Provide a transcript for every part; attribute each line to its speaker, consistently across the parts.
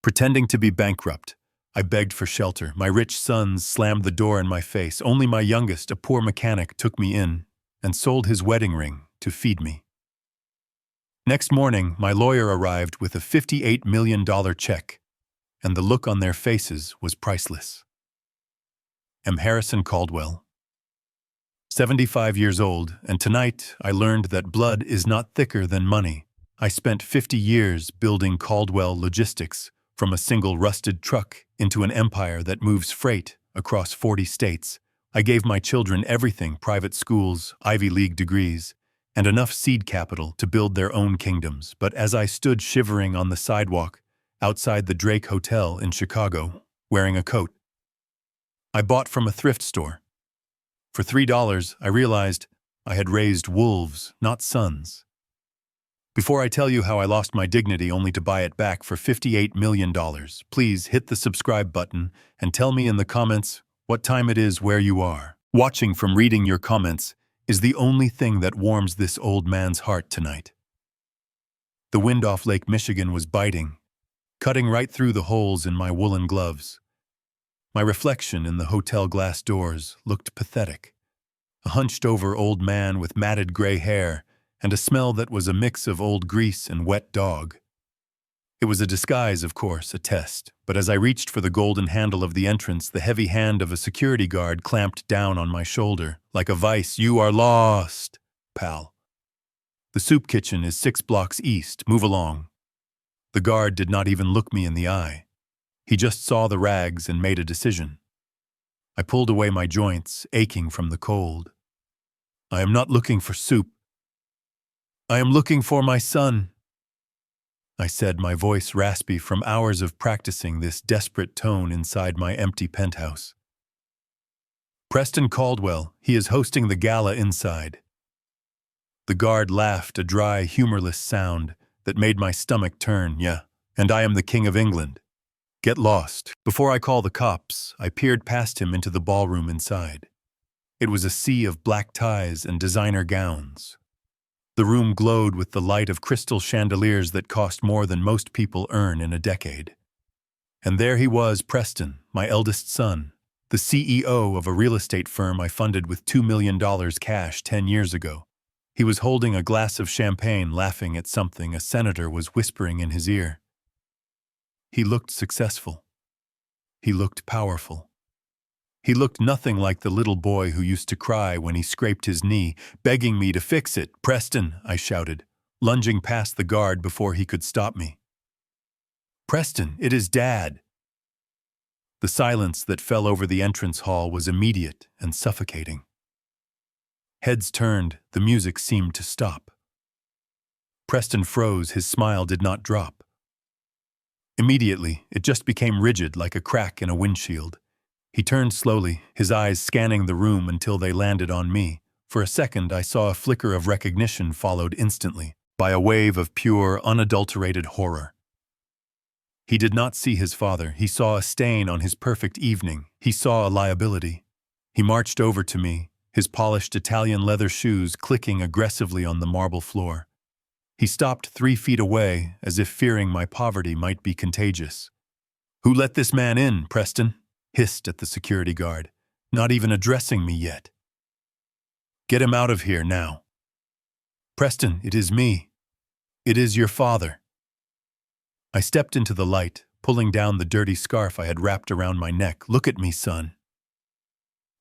Speaker 1: Pretending to be bankrupt, I begged for shelter. My rich sons slammed the door in my face. Only my youngest, a poor mechanic, took me in and sold his wedding ring to feed me. Next morning, my lawyer arrived with a $58 million check, and the look on their faces was priceless. I'm Harrison Caldwell, 75 years old, and tonight I learned that blood is not thicker than money. I spent 50 years building Caldwell Logistics, from a single rusted truck into an empire that moves freight across 40 states. I gave my children everything: private schools, Ivy League degrees, and enough seed capital to build their own kingdoms. But as I stood shivering on the sidewalk outside the Drake Hotel in Chicago, wearing a coat I bought from a thrift store for $3, I realized I had raised wolves, not sons. Before I tell you how I lost my dignity only to buy it back for $58 million, please hit the subscribe button and tell me in the comments what time it is where you are. Watching from reading your comments is the only thing that warms this old man's heart tonight. The wind off Lake Michigan was biting, cutting right through the holes in my woolen gloves. My reflection in the hotel glass doors looked pathetic. A hunched-over old man with matted gray hair and a smell that was a mix of old grease and wet dog. It was a disguise, of course, a test, but as I reached for the golden handle of the entrance, the heavy hand of a security guard clamped down on my shoulder. Like a vice. "You are lost, pal. The soup kitchen is 6 blocks east. Move along." The guard did not even look me in the eye. He just saw the rags and made a decision. I pulled away my joints, aching from the cold. "I am not looking for soup. I am looking for my son," I said, my voice raspy from hours of practicing this desperate tone inside my empty penthouse. "Preston Caldwell, he is hosting the gala inside." The guard laughed, a dry, humorless sound that made my stomach turn. "Yeah, and I am the King of England. Get lost." Before I call the cops, I peered past him into the ballroom inside. It was a sea of black ties and designer gowns. The room glowed with the light of crystal chandeliers that cost more than most people earn in a decade. And there he was, Preston, my eldest son, the CEO of a real estate firm I funded with $2 million cash 10 years ago. He was holding a glass of champagne, laughing at something a senator was whispering in his ear. He looked successful. He looked powerful. He looked nothing like the little boy who used to cry when he scraped his knee, begging me to fix it. "Preston," I shouted, lunging past the guard before he could stop me. "Preston, it is Dad." The silence that fell over the entrance hall was immediate and suffocating. Heads turned, the music seemed to stop. Preston froze, his smile did not drop. Immediately, it just became rigid like a crack in a windshield. He turned slowly, his eyes scanning the room until they landed on me. For a second, I saw a flicker of recognition followed instantly by a wave of pure, unadulterated horror. He did not see his father. He saw a stain on his perfect evening. He saw a liability. He marched over to me, his polished Italian leather shoes clicking aggressively on the marble floor. He stopped 3 feet away, as if fearing my poverty might be contagious. "Who let this man in, Preston?" hissed at the security guard, not even addressing me yet. "Get him out of here now." "Preston, it is me. It is your father." I stepped into the light, pulling down the dirty scarf I had wrapped around my neck. "Look at me, son."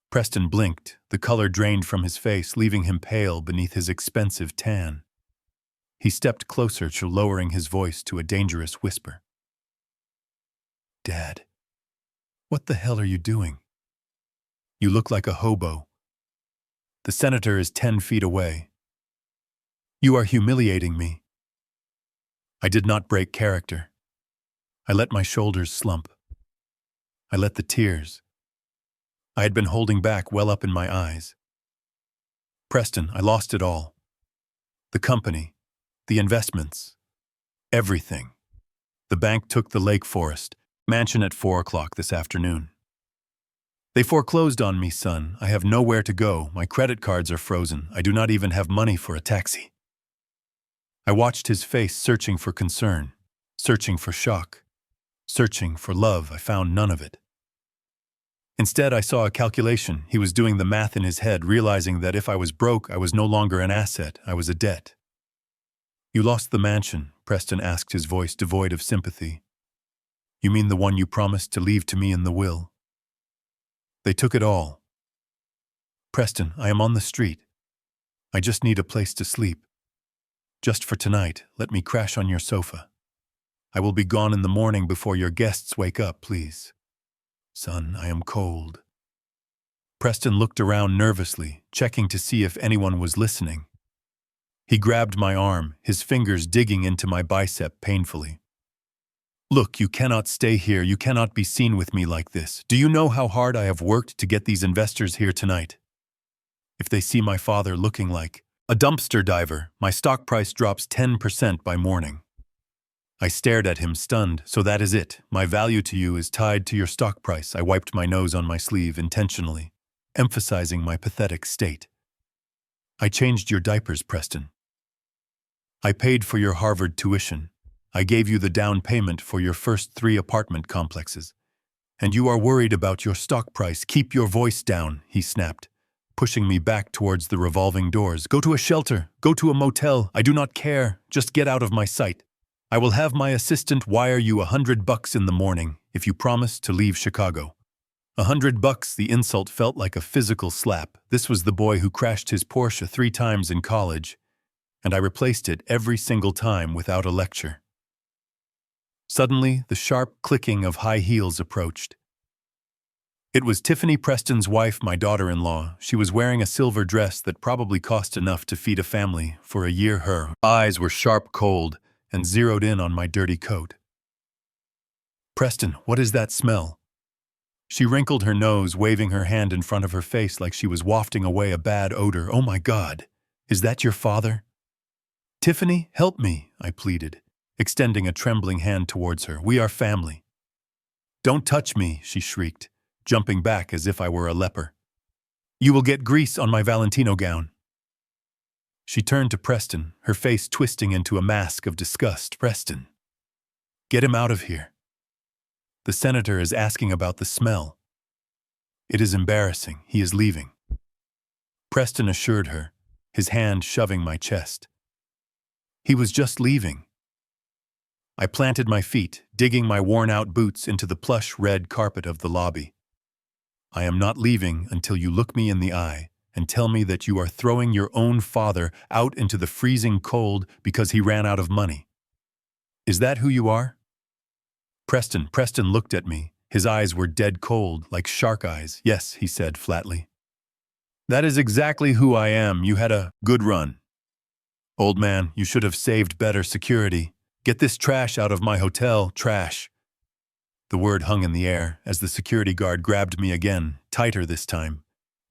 Speaker 1: Preston blinked, the color drained from his face, leaving him pale beneath his expensive tan. He stepped closer, lowering his voice to a dangerous whisper. "Dad, what the hell are you doing? You look like a hobo. The senator is 10 feet away. You are humiliating me." I did not break character. I let my shoulders slump. I let the tears I had been holding back well up in my eyes. "Preston, I lost it all. The company, the investments, everything. The bank took the Lake Forest mansion at 4 o'clock this afternoon. They foreclosed on me, son. I have nowhere to go. My credit cards are frozen. I do not even have money for a taxi." I watched his face, searching for concern, searching for shock. Searching for love, I found none of it. Instead, I saw a calculation. He was doing the math in his head, realizing that if I was broke, I was no longer an asset, I was a debt. You lost the mansion, Preston asked, his voice devoid of sympathy. You mean the one you promised to leave to me in the will? They took it all. Preston, I am on the street. I just need a place to sleep. Just for tonight, let me crash on your sofa. I will be gone in the morning before your guests wake up, please. Son, I am cold. Preston looked around nervously, checking to see if anyone was listening. He grabbed my arm, his fingers digging into my bicep painfully. Look, you cannot stay here. You cannot be seen with me like this. Do you know how hard I have worked to get these investors here tonight? If they see my father looking like a dumpster diver, my stock price drops 10% by morning. I stared at him, stunned. So that is it. My value to you is tied to your stock price. I wiped my nose on my sleeve intentionally, emphasizing my pathetic state. I changed your diapers, Preston. I paid for your Harvard tuition. I gave you the down payment for your first 3 apartment complexes. And you are worried about your stock price. Keep your voice down, he snapped, pushing me back towards the revolving doors. Go to a shelter. Go to a motel. I do not care. Just get out of my sight. I will have my assistant wire you $100 in the morning if you promise to leave Chicago. $100, the insult felt like a physical slap. This was the boy who crashed his Porsche 3 times in college, and I replaced it every single time without a lecture. Suddenly, the sharp clicking of high heels approached. It was Tiffany Preston's wife, my daughter-in-law. She was wearing a silver dress that probably cost enough to feed a family for a year. Her eyes were sharp, cold, and zeroed in on my dirty coat. Preston, what is that smell? She wrinkled her nose, waving her hand in front of her face like she was wafting away a bad odor. Oh my God, is that your father? Tiffany, help me, I pleaded, extending a trembling hand towards her. We are family. Don't touch me, she shrieked, jumping back as if I were a leper. You will get grease on my Valentino gown. She turned to Preston, her face twisting into a mask of disgust. Preston, get him out of here. The senator is asking about the smell. It is embarrassing. He is leaving. Preston assured her, his hand shoving my chest. He was just leaving. I planted my feet, digging my worn-out boots into the plush red carpet of the lobby. I am not leaving until you look me in the eye and tell me that you are throwing your own father out into the freezing cold because he ran out of money. Is that who you are? Preston looked at me. His eyes were dead cold, like shark eyes. Yes, he said flatly. That is exactly who I am. You had a good run. Old man, you should have saved better security. Get this trash out of my hotel, trash. The word hung in the air as the security guard grabbed me again, tighter this time.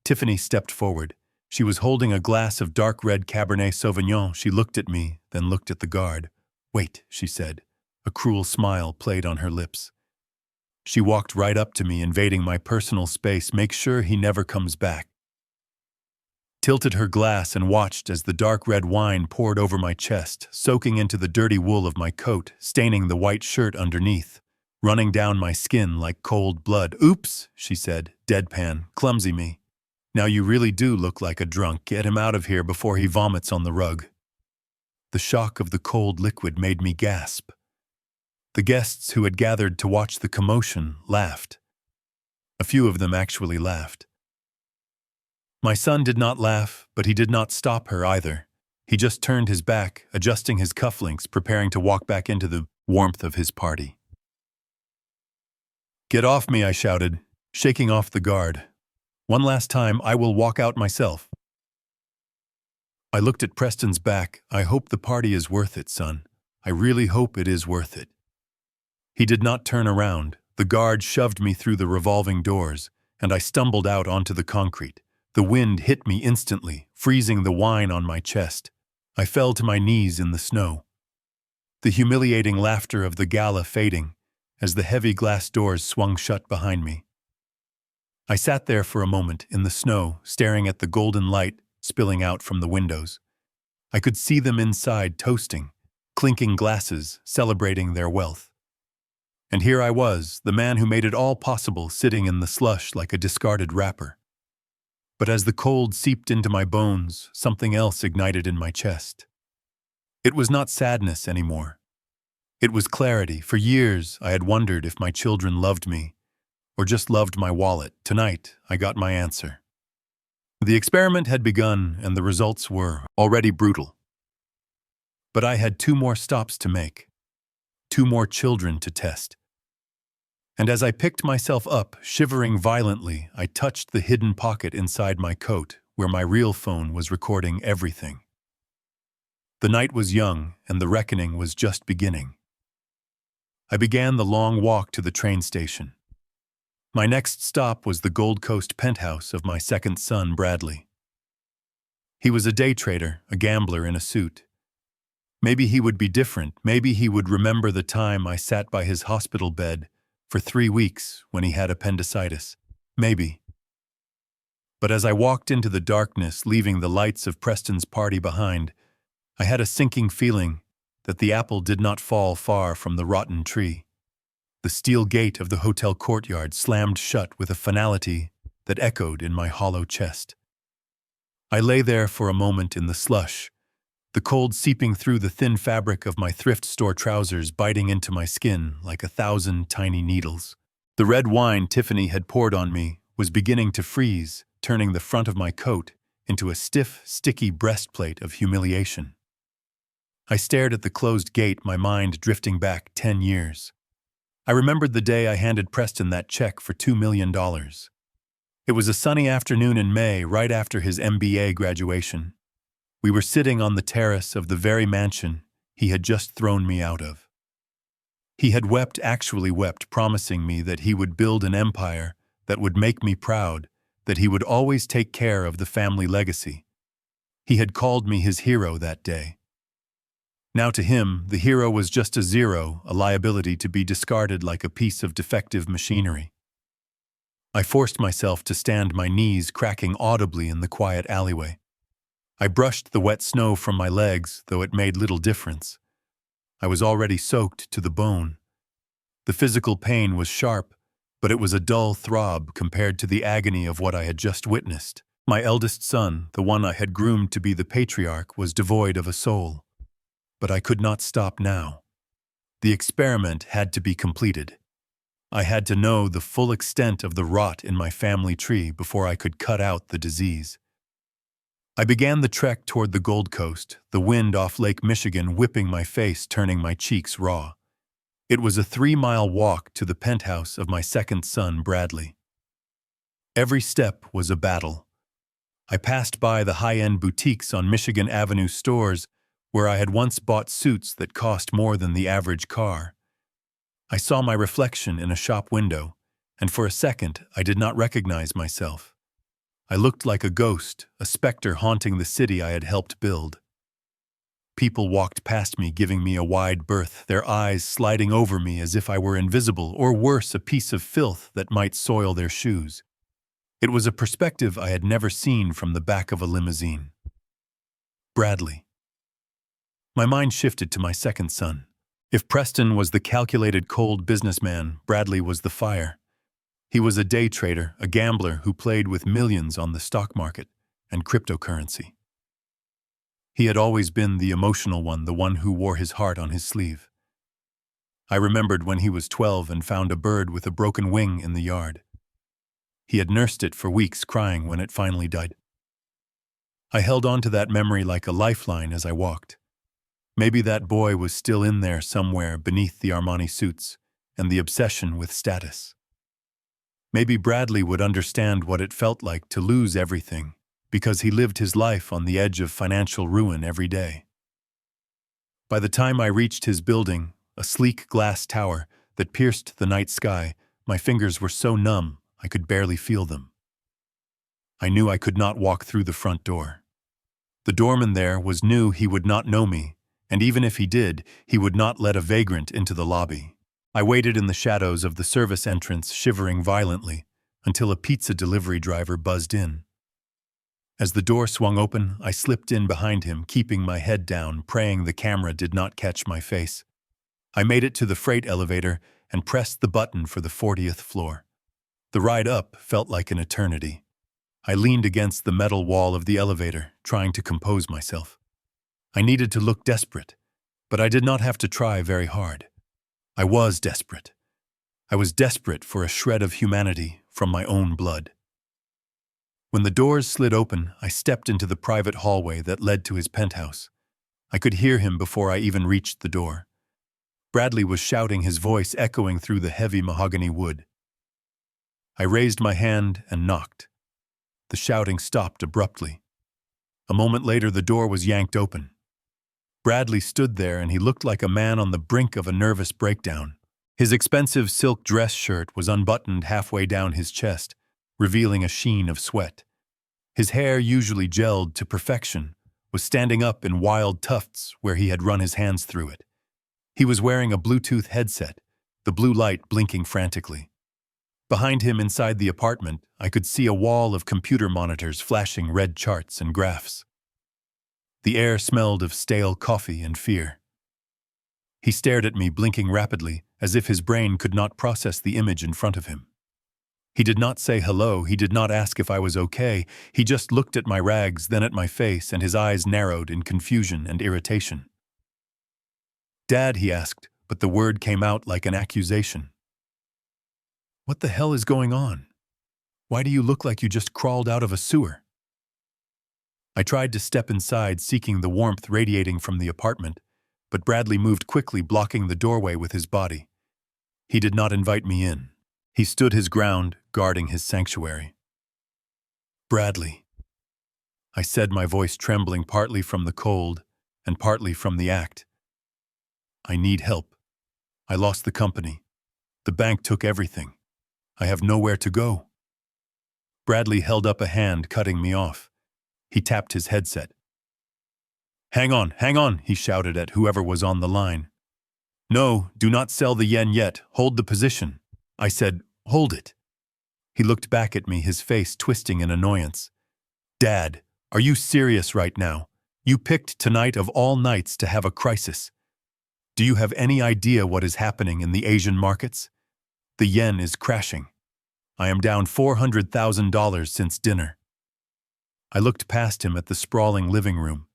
Speaker 1: Tiffany stepped forward. She was holding a glass of dark red Cabernet Sauvignon. She looked at me, then looked at the guard. Wait, she said. A cruel smile played on her lips. She walked right up to me, invading my personal space. Make sure he never comes back. Tilted her glass and watched as the dark red wine poured over my chest, soaking into the dirty wool of my coat, staining the white shirt underneath, running down my skin like cold blood. Oops, she said, deadpan, clumsy me. Now you really do look like a drunk. Get him out of here before he vomits on the rug. The shock of the cold liquid made me gasp. The guests who had gathered to watch the commotion laughed. A few of them actually laughed. My son did not laugh, but he did not stop her either. He just turned his back, adjusting his cufflinks, preparing to walk back into the warmth of his party. Get off me, I shouted, shaking off the guard. One last time, I will walk out myself. I looked at Preston's back. I hope the party is worth it, son. I really hope it is worth it. He did not turn around. The guard shoved me through the revolving doors, and I stumbled out onto the concrete. The wind hit me instantly, freezing the wine on my chest. I fell to my knees in the snow. The humiliating laughter of the gala fading as the heavy glass doors swung shut behind me. I sat there for a moment in the snow, staring at the golden light spilling out from the windows. I could see them inside toasting, clinking glasses, celebrating their wealth. And here I was, the man who made it all possible, sitting in the slush like a discarded wrapper. But as the cold seeped into my bones, something else ignited in my chest. It was not sadness anymore. It was clarity. For years, I had wondered if my children loved me, or just loved my wallet. Tonight, I got my answer. The experiment had begun, and the results were already brutal. But I had 2 more stops to make, 2 more children to test. And as I picked myself up, shivering violently, I touched the hidden pocket inside my coat, where my real phone was recording everything. The night was young, and the reckoning was just beginning. I began the long walk to the train station. My next stop was the Gold Coast penthouse of my second son, Bradley. He was a day trader, a gambler in a suit. Maybe he would be different. Maybe he would remember the time I sat by his hospital bed for 3 weeks when he had appendicitis. Maybe. But as I walked into the darkness, leaving the lights of Preston's party behind, I had a sinking feeling that the apple did not fall far from the rotten tree. The steel gate of the hotel courtyard slammed shut with a finality that echoed in my hollow chest. I lay there for a moment in the slush, the cold seeping through the thin fabric of my thrift store trousers, biting into my skin like 1,000 tiny needles. The red wine Tiffany had poured on me was beginning to freeze, turning the front of my coat into a stiff, sticky breastplate of humiliation. I stared at the closed gate, my mind drifting back 10 years. I remembered the day I handed Preston that check for $2 million. It was a sunny afternoon in May, right after his MBA graduation. We were sitting on the terrace of the very mansion he had just thrown me out of. He had wept, actually wept, promising me that he would build an empire that would make me proud, that he would always take care of the family legacy. He had called me his hero that day. Now to him, the hero was just a zero, a liability to be discarded like a piece of defective machinery. I forced myself to stand, my knees cracking audibly in the quiet alleyway. I brushed the wet snow from my legs, though it made little difference. I was already soaked to the bone. The physical pain was sharp, but it was a dull throb compared to the agony of what I had just witnessed. My eldest son, the one I had groomed to be the patriarch, was devoid of a soul. But I could not stop now. The experiment had to be completed. I had to know the full extent of the rot in my family tree before I could cut out the disease. I began the trek toward the Gold Coast, the wind off Lake Michigan whipping my face, turning my cheeks raw. It was a 3-mile walk to the penthouse of my second son, Bradley. Every step was a battle. I passed by the high-end boutiques on Michigan Avenue, stores where I had once bought suits that cost more than the average car. I saw my reflection in a shop window, and for a second I did not recognize myself. I looked like a ghost, a specter haunting the city I had helped build. People walked past me, giving me a wide berth, their eyes sliding over me as if I were invisible, or worse, a piece of filth that might soil their shoes. It was a perspective I had never seen from the back of a limousine. Bradley. My mind shifted to my second son. If Preston was the calculated, cold businessman, Bradley was the fire. He was a day trader, a gambler who played with millions on the stock market and cryptocurrency. He had always been the emotional one, the one who wore his heart on his sleeve. I remembered when he was 12 and found a bird with a broken wing in the yard. He had nursed it for weeks, crying when it finally died. I held on to that memory like a lifeline as I walked. Maybe that boy was still in there somewhere beneath the Armani suits and the obsession with status. Maybe Bradley would understand what it felt like to lose everything, because he lived his life on the edge of financial ruin every day. By the time I reached his building, a sleek glass tower that pierced the night sky, my fingers were so numb I could barely feel them. I knew I could not walk through the front door. The doorman there was new. He would not know me, and even if he did, he would not let a vagrant into the lobby. I waited in the shadows of the service entrance, shivering violently, until a pizza delivery driver buzzed in. As the door swung open, I slipped in behind him, keeping my head down, praying the camera did not catch my face. I made it to the freight elevator and pressed the button for the 40th floor. The ride up felt like an eternity. I leaned against the metal wall of the elevator, trying to compose myself. I needed to look desperate, but I did not have to try very hard. I was desperate. I was desperate for a shred of humanity from my own blood. When the doors slid open, I stepped into the private hallway that led to his penthouse. I could hear him before I even reached the door. Bradley was shouting, his voice echoing through the heavy mahogany wood. I raised my hand and knocked. The shouting stopped abruptly. A moment later, the door was yanked open. Bradley stood there, and he looked like a man on the brink of a nervous breakdown. His expensive silk dress shirt was unbuttoned halfway down his chest, revealing a sheen of sweat. His hair, usually gelled to perfection, was standing up in wild tufts where he had run his hands through it. He was wearing a Bluetooth headset, the blue light blinking frantically. Behind him inside the apartment, I could see a wall of computer monitors flashing red charts and graphs. The air smelled of stale coffee and fear. He stared at me, blinking rapidly, as if his brain could not process the image in front of him. He did not say hello, he did not ask if I was okay, he just looked at my rags, then at my face, and his eyes narrowed in confusion and irritation. "Dad," he asked, but the word came out like an accusation. "What the hell is going on? Why do you look like you just crawled out of a sewer?" I tried to step inside, seeking the warmth radiating from the apartment, but Bradley moved quickly, blocking the doorway with his body. He did not invite me in. He stood his ground, guarding his sanctuary. "Bradley," I said, my voice trembling partly from the cold and partly from the act. "I need help. I lost the company. The bank took everything. I have nowhere to go." Bradley held up a hand, cutting me off. He tapped his headset. Hang on," he shouted at whoever was on the line. "No, do not sell the yen yet. Hold the position." I said, "Hold it." He looked back at me, his face twisting in annoyance. "Dad, are you serious right now? You picked tonight of all nights to have a crisis. Do you have any idea what is happening in the Asian markets? The yen is crashing. I am down $400,000 since dinner." I looked past him at the sprawling living room.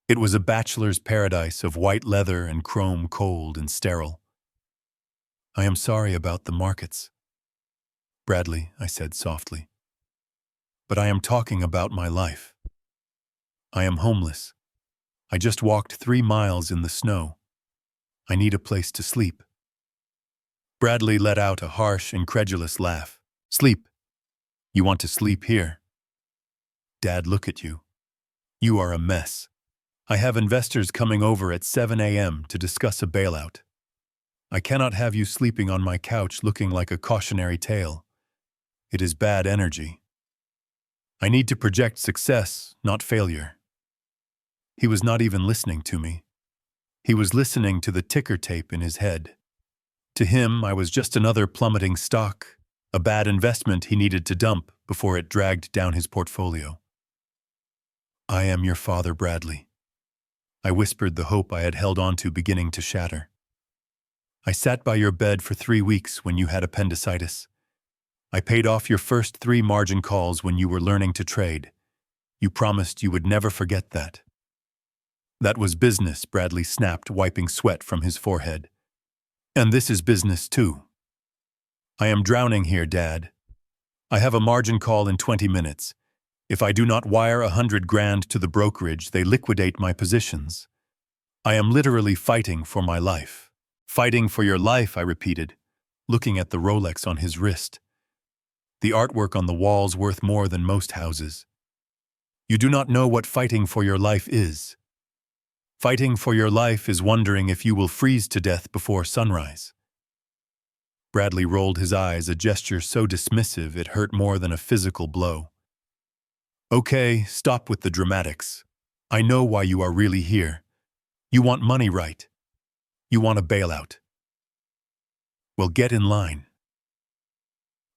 Speaker 1: It was a bachelor's paradise of white leather and chrome, cold and sterile. "I am sorry about the markets, Bradley," I said softly. "But I am talking about my life. I am homeless. I just walked 3 miles in the snow. I need a place to sleep." Bradley let out a harsh, incredulous laugh. "Sleep? You want to sleep here? Dad, look at you. You are a mess. I have investors coming over at 7 a.m. to discuss a bailout. I cannot have you sleeping on my couch looking like a cautionary tale. It is bad energy. I need to project success, not failure." He was not even listening to me. He was listening to the ticker tape in his head. To him, I was just another plummeting stock, a bad investment he needed to dump before it dragged down his portfolio. "I am your father, Bradley." I whispered, the hope I had held on to beginning to shatter. "I sat by your bed for 3 weeks when you had appendicitis. I paid off your first 3 margin calls when you were learning to trade. You promised you would never forget that." "That was business," Bradley snapped, wiping sweat from his forehead. "And this is business too. I am drowning here, Dad. I have a margin call in 20 minutes. If I do not wire 100 grand to the brokerage, they liquidate my positions. I am literally fighting for my life." "Fighting for your life," I repeated, looking at the Rolex on his wrist. The artwork on the wall's worth more than most houses. "You do not know what fighting for your life is. Fighting for your life is wondering if you will freeze to death before sunrise." Bradley rolled his eyes, a gesture so dismissive it hurt more than a physical blow. "Okay, stop with the dramatics. I know why you are really here. You want money, right? You want a bailout. Well, get in line."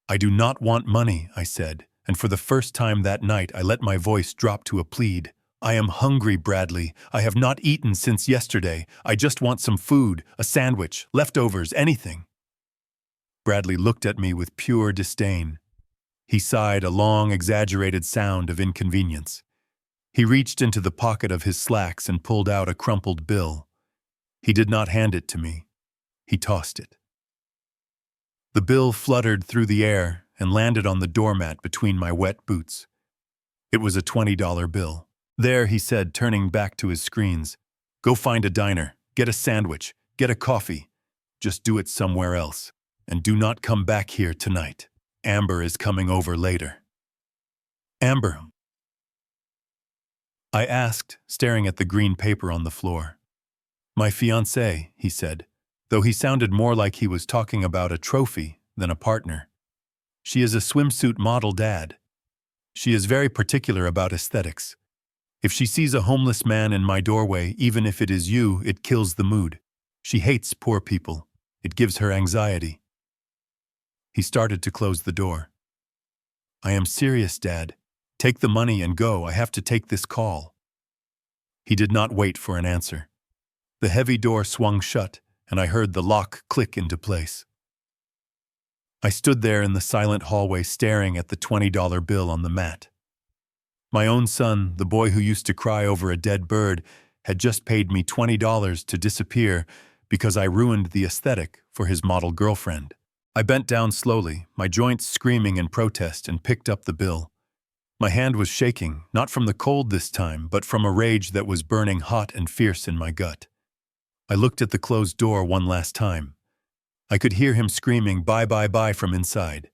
Speaker 1: "I do not want money," I said, and for the first time that night I let my voice drop to a plead. "I am hungry, Bradley. I have not eaten since yesterday. I just want some food, a sandwich, leftovers, anything." Bradley looked at me with pure disdain. He sighed a long, exaggerated sound of inconvenience. He reached into the pocket of his slacks and pulled out a crumpled bill. He did not hand it to me. He tossed it. The bill fluttered through the air and landed on the doormat between my wet boots. It was a $20 bill. "There," he said, turning back to his screens. "Go find a diner, get a sandwich, get a coffee. Just do it somewhere else. And do not come back here tonight. Amber is coming over later." "Amber?" I asked, staring at the green paper on the floor. "My fiancée," he said, though he sounded more like he was talking about a trophy than a partner. "She is a swimsuit model, Dad. She is very particular about aesthetics. If she sees a homeless man in my doorway, even if it is you, it kills the mood. She hates poor people. It gives her anxiety." He started to close the door. "I am serious, Dad. Take the money and go. I have to take this call." He did not wait for an answer. The heavy door swung shut, and I heard the lock click into place. I stood there in the silent hallway staring at the $20 bill on the mat. My own son, the boy who used to cry over a dead bird, had just paid me $20 to disappear because I ruined the aesthetic for his model girlfriend. I bent down slowly, my joints screaming in protest, and picked up the bill. My hand was shaking, not from the cold this time, but from a rage that was burning hot and fierce in my gut. I looked at the closed door one last time. I could hear him screaming, "Bye, bye, bye," from inside.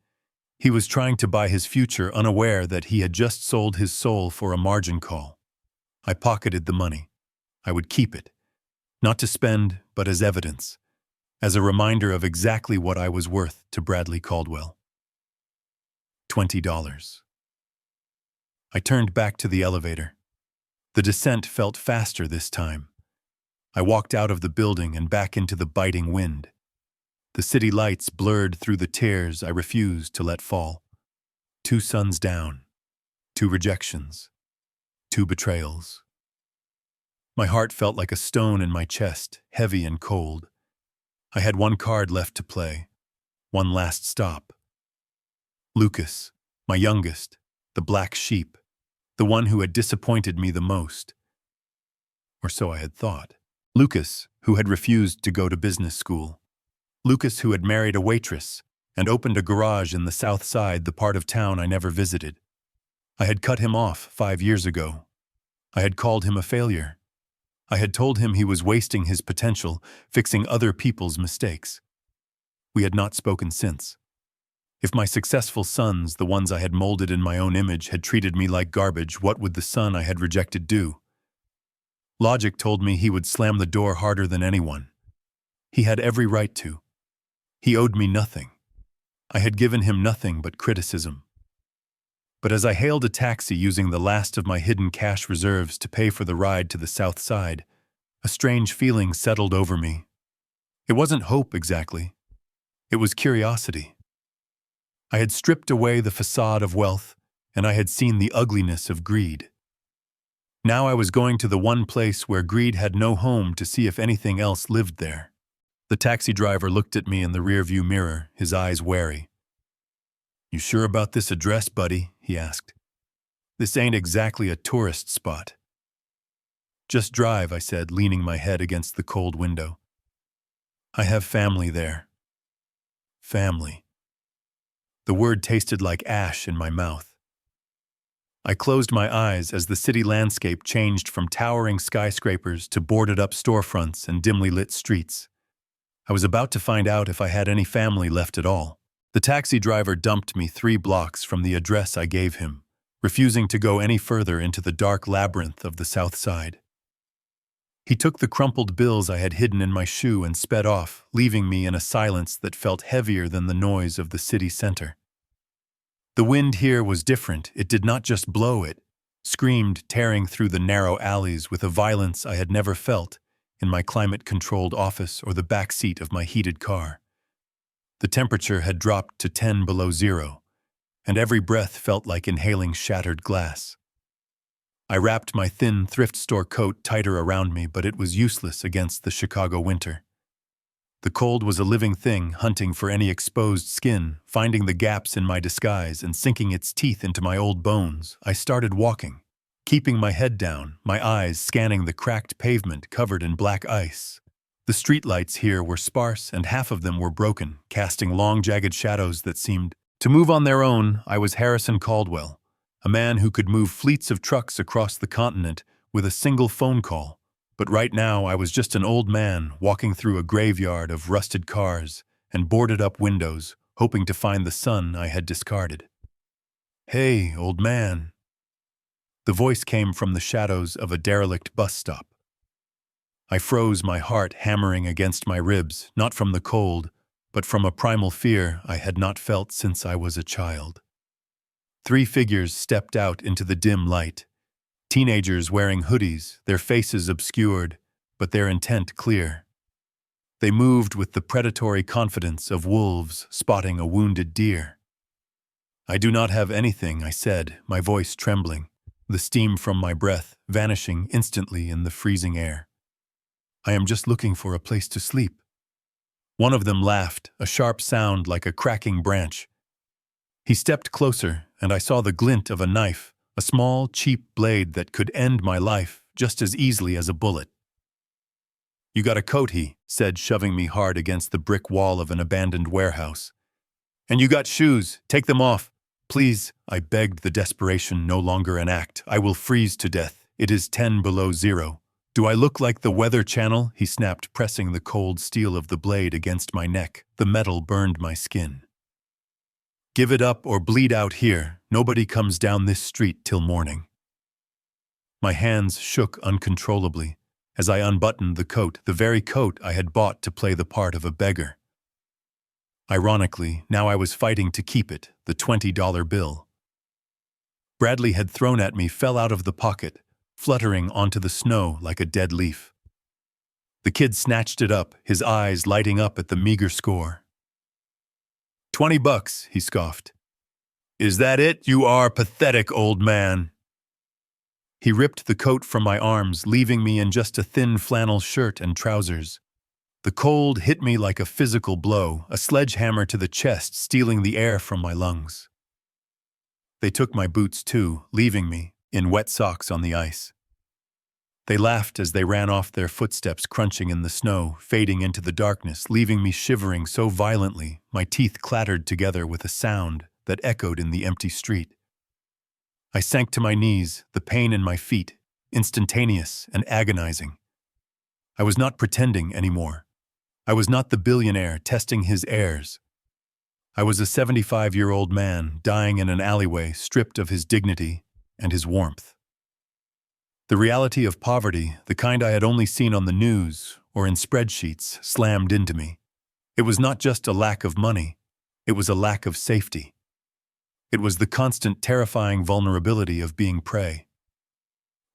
Speaker 1: He was trying to buy his future, unaware that he had just sold his soul for a margin call. I pocketed the money. I would keep it. Not to spend, but as evidence. As a reminder of exactly what I was worth to Bradley Caldwell. $20. I turned back to the elevator. The descent felt faster this time. I walked out of the building and back into the biting wind. The city lights blurred through the tears I refused to let fall. 2 suns down. 2 rejections. 2 betrayals. My heart felt like a stone in my chest, heavy and cold. I had one card left to play. One last stop. Lucas, my youngest, the black sheep, the one who had disappointed me the most. Or so I had thought. Lucas, who had refused to go to business school. Lucas, who had married a waitress and opened a garage in the South Side, the part of town I never visited. I had cut him off 5 years ago. I had called him a failure. I had told him he was wasting his potential, fixing other people's mistakes. We had not spoken since. If my successful sons, the ones I had molded in my own image, had treated me like garbage, what would the son I had rejected do? Logic told me he would slam the door harder than anyone. He had every right to. He owed me nothing. I had given him nothing but criticism. But as I hailed a taxi using the last of my hidden cash reserves to pay for the ride to the South Side, a strange feeling settled over me. It wasn't hope exactly. It was curiosity. I had stripped away the facade of wealth, and I had seen the ugliness of greed. Now I was going to the one place where greed had no home to see if anything else lived there. The taxi driver looked at me in the rearview mirror, his eyes wary. "You sure about this address, buddy?" he asked. "This ain't exactly a tourist spot." "Just drive," I said, leaning my head against the cold window. "I have family there." Family. The word tasted like ash in my mouth. I closed my eyes as the city landscape changed from towering skyscrapers to boarded-up storefronts and dimly lit streets. I was about to find out if I had any family left at all. The taxi driver dumped me 3 blocks from the address I gave him, refusing to go any further into the dark labyrinth of the South Side. He took the crumpled bills I had hidden in my shoe and sped off, leaving me in a silence that felt heavier than the noise of the city center. The wind here was different. It did not just blow, it screamed, tearing through the narrow alleys with a violence I had never felt in my climate-controlled office or the back seat of my heated car. The temperature had dropped to 10 below zero, and every breath felt like inhaling shattered glass. I wrapped my thin thrift store coat tighter around me, but it was useless against the Chicago winter. The cold was a living thing, hunting for any exposed skin, finding the gaps in my disguise and sinking its teeth into my old bones. I started walking, keeping my head down, my eyes scanning the cracked pavement covered in black ice. The streetlights here were sparse and half of them were broken, casting long jagged shadows that seemed to move on their own. I was Harrison Caldwell, a man who could move fleets of trucks across the continent with a single phone call. But right now I was just an old man walking through a graveyard of rusted cars and boarded-up windows, hoping to find the son I had discarded. "Hey, old man." The voice came from the shadows of a derelict bus stop. I froze, my heart hammering against my ribs, not from the cold, but from a primal fear I had not felt since I was a child. 3 figures stepped out into the dim light. Teenagers wearing hoodies, their faces obscured, but their intent clear. They moved with the predatory confidence of wolves spotting a wounded deer. "I do not have anything," I said, my voice trembling, the steam from my breath vanishing instantly in the freezing air. "I am just looking for a place to sleep." One of them laughed, a sharp sound like a cracking branch. He stepped closer, and I saw the glint of a knife, a small, cheap blade that could end my life just as easily as a bullet. "You got a coat," he said, shoving me hard against the brick wall of an abandoned warehouse. "And you got shoes. Take them off." "Please," I begged, the desperation no longer an act. "I will freeze to death. It is 10 below zero." "Do I look like the Weather Channel?" he snapped, pressing the cold steel of the blade against my neck. The metal burned my skin. "Give it up or bleed out here. Nobody comes down this street till morning." My hands shook uncontrollably as I unbuttoned the coat, the very coat I had bought to play the part of a beggar. Ironically, now I was fighting to keep it, the $20 bill. Bradley had thrown at me fell out of the pocket, fluttering onto the snow like a dead leaf. The kid snatched it up, his eyes lighting up at the meager score. $20, he scoffed. "Is that it? You are pathetic, old man." He ripped the coat from my arms, leaving me in just a thin flannel shirt and trousers. The cold hit me like a physical blow, a sledgehammer to the chest, stealing the air from my lungs. They took my boots too, leaving me in wet socks on the ice. They laughed as they ran off, their footsteps crunching in the snow, fading into the darkness, leaving me shivering so violently my teeth clattered together with a sound that echoed in the empty street. I sank to my knees, the pain in my feet, instantaneous and agonizing. I was not pretending anymore. I was not the billionaire testing his heirs. I was a 75-year-old man dying in an alleyway, stripped of his dignity and his warmth. The reality of poverty, the kind I had only seen on the news or in spreadsheets, slammed into me. It was not just a lack of money, it was a lack of safety. It was the constant, terrifying vulnerability of being prey.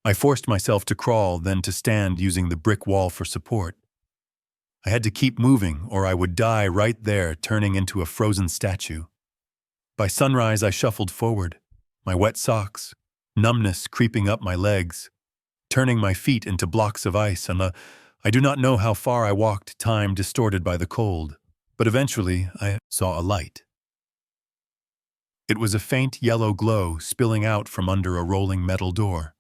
Speaker 1: I forced myself to crawl, then to stand, using the brick wall for support. I had to keep moving, or I would die right there, turning into a frozen statue. By sunrise, I shuffled forward, my wet socks, numbness creeping up my legs, turning my feet into blocks of ice, and I do not know how far I walked, time distorted by the cold, but eventually I saw a light. It was a faint yellow glow spilling out from under a rolling metal door.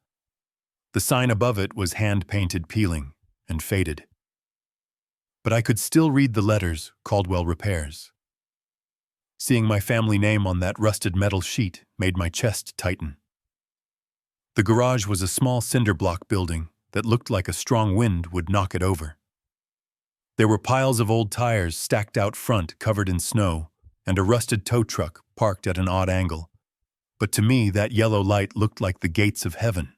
Speaker 1: The sign above it was hand-painted, peeling, and faded. But I could still read the letters, Caldwell Repairs. Seeing my family name on that rusted metal sheet made my chest tighten. The garage was a small cinder block building that looked like a strong wind would knock it over. There were piles of old tires stacked out front, covered in snow, and a rusted tow truck parked at an odd angle. But to me, that yellow light looked like the gates of heaven.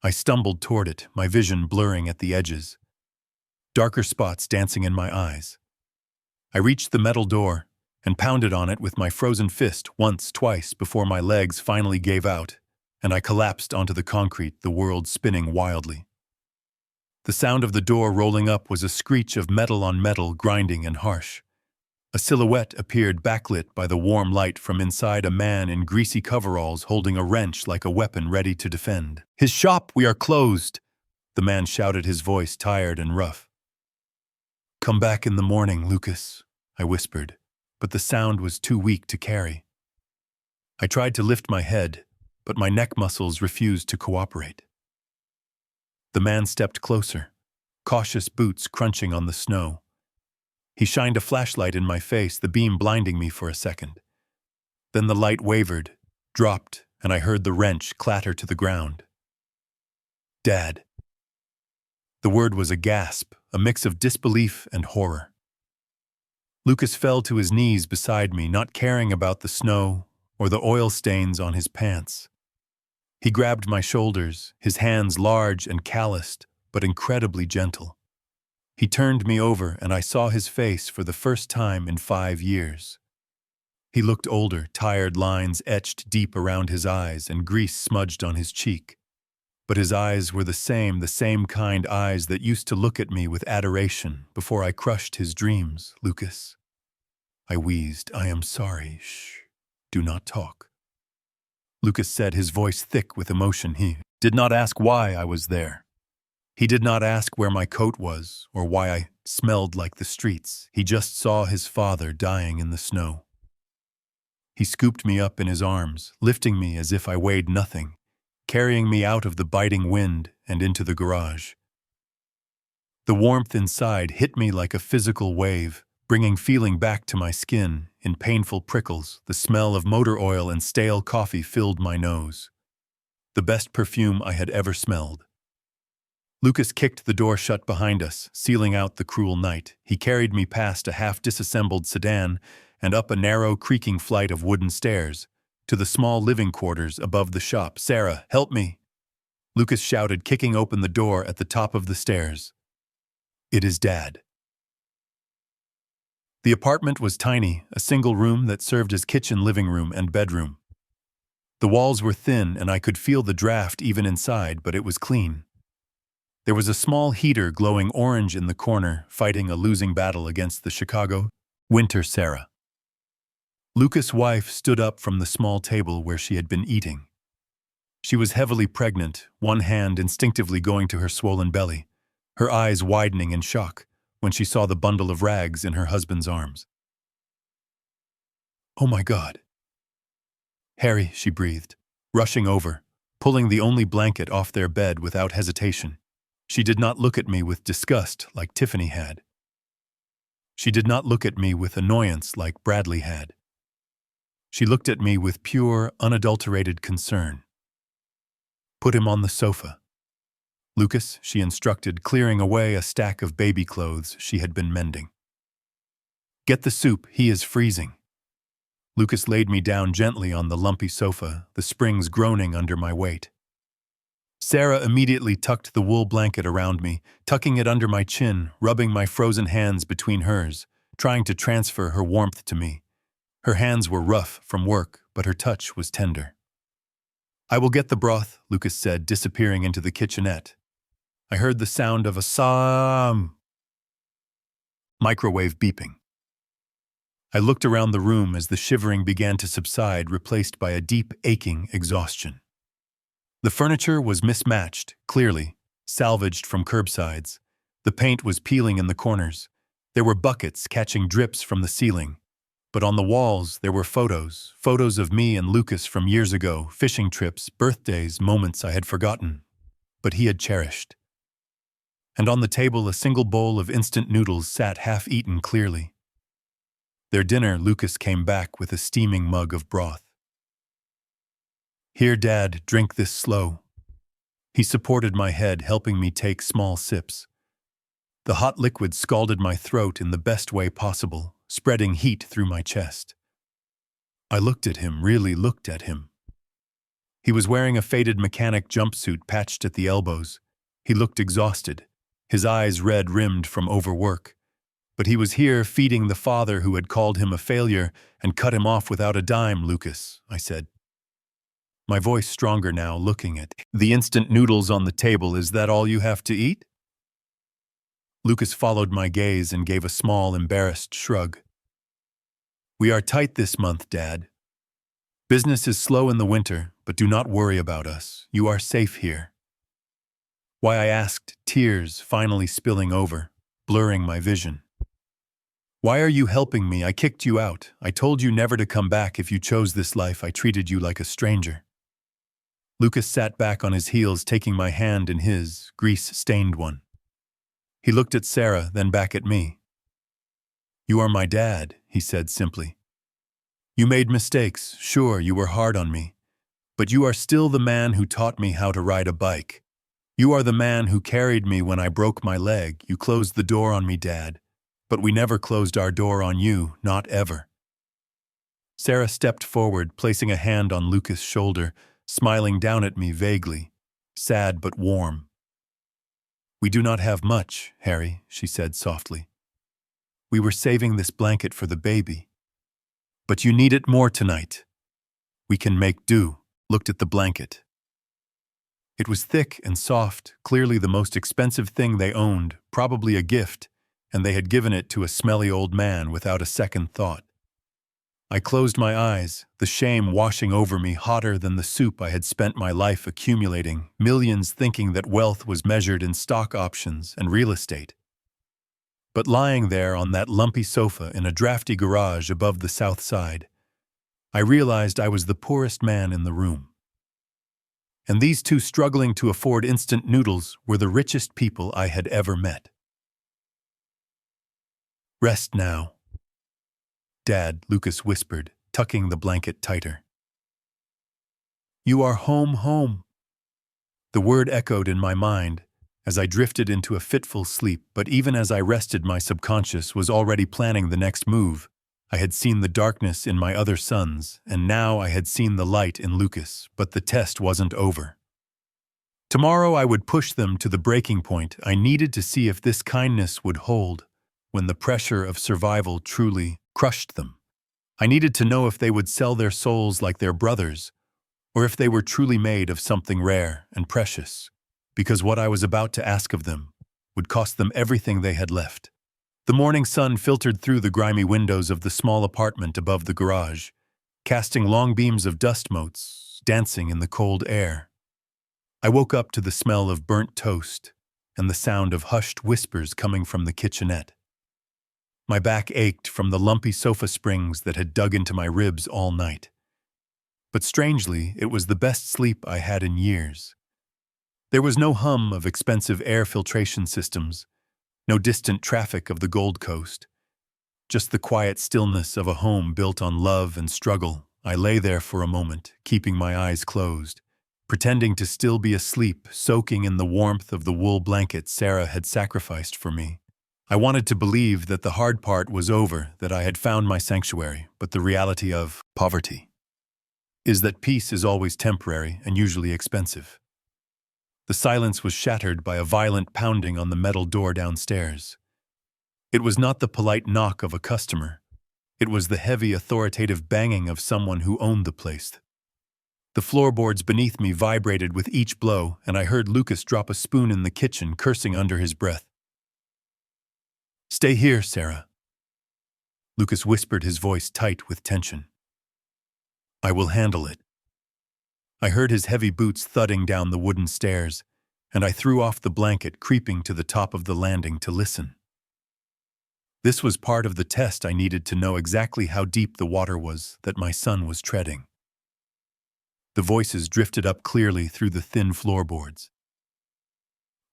Speaker 1: I stumbled toward it, my vision blurring at the edges, darker spots dancing in my eyes. I reached the metal door and pounded on it with my frozen fist once, twice, before my legs finally gave out, and I collapsed onto the concrete, the world spinning wildly. The sound of the door rolling up was a screech of metal on metal, grinding and harsh. A silhouette appeared, backlit by the warm light from inside, a man in greasy coveralls holding a wrench like a weapon ready to defend. "His shop, we are closed," the man shouted, his voice tired and rough. Come back in the morning, Lucas, I whispered, but the sound was too weak to carry. I tried to lift my head, but my neck muscles refused to cooperate. The man stepped closer, cautious boots crunching on the snow. He shined a flashlight in my face, the beam blinding me for a second. Then the light wavered, dropped, and I heard the wrench clatter to the ground. Dad. The word was a gasp, a mix of disbelief and horror. Lucas fell to his knees beside me, not caring about the snow or the oil stains on his pants. He grabbed my shoulders, his hands large and calloused, but incredibly gentle. He turned me over, and I saw his face for the first time in 5 years. He looked older, tired lines etched deep around his eyes and grease smudged on his cheek. But his eyes were the same kind eyes that used to look at me with adoration before I crushed his dreams, Lucas. I wheezed, I am sorry, shh, do not talk. Lucas said, his voice thick with emotion. He did not ask why I was there. He did not ask where my coat was or why I smelled like the streets. He just saw his father dying in the snow. He scooped me up in his arms, lifting me as if I weighed nothing, carrying me out of the biting wind and into the garage. The warmth inside hit me like a physical wave, bringing feeling back to my skin in painful prickles. The smell of motor oil and stale coffee filled my nose. The best perfume I had ever smelled. Lucas kicked the door shut behind us, sealing out the cruel night. He carried me past a half-disassembled sedan and up a narrow, creaking flight of wooden stairs to the small living quarters above the shop. Sarah, help me! Lucas shouted, kicking open the door at the top of the stairs. It is Dad. The apartment was tiny, a single room that served as kitchen, living room, and bedroom. The walls were thin and I could feel the draft even inside, but it was clean. There was a small heater glowing orange in the corner, fighting a losing battle against the Chicago winter. Sarah. Lucas' wife stood up from the small table where she had been eating. She was heavily pregnant, one hand instinctively going to her swollen belly, her eyes widening in shock when she saw the bundle of rags in her husband's arms. Oh my God. Harry, she breathed, rushing over, pulling the only blanket off their bed without hesitation. She did not look at me with disgust like Tiffany had. She did not look at me with annoyance like Bradley had. She looked at me with pure, unadulterated concern. Put him on the sofa. Lucas, she instructed, clearing away a stack of baby clothes she had been mending. Get the soup, he is freezing. Lucas laid me down gently on the lumpy sofa, the springs groaning under my weight. Sarah immediately tucked the wool blanket around me, tucking it under my chin, rubbing my frozen hands between hers, trying to transfer her warmth to me. Her hands were rough from work, but her touch was tender. I will get the broth, Lucas said, disappearing into the kitchenette. I heard the sound of a microwave beeping. I looked around the room as the shivering began to subside, replaced by a deep, aching exhaustion. The furniture was mismatched, clearly, salvaged from curbsides. The paint was peeling in the corners. There were buckets catching drips from the ceiling. But on the walls, there were photos of me and Lucas from years ago, fishing trips, birthdays, moments I had forgotten, but he had cherished. And on the table, a single bowl of instant noodles sat half-eaten clearly. Their dinner, Lucas came back with a steaming mug of broth. Here, Dad, drink this slow. He supported my head, helping me take small sips. The hot liquid scalded my throat in the best way possible, spreading heat through my chest. I looked at him, really looked at him. He was wearing a faded mechanic jumpsuit patched at the elbows. He looked exhausted, his eyes red-rimmed from overwork. But he was here feeding the father who had called him a failure and cut him off without a dime, Lucas, I said. My voice stronger now, looking at the instant noodles on the table. Is that all you have to eat? Lucas followed my gaze and gave a small, embarrassed shrug. We are tight this month, Dad. Business is slow in the winter, but do not worry about us. You are safe here. Why, I asked, tears finally spilling over, blurring my vision. Why are you helping me? I kicked you out. I told you never to come back if you chose this life. I treated you like a stranger. Lucas sat back on his heels, taking my hand in his, grease-stained one. He looked at Sarah, then back at me. You are my dad, he said simply. You made mistakes. Sure, you were hard on me. But you are still the man who taught me how to ride a bike. You are the man who carried me when I broke my leg. You closed the door on me, Dad. But we never closed our door on you, not ever. Sarah stepped forward, placing a hand on Lucas' shoulder, smiling down at me vaguely, sad but warm. We do not have much, Harry, she said softly. We were saving this blanket for the baby. But you need it more tonight. We can make do. Looked at the blanket. It was thick and soft, clearly the most expensive thing they owned, probably a gift, and they had given it to a smelly old man without a second thought. I closed my eyes, the shame washing over me hotter than the soup I had spent my life accumulating, millions thinking that wealth was measured in stock options and real estate. But lying there on that lumpy sofa in a drafty garage above the south side, I realized I was the poorest man in the room. And these two struggling to afford instant noodles were the richest people I had ever met. Rest now, Dad, Lucas whispered, tucking the blanket tighter. You are home, home. The word echoed in my mind as I drifted into a fitful sleep, but even as I rested, my subconscious was already planning the next move. I had seen the darkness in my other sons, and now I had seen the light in Lucas, but the test wasn't over. Tomorrow I would push them to the breaking point. I needed to see if this kindness would hold when the pressure of survival truly crushed them. I needed to know if they would sell their souls like their brothers, or if they were truly made of something rare and precious, because what I was about to ask of them would cost them everything they had left. The morning sun filtered through the grimy windows of the small apartment above the garage, casting long beams of dust motes, dancing in the cold air. I woke up to the smell of burnt toast and the sound of hushed whispers coming from the kitchenette. My back ached from the lumpy sofa springs that had dug into my ribs all night. But strangely, it was the best sleep I had in years. There was no hum of expensive air filtration systems, no distant traffic of the Gold Coast, just the quiet stillness of a home built on love and struggle. I lay there for a moment, keeping my eyes closed, pretending to still be asleep, soaking in the warmth of the wool blanket Sarah had sacrificed for me. I wanted to believe that the hard part was over, that I had found my sanctuary, but the reality of poverty is that peace is always temporary and usually expensive. The silence was shattered by a violent pounding on the metal door downstairs. It was not the polite knock of a customer. It was the heavy, authoritative banging of someone who owned the place. The floorboards beneath me vibrated with each blow, and I heard Lucas drop a spoon in the kitchen, cursing under his breath. Stay here, Sarah. Lucas whispered, his voice tight with tension. I will handle it. I heard his heavy boots thudding down the wooden stairs, and I threw off the blanket, creeping to the top of the landing to listen. This was part of the test. I needed to know exactly how deep the water was that my son was treading. The voices drifted up clearly through the thin floorboards.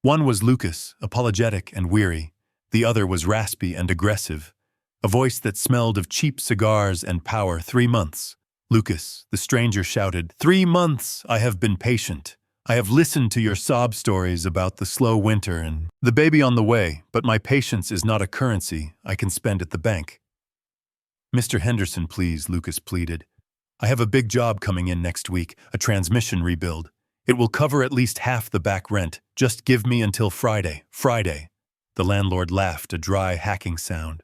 Speaker 1: One was Lucas, apologetic and weary. The other was raspy and aggressive, a voice that smelled of cheap cigars and power. 3 months. Lucas, the stranger shouted. 3 months! I have been patient. I have listened to your sob stories about the slow winter and the baby on the way, but my patience is not a currency I can spend at the bank. Mr. Henderson, please, Lucas pleaded. I have a big job coming in next week, a transmission rebuild. It will cover at least half the back rent. Just give me until Friday. Friday. The landlord laughed, a dry, hacking sound.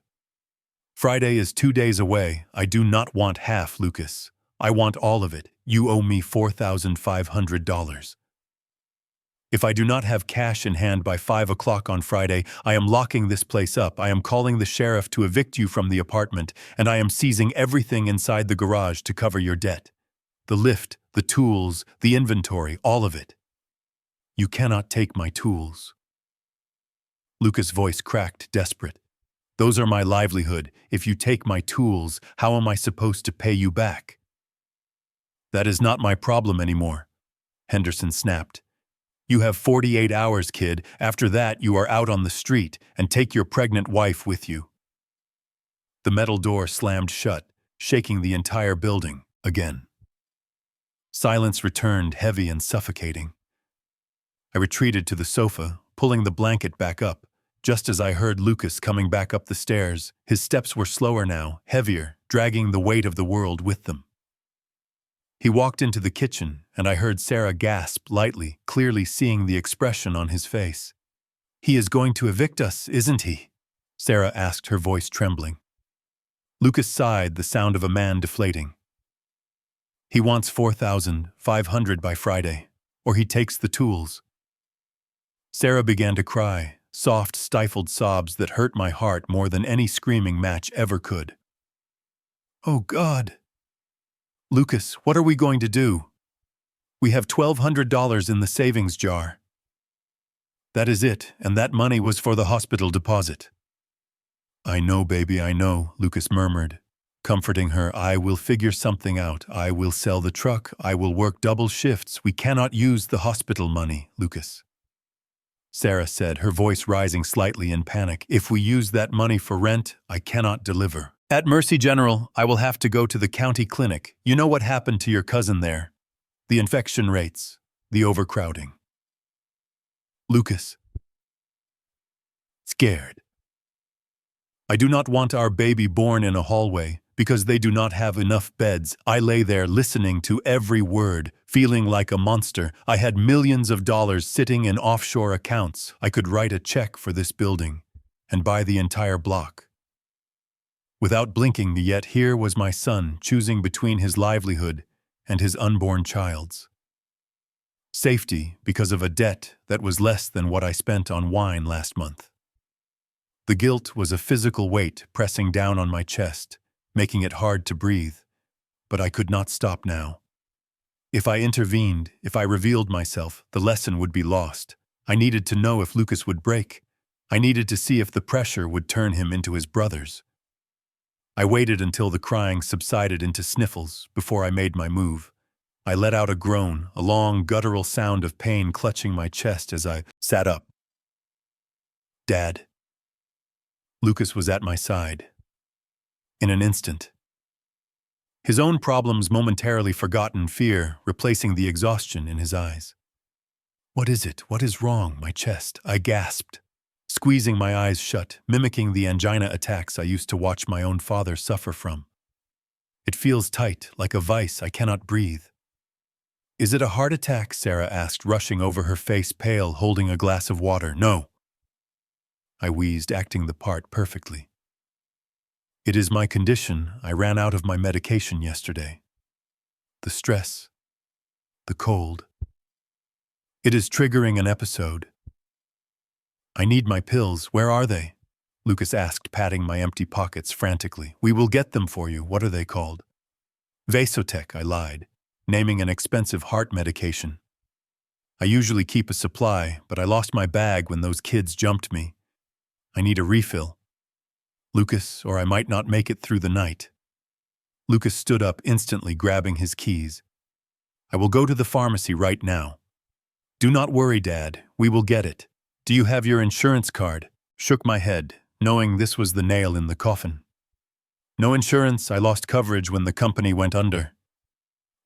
Speaker 1: Friday is 2 days away. I do not want half, Lucas. I want all of it. You owe me $4,500. If I do not have cash in hand by 5 o'clock on Friday, I am locking this place up. I am calling the sheriff to evict you from the apartment, and I am seizing everything inside the garage to cover your debt. The lift, the tools, the inventory, all of it. You cannot take my tools. Lucas' voice cracked, desperate. Those are my livelihood. If you take my tools, how am I supposed to pay you back? That is not my problem anymore, Henderson snapped. You have 48 hours, kid. After that, you are out on the street, and take your pregnant wife with you. The metal door slammed shut, shaking the entire building again. Silence returned, heavy and suffocating. I retreated to the sofa, pulling the blanket back up, just as I heard Lucas coming back up the stairs. His steps were slower now, heavier, dragging the weight of the world with them. He walked into the kitchen, and I heard Sarah gasp lightly, clearly seeing the expression on his face. "He is going to evict us, isn't he?" Sarah asked, her voice trembling. Lucas sighed, the sound of a man deflating. "He wants 4,500 by Friday, or he takes the tools." Sarah began to cry, soft, stifled sobs that hurt my heart more than any screaming match ever could. "Oh, God! Lucas, what are we going to do? We have $1,200 in the savings jar." "That is it, and that money was for the hospital deposit." "I know, baby, I know," Lucas murmured, comforting her. "I will figure something out. I will sell the truck. I will work double shifts. We cannot use the hospital money, Lucas." Sarah said, her voice rising slightly in panic. "If we use that money for rent, I cannot deliver. At Mercy General, I will have to go to the county clinic. You know what happened to your cousin there? The infection rates, the overcrowding." Lucas. Scared. "I do not want our baby born in a hallway, because they do not have enough beds." I lay there listening to every word, feeling like a monster. I had millions of dollars sitting in offshore accounts. I could write a check for this building and buy the entire block. Without blinking, yet here was my son choosing between his livelihood and his unborn child's. Safety because of a debt that was less than what I spent on wine last month. The guilt was a physical weight pressing down on my chest, making it hard to breathe. But I could not stop now. If I intervened, if I revealed myself, the lesson would be lost. I needed to know if Lucas would break. I needed to see if the pressure would turn him into his brothers. I waited until the crying subsided into sniffles before I made my move. I let out a groan, a long, guttural sound of pain clutching my chest as I sat up. "Dad." Lucas was at my side. In an instant. His own problems momentarily forgotten, fear replacing the exhaustion in his eyes. "What is it? What is wrong?" My chest, I gasped, squeezing my eyes shut, mimicking the angina attacks I used to watch my own father suffer from. "It feels tight, like a vice. I cannot breathe." "Is it a heart attack?" Sarah asked, rushing over, her face pale, holding a glass of water. "No." I wheezed, acting the part perfectly. "It is my condition. I ran out of my medication yesterday. The stress. The cold. It is triggering an episode. I need my pills. Where are they?" Lucas asked, patting my empty pockets frantically. "We will get them for you. What are they called?" "Vasotec," I lied, naming an expensive heart medication. "I usually keep a supply, but I lost my bag when those kids jumped me. I need a refill. Lucas, or I might not make it through the night." Lucas stood up instantly, grabbing his keys. "I will go to the pharmacy right now." "Do not worry, Dad. We will get it. Do you have your insurance card?" Shook my head, knowing this was the nail in the coffin. "No insurance. I lost coverage when the company went under."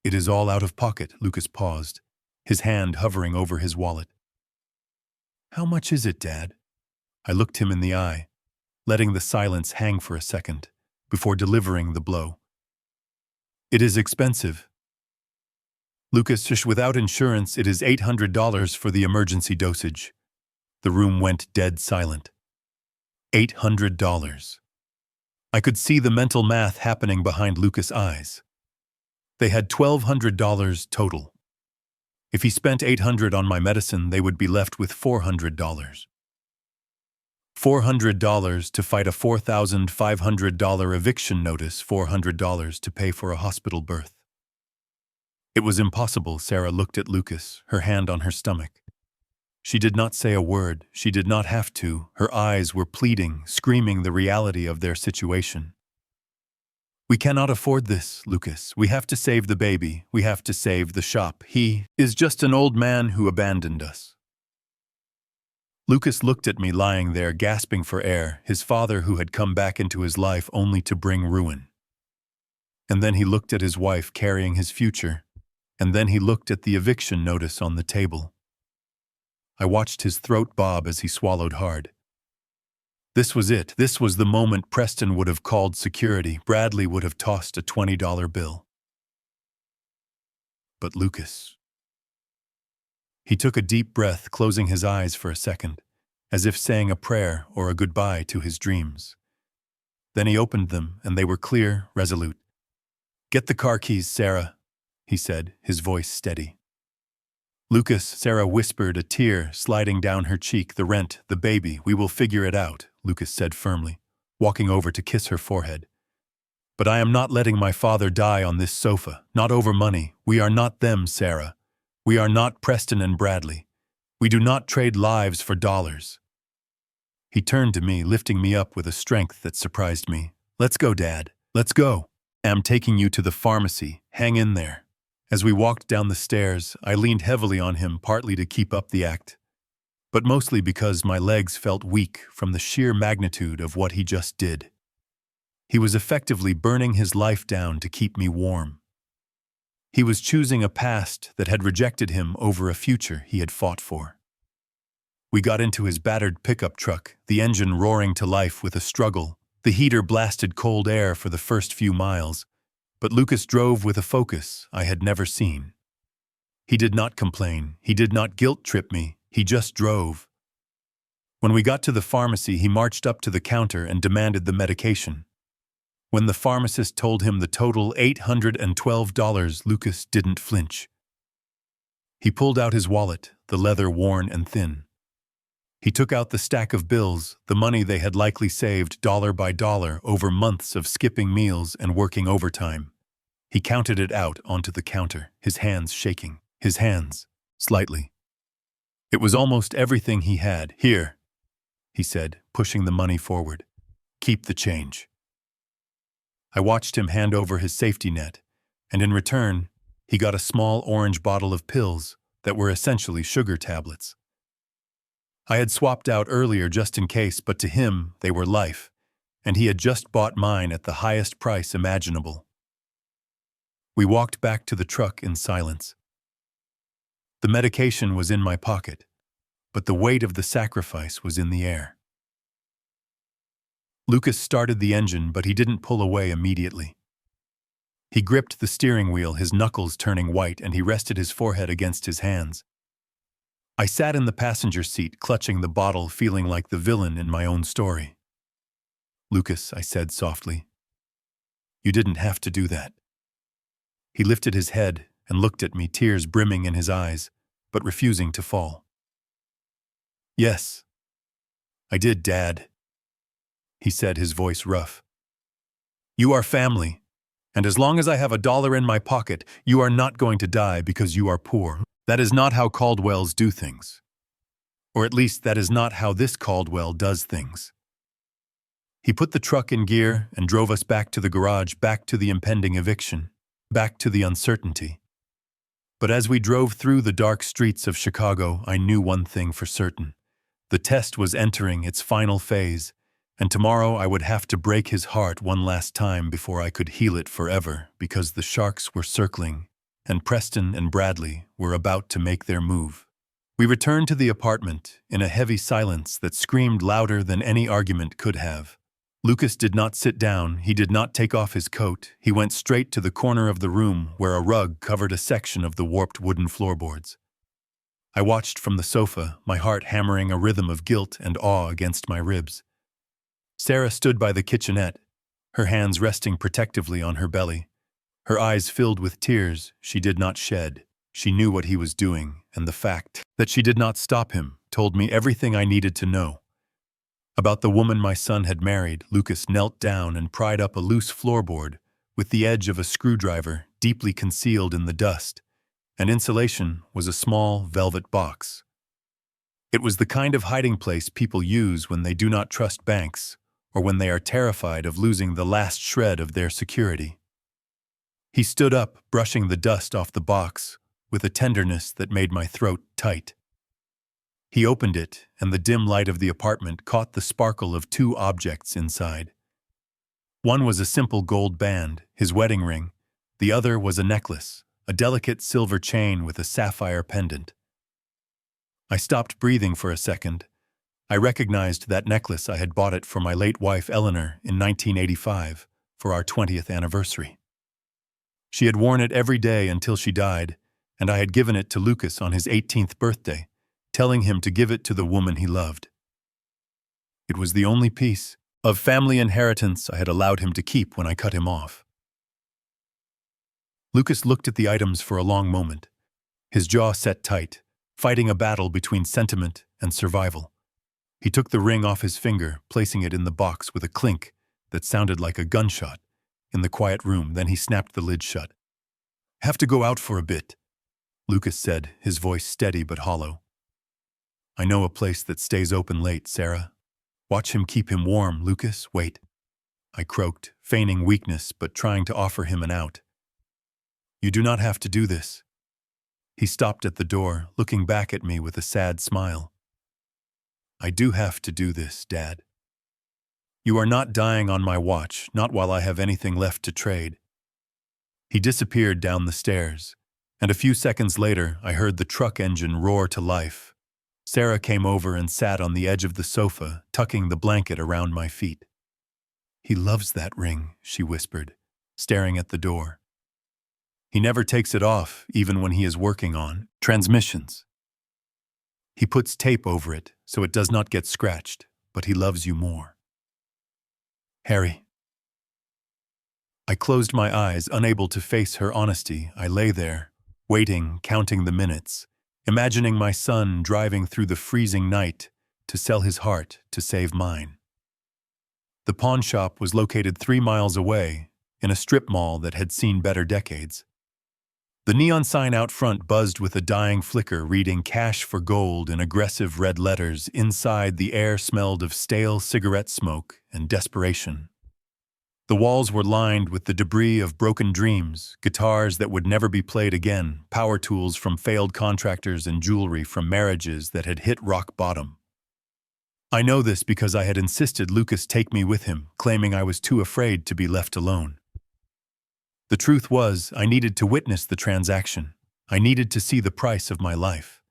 Speaker 1: "It is all out of pocket." Lucas paused, his hand hovering over his wallet. "How much is it, Dad?" I looked him in the eye, letting the silence hang for a second, before delivering the blow. "It is expensive." "Lucas, without insurance, it is $800 for the emergency dosage." The room went dead silent. $800. I could see the mental math happening behind Lucas' eyes. They had $1,200 total. If he spent $800 on my medicine, they would be left with $400. $400 to fight a $4,500 eviction notice, $400 to pay for a hospital birth. It was impossible. Sarah looked at Lucas, her hand on her stomach. She did not say a word. She did not have to. Her eyes were pleading, screaming the reality of their situation. "We cannot afford this, Lucas. We have to save the baby. We have to save the shop. He is just an old man who abandoned us." Lucas looked at me lying there, gasping for air, his father who had come back into his life only to bring ruin. And then he looked at his wife carrying his future, and then he looked at the eviction notice on the table. I watched his throat bob as he swallowed hard. This was it. This was the moment Preston would have called security. Bradley would have tossed a $20 bill. But Lucas. He took a deep breath, closing his eyes for a second, as if saying a prayer or a goodbye to his dreams. Then he opened them, and they were clear, resolute. "Get the car keys, Sarah," he said, his voice steady. "Lucas," Sarah whispered, a tear sliding down her cheek. "The rent, the baby, we will figure it out," Lucas said firmly, walking over to kiss her forehead. "But I am not letting my father die on this sofa, not over money. We are not them, Sarah. We are not Preston and Bradley. We do not trade lives for dollars." He turned to me, lifting me up with a strength that surprised me. "Let's go, Dad. Let's go. I'm taking you to the pharmacy. Hang in there." As we walked down the stairs, I leaned heavily on him, partly to keep up the act, but mostly because my legs felt weak from the sheer magnitude of what he just did. He was effectively burning his life down to keep me warm. He was choosing a past that had rejected him over a future he had fought for. We got into his battered pickup truck, the engine roaring to life with a struggle. The heater blasted cold air for the first few miles, but Lucas drove with a focus I had never seen. He did not complain. He did not guilt-trip me. He just drove. When we got to the pharmacy, he marched up to the counter and demanded the medication. When the pharmacist told him the total $812, Lucas didn't flinch. He pulled out his wallet, the leather worn and thin. He took out the stack of bills, the money they had likely saved dollar by dollar over months of skipping meals and working overtime. He counted it out onto the counter, his hands shaking. His hands, slightly. It was almost everything he had. "Here," he said, pushing the money forward. "Keep the change." I watched him hand over his safety net, and in return, he got a small orange bottle of pills that were essentially sugar tablets. I had swapped out earlier just in case, but to him, they were life, and he had just bought mine at the highest price imaginable. We walked back to the truck in silence. The medication was in my pocket, but the weight of the sacrifice was in the air. Lucas started the engine, but he didn't pull away immediately. He gripped the steering wheel, his knuckles turning white, and he rested his forehead against his hands. I sat in the passenger seat, clutching the bottle, feeling like the villain in my own story. "Lucas," I said softly, "you didn't have to do that." He lifted his head and looked at me, tears brimming in his eyes, but refusing to fall. "Yes, I did, Dad," he said, his voice rough. "You are family, and as long as I have $1 in my pocket, you are not going to die because you are poor. That is not how Caldwells do things. Or at least that is not how this Caldwell does things." He put the truck in gear and drove us back to the garage, back to the impending eviction, back to the uncertainty. But as we drove through the dark streets of Chicago, I knew one thing for certain. The test was entering its final phase, and tomorrow I would have to break his heart one last time before I could heal it forever, because the sharks were circling, and Preston and Bradley were about to make their move. We returned to the apartment in a heavy silence that screamed louder than any argument could have. Lucas did not sit down. He did not take off his coat. He went straight to the corner of the room where a rug covered a section of the warped wooden floorboards. I watched from the sofa, my heart hammering a rhythm of guilt and awe against my ribs. Sarah stood by the kitchenette, her hands resting protectively on her belly. Her eyes filled with tears she did not shed. She knew what he was doing, and the fact that she did not stop him told me everything I needed to know. About the woman my son had married, Lucas knelt down and pried up a loose floorboard with the edge of a screwdriver deeply concealed in the dust, and insulation was a small velvet box. It was the kind of hiding place people use when they do not trust banks or when they are terrified of losing the last shred of their security. He stood up, brushing the dust off the box, with a tenderness that made my throat tight. He opened it, and the dim light of the apartment caught the sparkle of two objects inside. One was a simple gold band, his wedding ring. The other was a necklace, a delicate silver chain with a sapphire pendant. I stopped breathing for a second. I recognized that necklace. I had bought it for my late wife Eleanor in 1985 for our 20th anniversary. She had worn it every day until she died, and I had given it to Lucas on his 18th birthday, telling him to give it to the woman he loved. It was the only piece of family inheritance I had allowed him to keep when I cut him off. Lucas looked at the items for a long moment, his jaw set tight, fighting a battle between sentiment and survival. He took the ring off his finger, placing it in the box with a clink that sounded like a gunshot in the quiet room. Then he snapped the lid shut. "Have to go out for a bit," Lucas said, his voice steady but hollow. "I know a place that stays open late, Sarah. Watch him, keep him warm, Lucas. Wait," I croaked, feigning weakness but trying to offer him an out. "You do not have to do this." He stopped at the door, looking back at me with a sad smile. "I do have to do this, Dad. You are not dying on my watch, not while I have anything left to trade." He disappeared down the stairs, and a few seconds later I heard the truck engine roar to life. Sarah came over and sat on the edge of the sofa, tucking the blanket around my feet. "He loves that ring," she whispered, staring at the door. "He never takes it off, even when he is working on transmissions. He puts tape over it so it does not get scratched, but he loves you more." "Harry." I closed my eyes, unable to face her honesty. I lay there, waiting, counting the minutes, imagining my son driving through the freezing night to sell his heart to save mine. The pawn shop was located 3 miles away, in a strip mall that had seen better decades. The neon sign out front buzzed with a dying flicker reading "Cash for Gold" in aggressive red letters. Inside, the air smelled of stale cigarette smoke and desperation. The walls were lined with the debris of broken dreams, guitars that would never be played again, power tools from failed contractors, and jewelry from marriages that had hit rock bottom. I know this because I had insisted Lucas take me with him, claiming I was too afraid to be left alone. The truth was, I needed to witness the transaction. I needed to see the price of my life.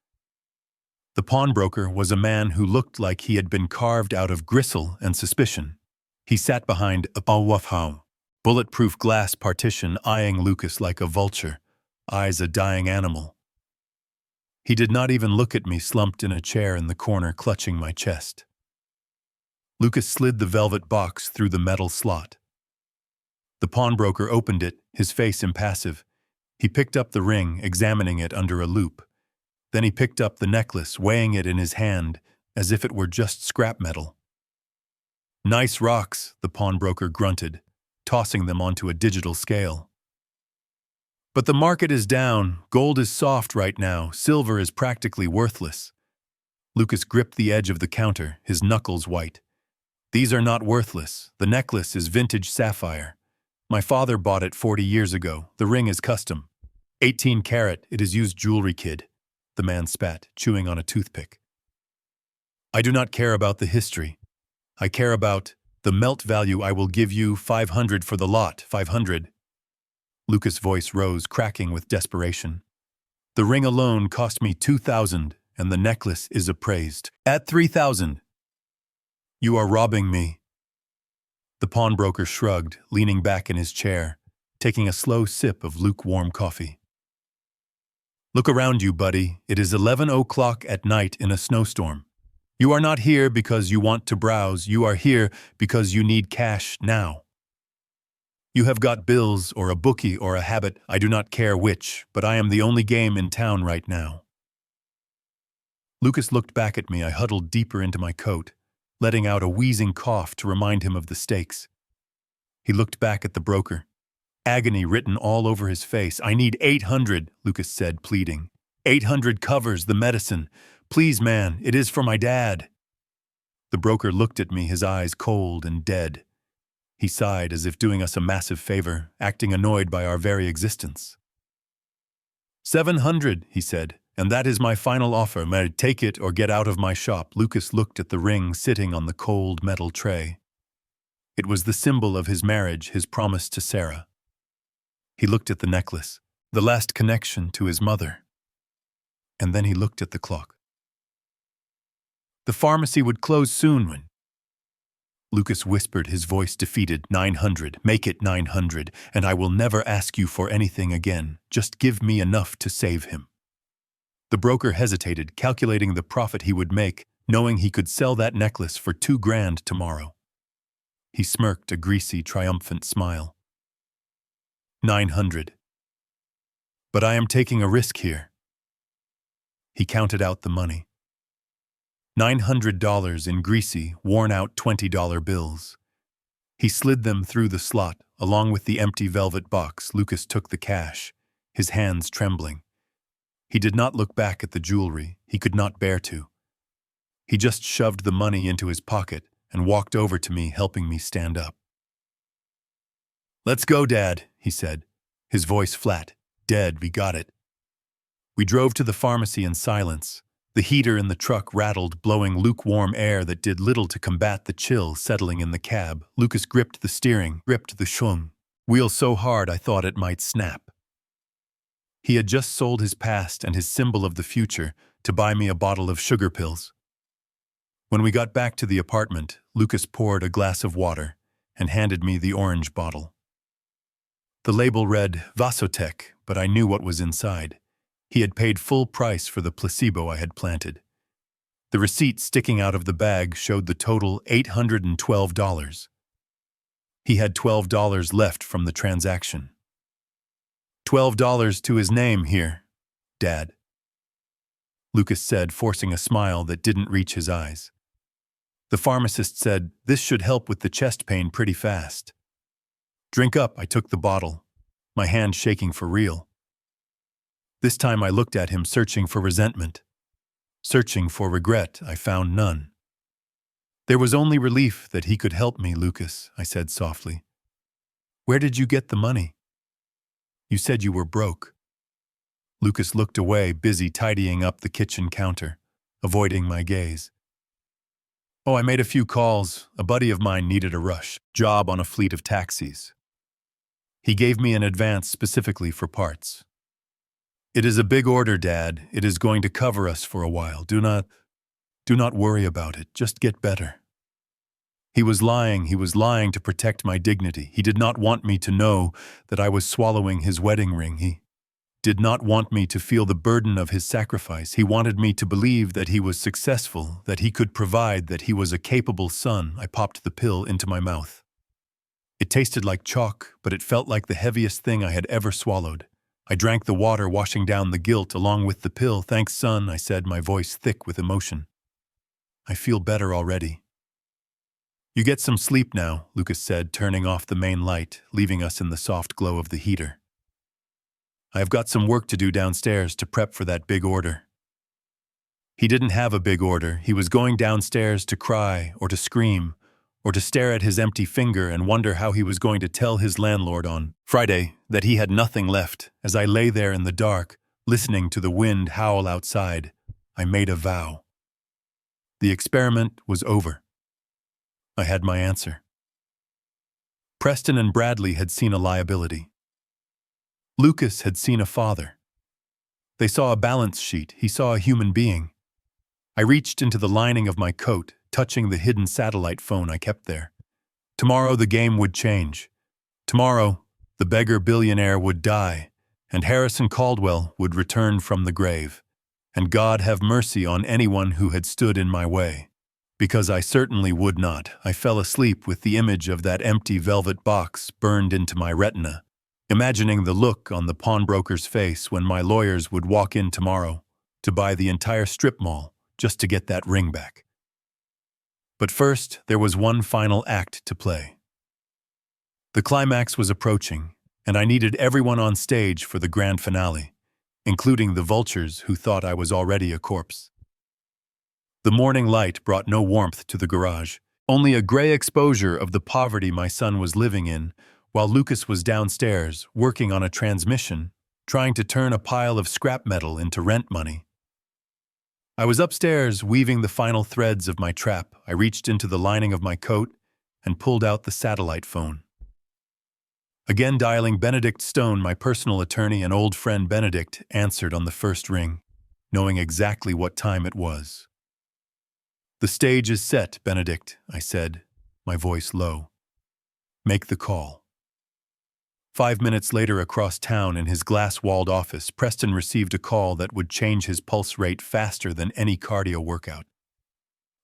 Speaker 1: The pawnbroker was a man who looked like he had been carved out of gristle and suspicion. He sat behind a bulletproof glass partition, eyeing Lucas like a vulture, eyes a dying animal. He did not even look at me, slumped in a chair in the corner, clutching my chest. Lucas slid the velvet box through the metal slot. The pawnbroker opened it, his face impassive. He picked up the ring, examining it under a loupe. Then he picked up the necklace, weighing it in his hand as if it were just scrap metal. "Nice rocks," the pawnbroker grunted, tossing them onto a digital scale. "But the market is down. Gold is soft right now. Silver is practically worthless." Lucas gripped the edge of the counter, his knuckles white. "These are not worthless. The necklace is vintage sapphire. My father bought it 40 years ago. The ring is custom. 18 karat, it is used jewelry, kid," the man spat, chewing on a toothpick. "I do not care about the history. I care about the melt value. I will give you 500 for the lot, 500. Lucas' voice rose, cracking with desperation. "The ring alone cost me 2,000, and the necklace is appraised at 3,000. You are robbing me." The pawnbroker shrugged, leaning back in his chair, taking a slow sip of lukewarm coffee. "Look around you, buddy. It is 11 o'clock at night in a snowstorm. You are not here because you want to browse. You are here because you need cash now. You have got bills or a bookie or a habit. I do not care which, but I am the only game in town right now." Lucas looked back at me. I huddled deeper into my coat, letting out a wheezing cough to remind him of the stakes. He looked back at the broker, agony written all over his face. "I need 800, Lucas said, pleading. 800 covers the medicine, Please, man, it is for my dad." The broker looked at me, his eyes cold and dead. He sighed as if doing us a massive favor, acting annoyed by our very existence. 700, he said, and that is my final offer. May I take it or get out of my shop? Lucas looked at the ring sitting on the cold metal tray. It was the symbol of his marriage, his promise to Sarah. He looked at the necklace, the last connection to his mother. And then he looked at the clock. The pharmacy would close soon when... Lucas whispered, his voice defeated. 900, make it 900, and I will never ask you for anything again. Just give me enough to save him. The broker hesitated, calculating the profit he would make, knowing he could sell that necklace for $2,000 tomorrow. He smirked a greasy, triumphant smile. 900. But I am taking a risk here. He counted out the money. $900 in greasy, worn-out $20 bills. He slid them through the slot, along with the empty velvet box. Lucas took the cash, his hands trembling. He did not look back at the jewelry. He could not bear to. He just shoved the money into his pocket and walked over to me, helping me stand up. "Let's go, Dad," he said, his voice flat. "Dead, we got it." We drove to the pharmacy in silence. The heater in the truck rattled, blowing lukewarm air that did little to combat the chill settling in the cab. Lucas gripped the steering, gripped the schwung wheel so hard I thought it might snap. He had just sold his past and his symbol of the future to buy me a bottle of sugar pills. When we got back to the apartment, Lucas poured a glass of water and handed me the orange bottle. The label read Vasotec, but I knew what was inside. He had paid full price for the placebo I had planted. The receipt sticking out of the bag showed the total $812. He had $12 left from the transaction. $12 to his name here, Dad, Lucas said, forcing a smile that didn't reach his eyes. The pharmacist said, "This should help with the chest pain pretty fast." "Drink up," I took the bottle, my hand shaking for real. This time I looked at him, searching for resentment. Searching for regret, I found none. "There was only relief that he could help me, Lucas," I said softly. "Where did you get the money? You said you were broke." Lucas looked away, busy tidying up the kitchen counter, avoiding my gaze. "Oh, I made a few calls. A buddy of mine needed a rush job on a fleet of taxis. He gave me an advance specifically for parts. It is a big order, Dad. It is going to cover us for a while. Do not worry about it. Just get better." He was lying to protect my dignity. He did not want me to know that I was swallowing his wedding ring. He did not want me to feel the burden of his sacrifice. He wanted me to believe that he was successful, that he could provide, that he was a capable son. I popped the pill into my mouth. It tasted like chalk, but it felt like the heaviest thing I had ever swallowed. I drank the water, washing down the guilt along with the pill. "Thanks, son," I said, my voice thick with emotion. "I feel better already." "You get some sleep now," Lucas said, turning off the main light, leaving us in the soft glow of the heater. "I have got some work to do downstairs to prep for that big order." He didn't have a big order. He was going downstairs to cry or to scream or to stare at his empty finger and wonder how he was going to tell his landlord on Friday that he had nothing left. As I lay there in the dark, listening to the wind howl outside, I made a vow. The experiment was over. I had my answer. Preston and Bradley had seen a liability. Lucas had seen a father. They saw a balance sheet. He saw a human being. I reached into the lining of my coat, touching the hidden satellite phone I kept there. Tomorrow the game would change. Tomorrow, the beggar billionaire would die, and Harrison Caldwell would return from the grave. And God have mercy on anyone who had stood in my way. Because I certainly would not. I fell asleep with the image of that empty velvet box burned into my retina, imagining the look on the pawnbroker's face when my lawyers would walk in tomorrow to buy the entire strip mall just to get that ring back. But first, there was one final act to play. The climax was approaching, and I needed everyone on stage for the grand finale, including the vultures who thought I was already a corpse. The morning light brought no warmth to the garage, only a gray exposure of the poverty my son was living in, while Lucas was downstairs, working on a transmission, trying to turn a pile of scrap metal into rent money. I was upstairs, weaving the final threads of my trap. I reached into the lining of my coat and pulled out the satellite phone. Again dialing Benedict Stone, my personal attorney and old friend Benedict, answered on the first ring, knowing exactly what time it was. "The stage is set, Benedict," I said, my voice low. "Make the call." 5 minutes later, across town in his glass-walled office, Preston received a call that would change his pulse rate faster than any cardio workout.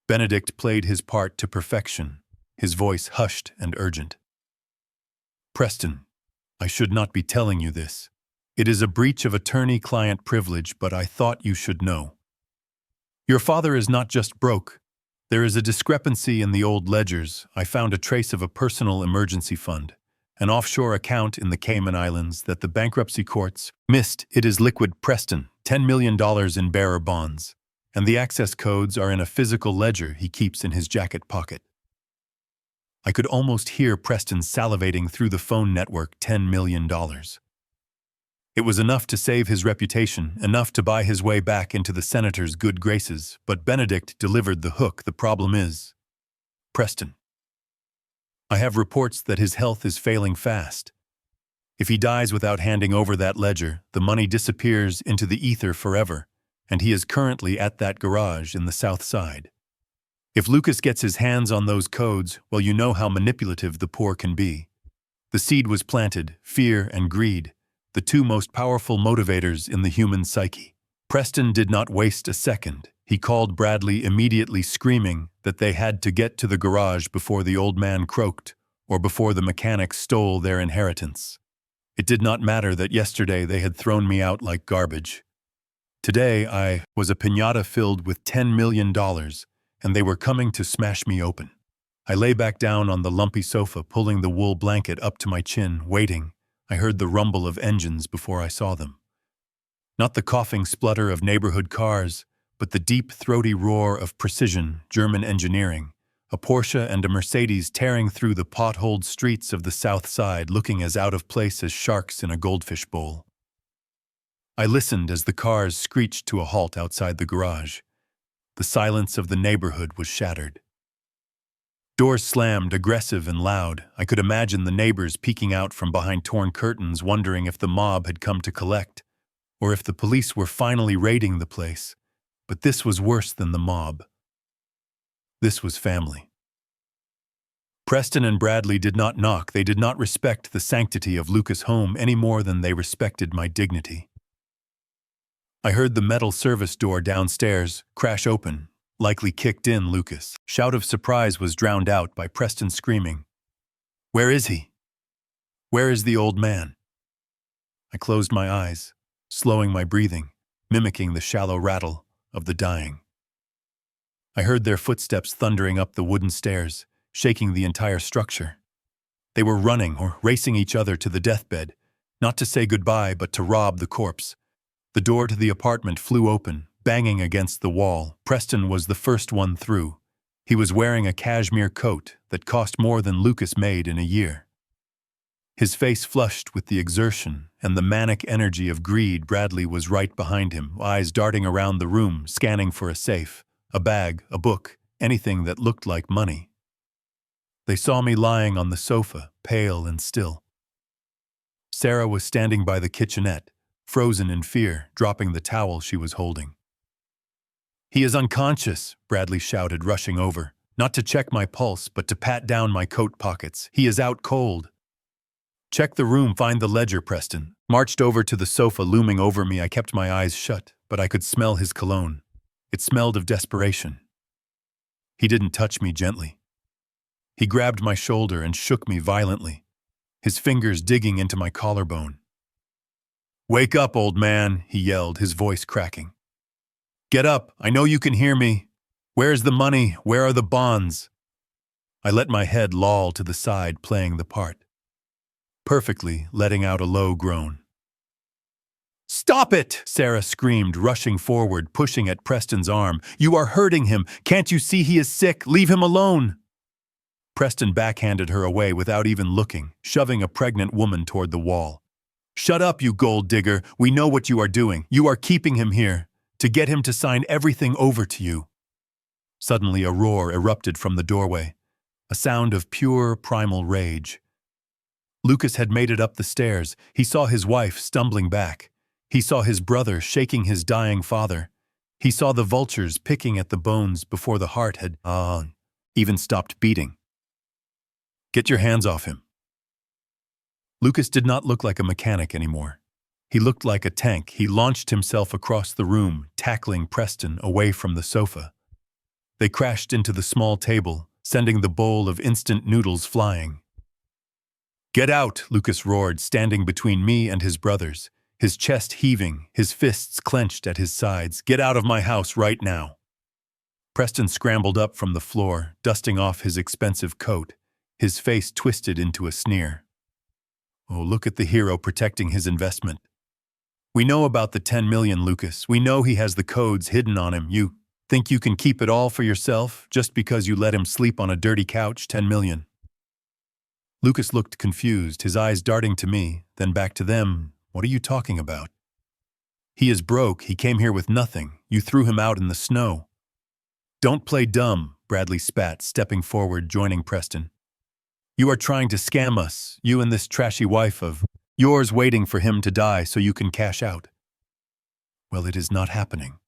Speaker 1: Benedict played his part to perfection, his voice hushed and urgent. "Preston, I should not be telling you this. It is a breach of attorney-client privilege, but I thought you should know. Your father is not just broke. There is a discrepancy in the old ledgers. I found a trace of a personal emergency fund, an offshore account in the Cayman Islands that the bankruptcy courts missed. It is liquid, Preston, $10 million in bearer bonds, and the access codes are in a physical ledger he keeps in his jacket pocket." I could almost hear Preston salivating through the phone network. $10 million. It was enough to save his reputation, enough to buy his way back into the senator's good graces, but Benedict delivered the hook. "The problem is, Preston, I have reports that his health is failing fast. If he dies without handing over that ledger, the money disappears into the ether forever, and he is currently at that garage in the South Side. If Lucas gets his hands on those codes, well, you know how manipulative the poor can be. The seed was planted, fear and greed, the two most powerful motivators in the human psyche." Preston did not waste a second. He called Bradley immediately, screaming that they had to get to the garage before the old man croaked or before the mechanics stole their inheritance. It did not matter that yesterday they had thrown me out like garbage. Today I was a piñata filled with $10 million, and they were coming to smash me open. I lay back down on the lumpy sofa, pulling the wool blanket up to my chin, waiting. I heard the rumble of engines before I saw them. Not the coughing splutter of neighborhood cars, but the deep, throaty roar of precision German engineering, a Porsche and a Mercedes tearing through the potholed streets of the South Side, looking as out of place as sharks in a goldfish bowl. I listened as the cars screeched to a halt outside the garage. The silence of the neighborhood was shattered. Doors slammed, aggressive and loud. I could imagine the neighbors peeking out from behind torn curtains, wondering if the mob had come to collect, or if the police were finally raiding the place. But this was worse than the mob. This was family. Preston and Bradley did not knock. They did not respect the sanctity of Lucas' home any more than they respected my dignity. I heard the metal service door downstairs crash open, likely kicked in Lucas. Shout of surprise was drowned out by Preston screaming, "Where is he? Where is the old man?" I closed my eyes, slowing my breathing, mimicking the shallow rattle of the dying. I heard their footsteps thundering up the wooden stairs, shaking the entire structure. They were running or racing each other to the deathbed, not to say goodbye but to rob the corpse. The door to the apartment flew open, banging against the wall. Preston was the first one through. He was wearing a cashmere coat that cost more than Lucas made in a year. His face flushed with the exertion and the manic energy of greed. Bradley was right behind him, eyes darting around the room, scanning for a safe, a bag, a book, anything that looked like money. They saw me lying on the sofa, pale and still. Sarah was standing by the kitchenette, frozen in fear, dropping the towel she was holding. "He is unconscious," Bradley shouted, rushing over, not to check my pulse, but to pat down my coat pockets. "He is out cold." "Check the room, find the ledger," Preston marched over to the sofa, looming over me. I kept my eyes shut, but I could smell his cologne. It smelled of desperation. He didn't touch me gently. He grabbed my shoulder and shook me violently, his fingers digging into my collarbone. "Wake up, old man," he yelled, his voice cracking. "Get up, I know you can hear me. Where's the money? Where are the bonds?" I let my head loll to the side, playing the part, perfectly letting out a low groan. Stop it! Sarah screamed, rushing forward, pushing at Preston's arm. You are hurting him. Can't you see he is sick? Leave him alone! Preston backhanded her away without even looking, shoving a pregnant woman toward the wall. Shut up, you gold digger. We know what you are doing. You are keeping him here to get him to sign everything over to you. Suddenly a roar erupted from the doorway, a sound of pure primal rage. Lucas had made it up the stairs. He saw his wife stumbling back. He saw his brother shaking his dying father. He saw the vultures picking at the bones before the heart had even stopped beating. Get your hands off him. Lucas did not look like a mechanic anymore. He looked like a tank. He launched himself across the room, tackling Preston away from the sofa. They crashed into the small table, sending the bowl of instant noodles flying. Get out, Lucas roared, standing between me and his brothers, his chest heaving, his fists clenched at his sides. Get out of my house right now. Preston scrambled up from the floor, dusting off his expensive coat, his face twisted into a sneer. Oh, look at the hero protecting his investment. We know about the 10 million, Lucas. We know he has the codes hidden on him. You think you can keep it all for yourself just because you let him sleep on a dirty couch? 10 million. Lucas looked confused, his eyes darting to me, then back to them. What are you talking about? He is broke. He came here with nothing. You threw him out in the snow. Don't play dumb, Bradley spat, stepping forward, joining Preston. You are trying to scam us, you and this trashy wife of yours waiting for him to die so you can cash out. Well, it is not happening.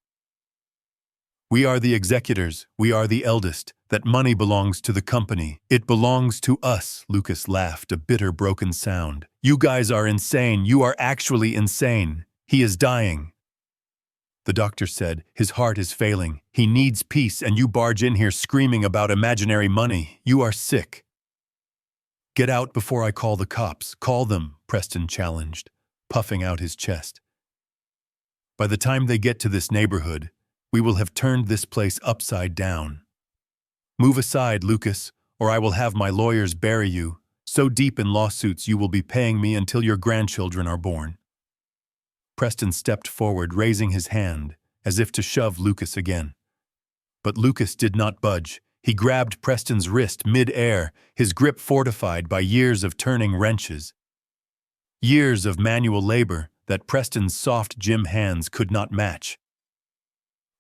Speaker 1: We are the executors. We are the eldest. That money belongs to the company. It belongs to us, Lucas laughed, a bitter, broken sound. You guys are insane. You are actually insane. He is dying. The doctor said, his heart is failing. He needs peace, and you barge in here screaming about imaginary money. You are sick. Get out before I call the cops. Call them, Preston challenged, puffing out his chest. By the time they get to this neighborhood, we will have turned this place upside down. Move aside, Lucas, or I will have my lawyers bury you, so deep in lawsuits you will be paying me until your grandchildren are born. Preston stepped forward, raising his hand, as if to shove Lucas again. But Lucas did not budge. He grabbed Preston's wrist mid-air, his grip fortified by years of turning wrenches. Years of manual labor that Preston's soft gym hands could not match.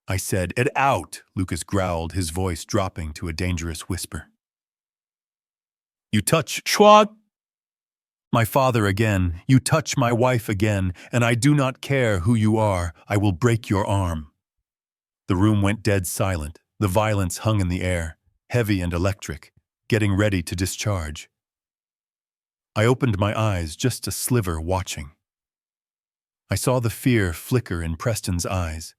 Speaker 1: I said, "It out," Lucas growled, his voice dropping to a dangerous whisper. You touch Schwab, my father again, you touch my wife again, and I do not care who you are, I will break your arm. The room went dead silent. The violence hung in the air, heavy and electric, getting ready to discharge. I opened my eyes, just a sliver, watching. I saw the fear flicker in Preston's eyes.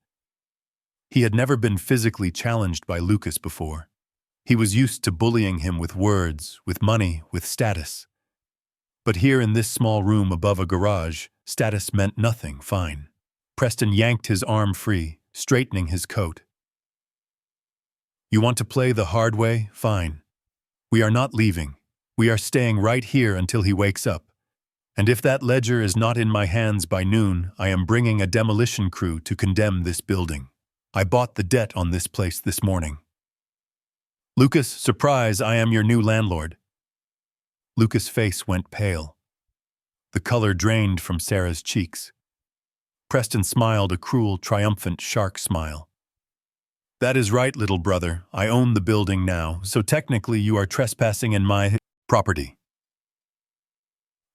Speaker 1: He had never been physically challenged by Lucas before. He was used to bullying him with words, with money, with status. But here in this small room above a garage, status meant nothing. Fine. Preston yanked his arm free, straightening his coat. You want to play the hard way? Fine. We are not leaving. We are staying right here until he wakes up. And if that ledger is not in my hands by noon, I am bringing a demolition crew to condemn this building. I bought the debt on this place this morning. Lucas, surprise, I am your new landlord. Lucas' face went pale. The color drained from Sarah's cheeks. Preston smiled a cruel, triumphant shark smile. That is right, little brother. I own the building now, so technically you are trespassing in my property.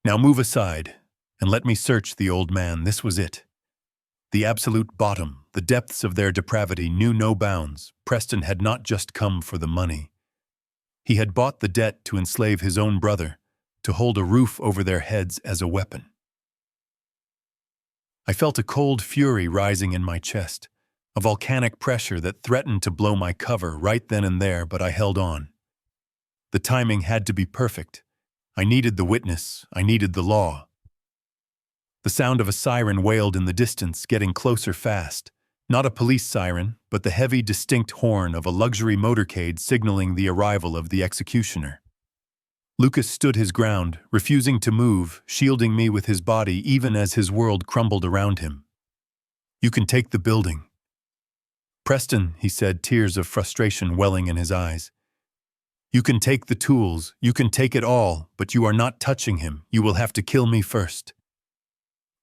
Speaker 1: Now move aside, and let me search the old man. This was it. The absolute bottom, the depths of their depravity knew no bounds. Preston had not just come for the money. He had bought the debt to enslave his own brother, to hold a roof over their heads as a weapon. I felt a cold fury rising in my chest, a volcanic pressure that threatened to blow my cover right then and there, but I held on. The timing had to be perfect. I needed the witness. I needed the law. The sound of a siren wailed in the distance, getting closer fast. Not a police siren, but the heavy, distinct horn of a luxury motorcade signaling the arrival of the executioner. Lucas stood his ground, refusing to move, shielding me with his body even as his world crumbled around him. You can take the building. Preston, he said, tears of frustration welling in his eyes. You can take the tools, you can take it all, but you are not touching him. You will have to kill me first.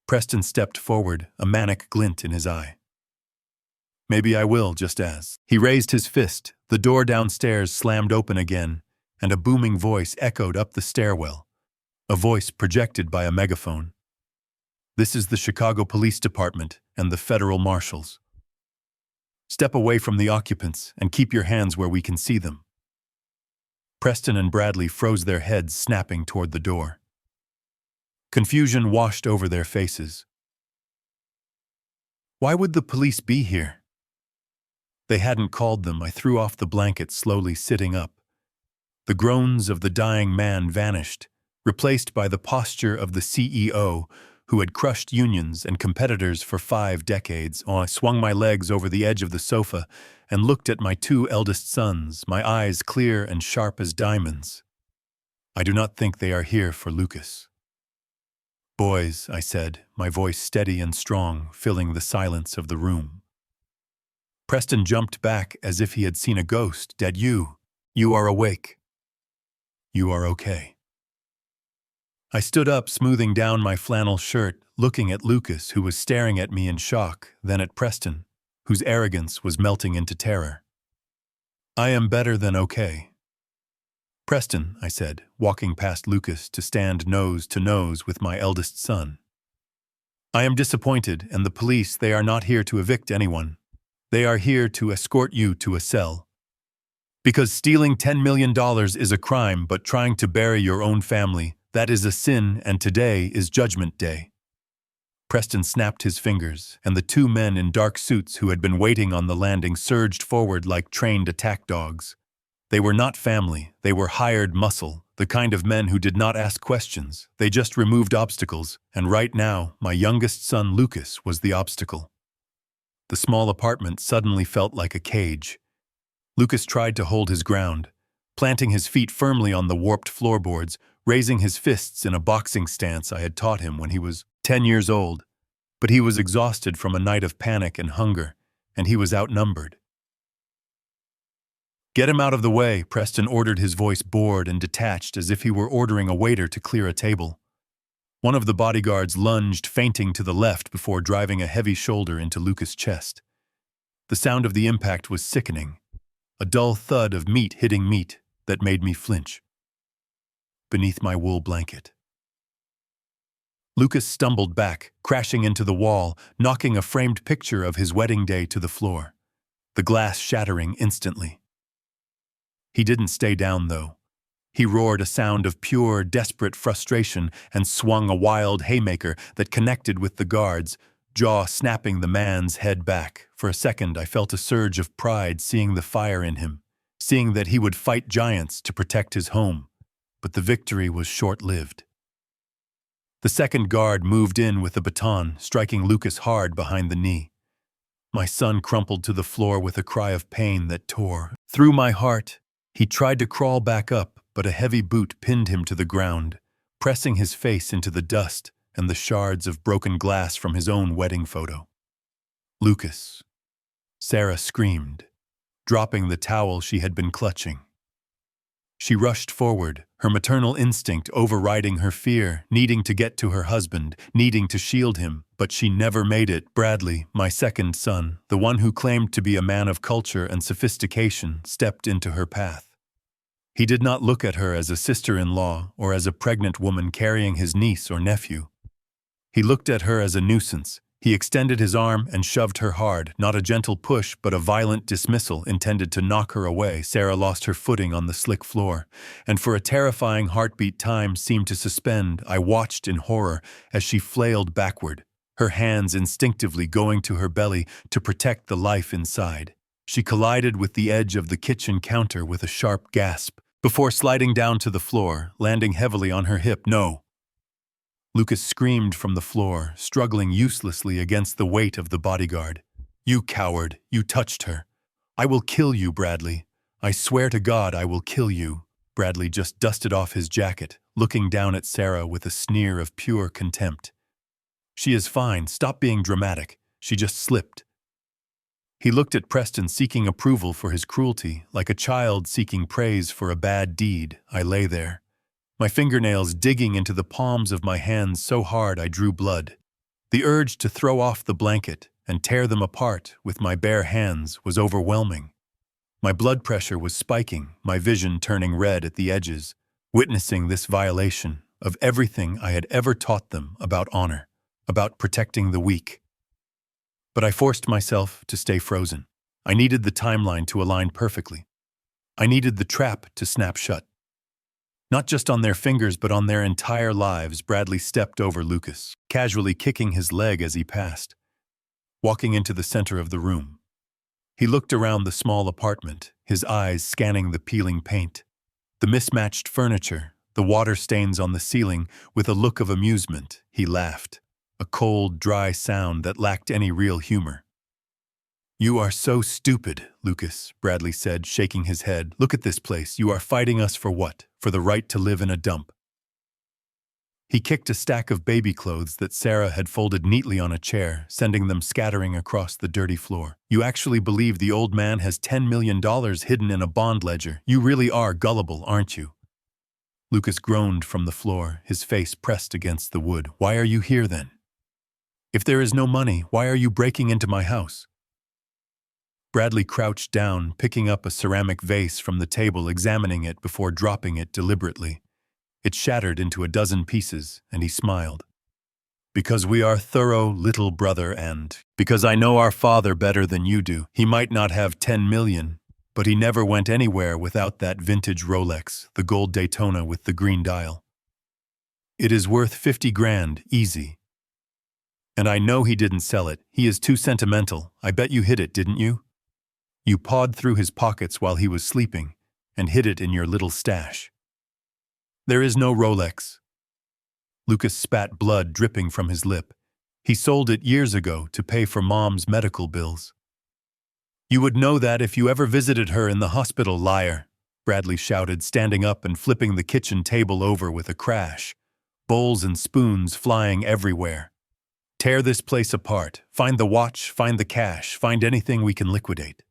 Speaker 1: Preston stepped forward, a manic glint in his eye. Maybe I will, just as. He raised his fist, the door downstairs slammed open again, and a booming voice echoed up the stairwell, a voice projected by a megaphone. This is the Chicago Police Department and the federal marshals. Step away from the occupants and keep your hands where we can see them. Preston and Bradley froze their heads, snapping toward the door. Confusion washed over their faces. Why would the police be here? They hadn't called them. I threw off the blanket, slowly sitting up. The groans of the dying man vanished, replaced by the posture of the CEO, who had crushed unions and competitors for 5 decades. I swung my legs over the edge of the sofa and looked at my 2 eldest sons, my eyes clear and sharp as diamonds. I do not think they are here for Lucas. Boys, I said, my voice steady and strong, filling the silence of the room. Preston jumped back as if he had seen a ghost. Dad, you are awake. You are okay. I stood up, smoothing down my flannel shirt, looking at Lucas, who was staring at me in shock, then at Preston, whose arrogance was melting into terror. I am better than okay. Preston, I said, walking past Lucas to stand nose to nose with my eldest son. I am disappointed, and the police, they are not here to evict anyone. They are here to escort you to a cell. Because stealing $10 million is a crime, but trying to bury your own family, that is a sin, and today is Judgment Day. Preston snapped his fingers, and the 2 men in dark suits who had been waiting on the landing surged forward like trained attack dogs. They were not family, they were hired muscle, the kind of men who did not ask questions. They just removed obstacles, and right now, my youngest son Lucas was the obstacle. The small apartment suddenly felt like a cage. Lucas tried to hold his ground, planting his feet firmly on the warped floorboards, raising his fists in a boxing stance I had taught him when he was 10 years old. But he was exhausted from a night of panic and hunger, and he was outnumbered. Get him out of the way, Preston ordered, his voice bored and detached as if he were ordering a waiter to clear a table. One of the bodyguards lunged, feinting to the left before driving a heavy shoulder into Lucas' chest. The sound of the impact was sickening, a dull thud of meat hitting meat that made me flinch. Beneath my wool blanket. Lucas stumbled back, crashing into the wall, knocking a framed picture of his wedding day to the floor, the glass shattering instantly. He didn't stay down, though. He roared a sound of pure, desperate frustration and swung a wild haymaker that connected with the guards, jaw snapping the man's head back. For a second, I felt a surge of pride seeing the fire in him, seeing that he would fight giants to protect his home. But the victory was short-lived. The second guard moved in with a baton, striking Lucas hard behind the knee. My son crumpled to the floor with a cry of pain that tore through my heart. He tried to crawl back up, but a heavy boot pinned him to the ground, pressing his face into the dust and the shards of broken glass from his own wedding photo. Lucas. Sarah screamed, dropping the towel she had been clutching. She rushed forward, her maternal instinct overriding her fear, needing to get to her husband, needing to shield him, but she never made it. Bradley, my second son, the one who claimed to be a man of culture and sophistication, stepped into her path. He did not look at her as a sister-in-law or as a pregnant woman carrying his niece or nephew. He looked at her as a nuisance. He extended his arm and shoved her hard, not a gentle push, but a violent dismissal intended to knock her away. Sarah lost her footing on the slick floor, and for a terrifying heartbeat time seemed to suspend. I watched in horror as she flailed backward, her hands instinctively going to her belly to protect the life inside. She collided with the edge of the kitchen counter with a sharp gasp, before sliding down to the floor, landing heavily on her hip. No! Lucas screamed from the floor, struggling uselessly against the weight of the bodyguard. You coward, you touched her. I will kill you, Bradley. I swear to God I will kill you. Bradley just dusted off his jacket, looking down at Sarah with a sneer of pure contempt. She is fine, stop being dramatic. She just slipped. He looked at Preston, seeking approval for his cruelty, like a child seeking praise for a bad deed. I lay there, my fingernails digging into the palms of my hands so hard I drew blood. The urge to throw off the blanket and tear them apart with my bare hands was overwhelming. My blood pressure was spiking, my vision turning red at the edges, witnessing this violation of everything I had ever taught them about honor, about protecting the weak. But I forced myself to stay frozen. I needed the timeline to align perfectly. I needed the trap to snap shut. Not just on their fingers, but on their entire lives. Bradley stepped over Lucas, casually kicking his leg as he passed, walking into the center of the room. He looked around the small apartment, his eyes scanning the peeling paint, the mismatched furniture, the water stains on the ceiling. With a look of amusement, he laughed, a cold, dry sound that lacked any real humor. "You are so stupid, Lucas," Bradley said, shaking his head. "Look at this place. You are fighting us for what? For the right to live in a dump." He kicked a stack of baby clothes that Sarah had folded neatly on a chair, sending them scattering across the dirty floor. "You actually believe the old man has $10 million hidden in a bond ledger? You really are gullible, aren't you?" Lucas groaned from the floor, his face pressed against the wood. "Why are you here then? If there is no money, why are you breaking into my house?" Bradley crouched down, picking up a ceramic vase from the table, examining it before dropping it deliberately. It shattered into a dozen pieces, and he smiled. "Because we are thorough, little brother, and because I know our father better than you do. He might not have 10 million, but he never went anywhere without that vintage Rolex, the gold Daytona with the green dial. It is worth 50 grand, easy. And I know he didn't sell it. He is too sentimental. I bet you hid it, didn't you? You pawed through his pockets while he was sleeping and hid it in your little stash. There is no Rolex." Lucas spat, blood dripping from his lip. "He sold it years ago to pay for Mom's medical bills." "You would know that if you ever visited her in the hospital, liar," Bradley shouted, standing up and flipping the kitchen table over with a crash, bowls and spoons flying everywhere. "Tear this place apart. Find the watch, find the cash, find anything we can liquidate."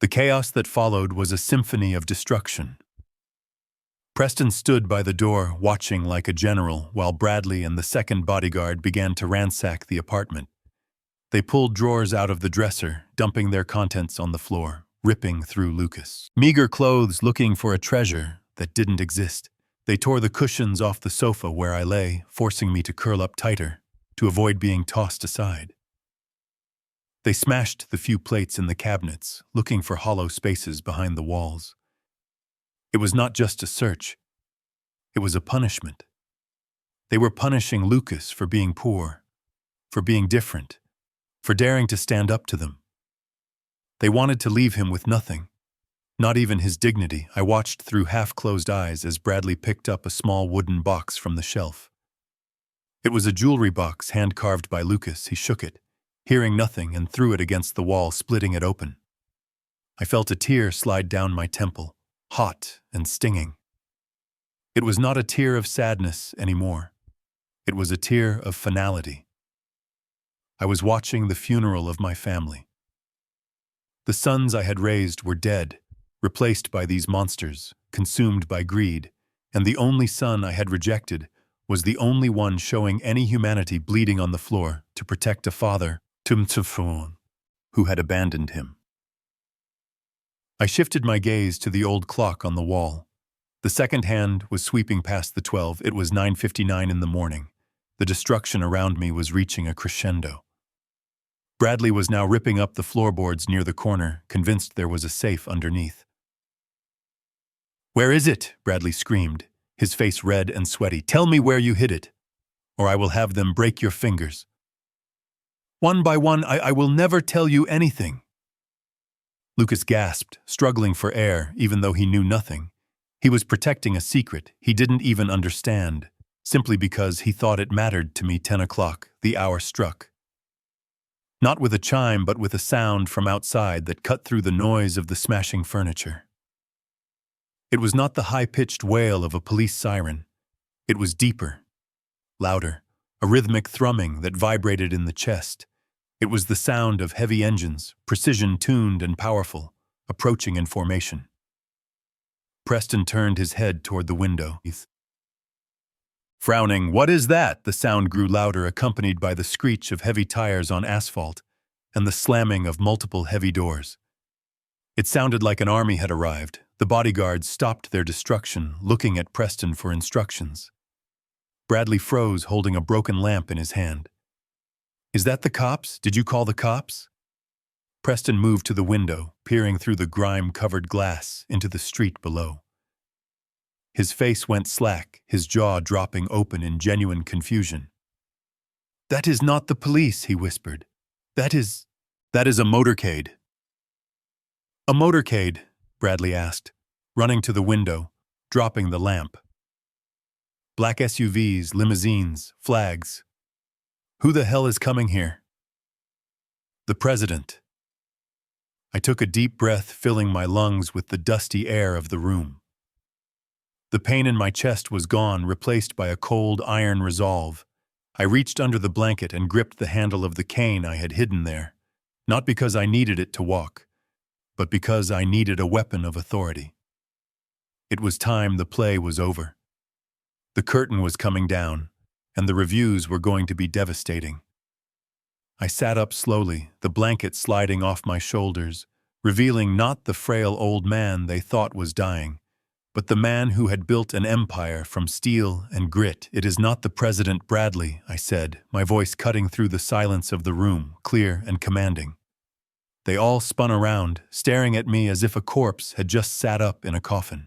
Speaker 1: The chaos that followed was a symphony of destruction. Preston stood by the door, watching like a general, while Bradley and the second bodyguard began to ransack the apartment. They pulled drawers out of the dresser, dumping their contents on the floor, ripping through Lucas' meager clothes, looking for a treasure that didn't exist. They tore the cushions off the sofa where I lay, forcing me to curl up tighter, to avoid being tossed aside. They smashed the few plates in the cabinets, looking for hollow spaces behind the walls. It was not just a search. It was a punishment. They were punishing Lucas for being poor, for being different, for daring to stand up to them. They wanted to leave him with nothing, not even his dignity. I watched through half-closed eyes as Bradley picked up a small wooden box from the shelf. It was a jewelry box hand-carved by Lucas. He shook it, hearing nothing, and threw it against the wall, splitting it open. I felt a tear slide down my temple, hot and stinging. It was not a tear of sadness anymore. It was a tear of finality. I was watching the funeral of my family. The sons I had raised were dead, replaced by these monsters, consumed by greed, and the only son I had rejected was the only one showing any humanity, bleeding on the floor to protect a father, who had abandoned him. I shifted my gaze to the old clock on the wall. The second hand was sweeping past the 12. It was 9:59 in the morning. The destruction around me was reaching a crescendo. Bradley was now ripping up the floorboards near the corner, convinced there was a safe underneath. "Where is it?" Bradley screamed, his face red and sweaty. "Tell me where you hid it, or I will have them break your fingers." "One by one, I will never tell you anything." Lucas gasped, struggling for air, even though he knew nothing. He was protecting a secret he didn't even understand, simply because he thought it mattered to me. 10 o'clock, the hour struck. Not with a chime, but with a sound from outside that cut through the noise of the smashing furniture. It was not the high-pitched wail of a police siren. It was deeper, louder, a rhythmic thrumming that vibrated in the chest, It was the sound of heavy engines, precision-tuned and powerful, approaching in formation. Preston turned his head toward the window. Frowning, "What is that?" The sound grew louder, accompanied by the screech of heavy tires on asphalt and the slamming of multiple heavy doors. It sounded like an army had arrived. The bodyguards stopped their destruction, looking at Preston for instructions. Bradley froze, holding a broken lamp in his hand. "Is that the cops? Did you call the cops?" Preston moved to the window, peering through the grime-covered glass into the street below. His face went slack, his jaw dropping open in genuine confusion. "That is not the police," he whispered. That is a motorcade." "A motorcade?" Bradley asked, running to the window, dropping the lamp. "Black SUVs, limousines, flags. Who the hell is coming here?" "The president." I took a deep breath, filling my lungs with the dusty air of the room. The pain in my chest was gone, replaced by a cold iron resolve. I reached under the blanket and gripped the handle of the cane I had hidden there, not because I needed it to walk, but because I needed a weapon of authority. It was time the play was over. The curtain was coming down, and the reviews were going to be devastating. I sat up slowly, the blanket sliding off my shoulders, revealing not the frail old man they thought was dying, but the man who had built an empire from steel and grit. "It is not the President, Bradley," I said, my voice cutting through the silence of the room, clear and commanding. They all spun around, staring at me as if a corpse had just sat up in a coffin.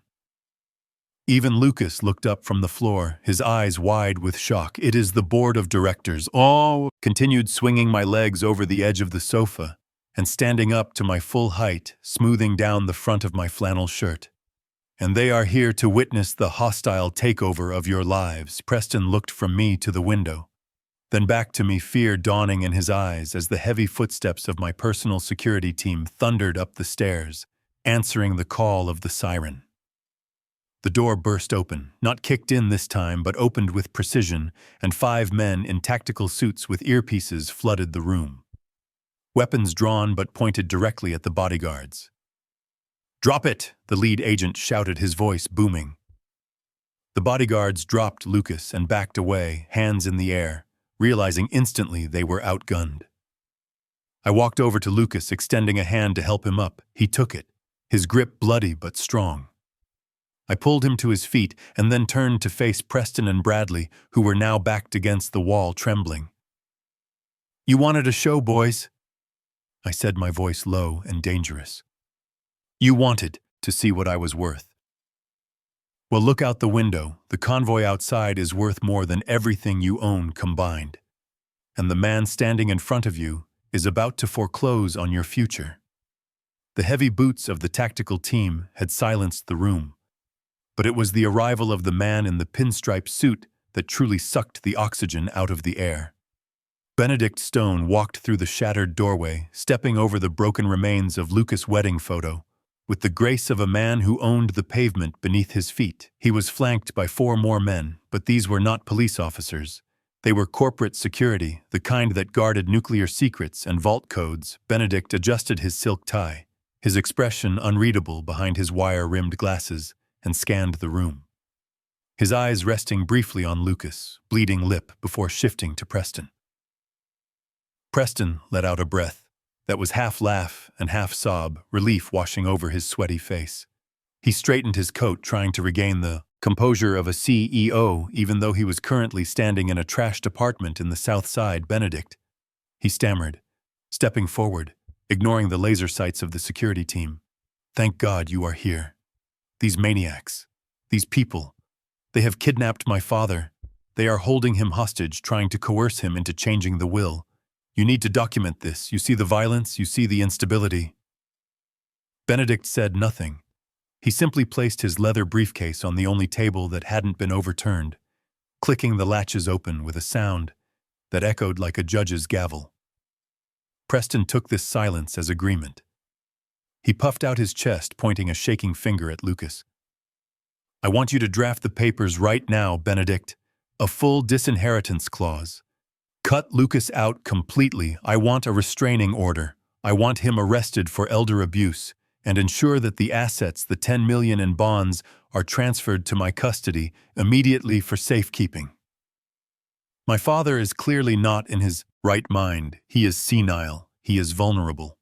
Speaker 1: Even Lucas looked up from the floor, his eyes wide with shock. "It is the board of directors." "Oh!" Continued, swinging my legs over the edge of the sofa and standing up to my full height, smoothing down the front of my flannel shirt. "And they are here to witness the hostile takeover of your lives." Preston looked from me to the window, then back to me, fear dawning in his eyes as the heavy footsteps of my personal security team thundered up the stairs, answering the call of the siren. The door burst open, not kicked in this time, but opened with precision, and 5 men in tactical suits with earpieces flooded the room. Weapons drawn but pointed directly at the bodyguards. "Drop it!" the lead agent shouted, his voice booming. The bodyguards dropped Lucas and backed away, hands in the air, realizing instantly they were outgunned. I walked over to Lucas, extending a hand to help him up. He took it, his grip bloody but strong. I pulled him to his feet and then turned to face Preston and Bradley, who were now backed against the wall, trembling. "You wanted a show, boys," I said, my voice low and dangerous. "You wanted to see what I was worth. Well, look out the window. The convoy outside is worth more than everything you own combined. And the man standing in front of you is about to foreclose on your future." The heavy boots of the tactical team had silenced the room, but it was the arrival of the man in the pinstripe suit that truly sucked the oxygen out of the air. Benedict Stone walked through the shattered doorway, stepping over the broken remains of Lucas' wedding photo, with the grace of a man who owned the pavement beneath his feet. He was flanked by 4 more men, but these were not police officers. They were corporate security, the kind that guarded nuclear secrets and vault codes. Benedict adjusted his silk tie, his expression unreadable behind his wire-rimmed glasses, and scanned the room. His eyes resting briefly on Lucas' bleeding lip before shifting to Preston. Preston let out a breath that was half laugh and half sob, relief washing over his sweaty face. He straightened his coat, trying to regain the composure of a CEO, even though he was currently standing in a trashed apartment in the South Side. "Benedict," he stammered, stepping forward, ignoring the laser sights of the security team. "Thank God you are here. These maniacs, these people, they have kidnapped my father. They are holding him hostage, trying to coerce him into changing the will. You need to document this. You see the violence, you see the instability." Benedict said nothing. He simply placed his leather briefcase on the only table that hadn't been overturned, clicking the latches open with a sound that echoed like a judge's gavel. Preston took this silence as agreement. He puffed out his chest, pointing a shaking finger at Lucas. "I want you to draft the papers right now, Benedict. A full disinheritance clause. Cut Lucas out completely. I want a restraining order. I want him arrested for elder abuse and ensure that the assets, the 10 million in bonds, are transferred to my custody immediately for safekeeping. My father is clearly not in his right mind. He is senile. He is vulnerable.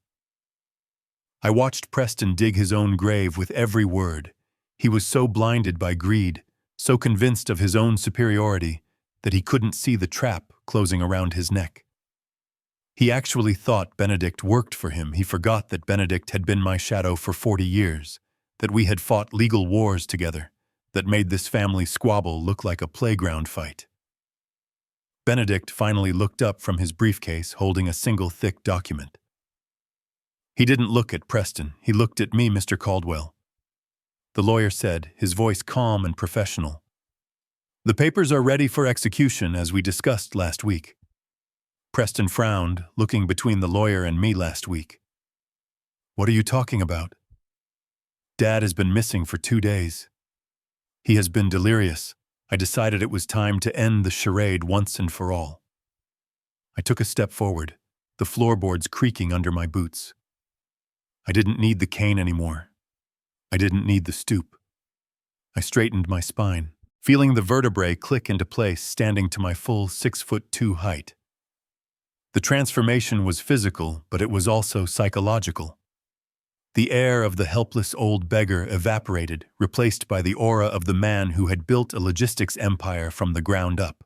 Speaker 1: I watched Preston dig his own grave with every word. He was so blinded by greed, so convinced of his own superiority, that he couldn't see the trap closing around his neck. He actually thought Benedict worked for him. He forgot that Benedict had been my shadow for 40 years, that we had fought legal wars together, that made this family squabble look like a playground fight. Benedict finally looked up from his briefcase, holding a single thick document. He didn't look at Preston. He looked at me, Mr. Caldwell. The lawyer said, his voice calm and professional. The papers are ready for execution, as we discussed last week. Preston frowned, looking between the lawyer and me last week. What are you talking about? Dad has been missing for 2 days. He has been delirious. I decided it was time to end the charade once and for all. I took a step forward, the floorboards creaking under my boots. I didn't need the cane anymore. I didn't need the stoop. I straightened my spine, feeling the vertebrae click into place, standing to my full 6'2" height. The transformation was physical, but it was also psychological. The air of the helpless old beggar evaporated, replaced by the aura of the man who had built a logistics empire from the ground up.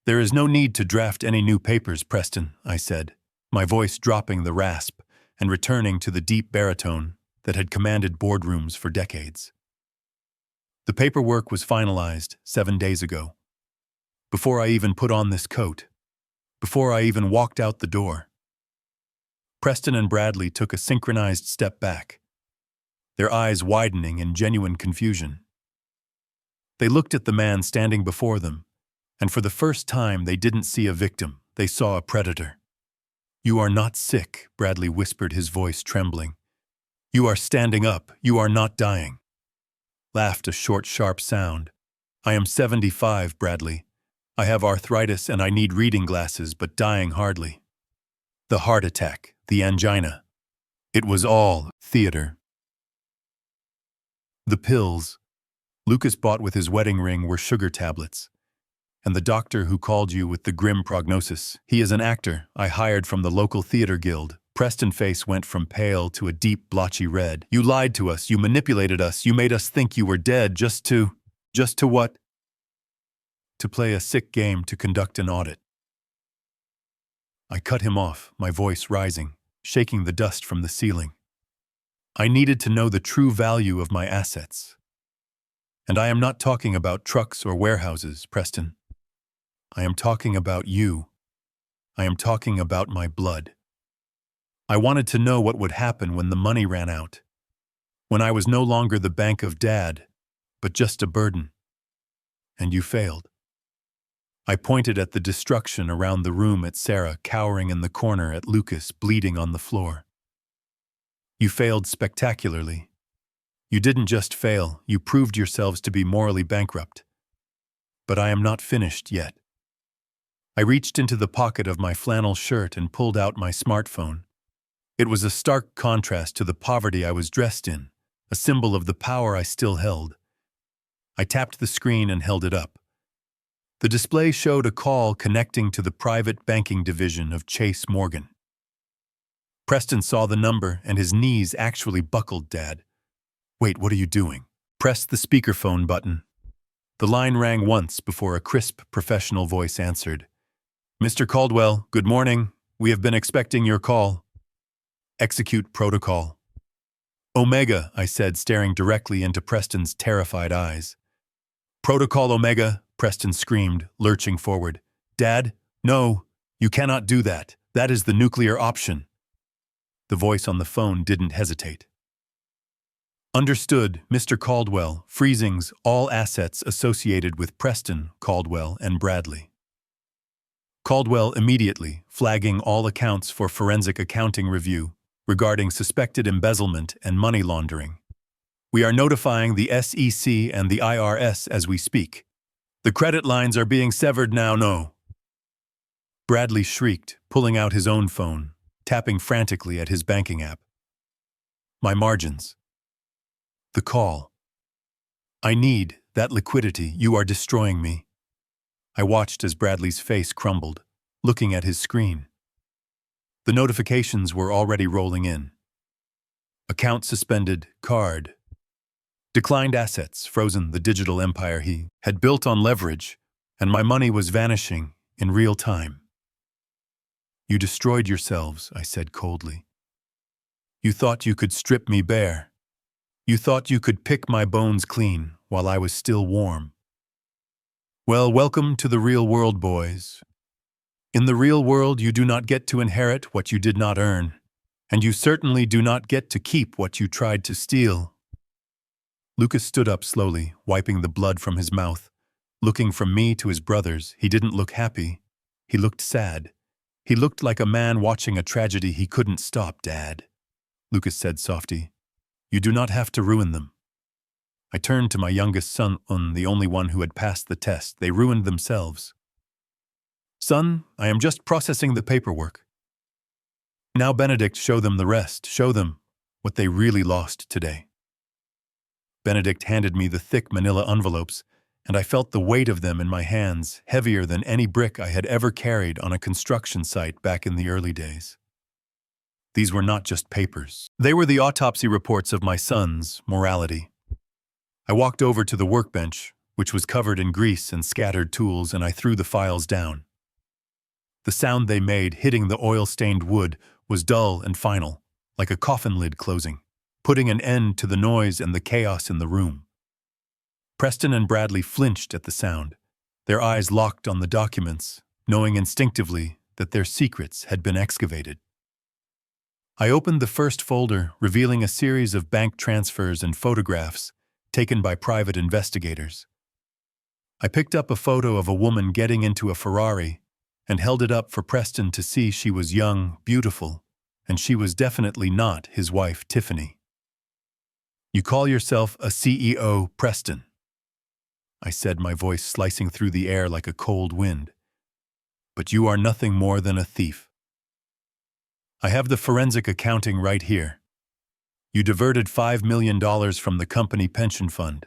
Speaker 1: There is no need to draft any new papers, Preston, I said, my voice dropping the rasp and returning to the deep baritone that had commanded boardrooms for decades. The paperwork was finalized 7 days ago. Before I even put on this coat, before I even walked out the door. Preston and Bradley took a synchronized step back, their eyes widening in genuine confusion. They looked at the man standing before them, and for the first time they didn't see a victim, they saw a predator. You are not sick, Bradley whispered, his voice trembling. You are standing up, you are not dying. Laughed a short, sharp sound. I am 75, Bradley. I have arthritis and I need reading glasses, but dying hardly. The heart attack, the angina. It was all theater. The pills Lucas bought with his wedding ring were sugar tablets. And the doctor who called you with the grim prognosis, he is an actor I hired from the local theater guild. Preston's face went from pale to a deep, blotchy red. You lied to us, you manipulated us, you made us think you were dead just to what? To play a sick game, to conduct an audit. I cut him off, my voice rising, shaking the dust from the ceiling. I needed to know the true value of my assets. And I am not talking about trucks or warehouses, Preston. I am talking about you. I am talking about my blood. I wanted to know what would happen when the money ran out, when I was no longer the bank of Dad, but just a burden. And you failed. I pointed at the destruction around the room, at Sarah cowering in the corner, at Lucas bleeding on the floor. You failed spectacularly. You didn't just fail, you proved yourselves to be morally bankrupt. But I am not finished yet. I reached into the pocket of my flannel shirt and pulled out my smartphone. It was a stark contrast to the poverty I was dressed in, a symbol of the power I still held. I tapped the screen and held it up. The display showed a call connecting to the private banking division of Chase Morgan. Preston saw the number and his knees actually buckled. Dad. Wait, what are you doing? Press the speakerphone button. The line rang once before a crisp, professional voice answered. Mr. Caldwell, good morning. We have been expecting your call. Execute protocol. Omega, I said, staring directly into Preston's terrified eyes. Protocol Omega, Preston screamed, lurching forward. Dad, no, you cannot do that. That is the nuclear option. The voice on the phone didn't hesitate. Understood, Mr. Caldwell, freezings all assets associated with Preston, Caldwell, and Bradley. Caldwell immediately, flagging all accounts for forensic accounting review regarding suspected embezzlement and money laundering. We are notifying the SEC and the IRS as we speak. The credit lines are being severed now, no. Bradley shrieked, pulling out his own phone, tapping frantically at his banking app. My margins. The call. I need that liquidity. You are destroying me. I watched as Bradley's face crumbled, looking at his screen. The notifications were already rolling in. Account suspended, card. Declined assets, frozen. The digital empire he had built on leverage, and my money was vanishing in real time. You destroyed yourselves, I said coldly. You thought you could strip me bare. You thought you could pick my bones clean while I was still warm. Well, welcome to the real world, boys. In the real world, you do not get to inherit what you did not earn, and you certainly do not get to keep what you tried to steal. Lucas stood up slowly, wiping the blood from his mouth. Looking from me to his brothers, he didn't look happy. He looked sad. He looked like a man watching a tragedy he couldn't stop, Dad. Lucas said softly, You do not have to ruin them. I turned to my youngest son, the only one who had passed the test. They ruined themselves. Son, I am just processing the paperwork. Now, Benedict, show them the rest. Show them what they really lost today. Benedict handed me the thick manila envelopes, and I felt the weight of them in my hands, heavier than any brick I had ever carried on a construction site back in the early days. These were not just papers. They were the autopsy reports of my son's morality. I walked over to the workbench, which was covered in grease and scattered tools, and I threw the files down. The sound they made hitting the oil-stained wood was dull and final, like a coffin lid closing, putting an end to the noise and the chaos in the room. Preston and Bradley flinched at the sound, their eyes locked on the documents, knowing instinctively that their secrets had been excavated. I opened the first folder, revealing a series of bank transfers and photographs taken by private investigators. I picked up a photo of a woman getting into a Ferrari and held it up for Preston to see. She was young, beautiful, and she was definitely not his wife, Tiffany. You call yourself a CEO, Preston, I said, my voice slicing through the air like a cold wind. But you are nothing more than a thief. I have the forensic accounting right here. You diverted $5 million from the company pension fund,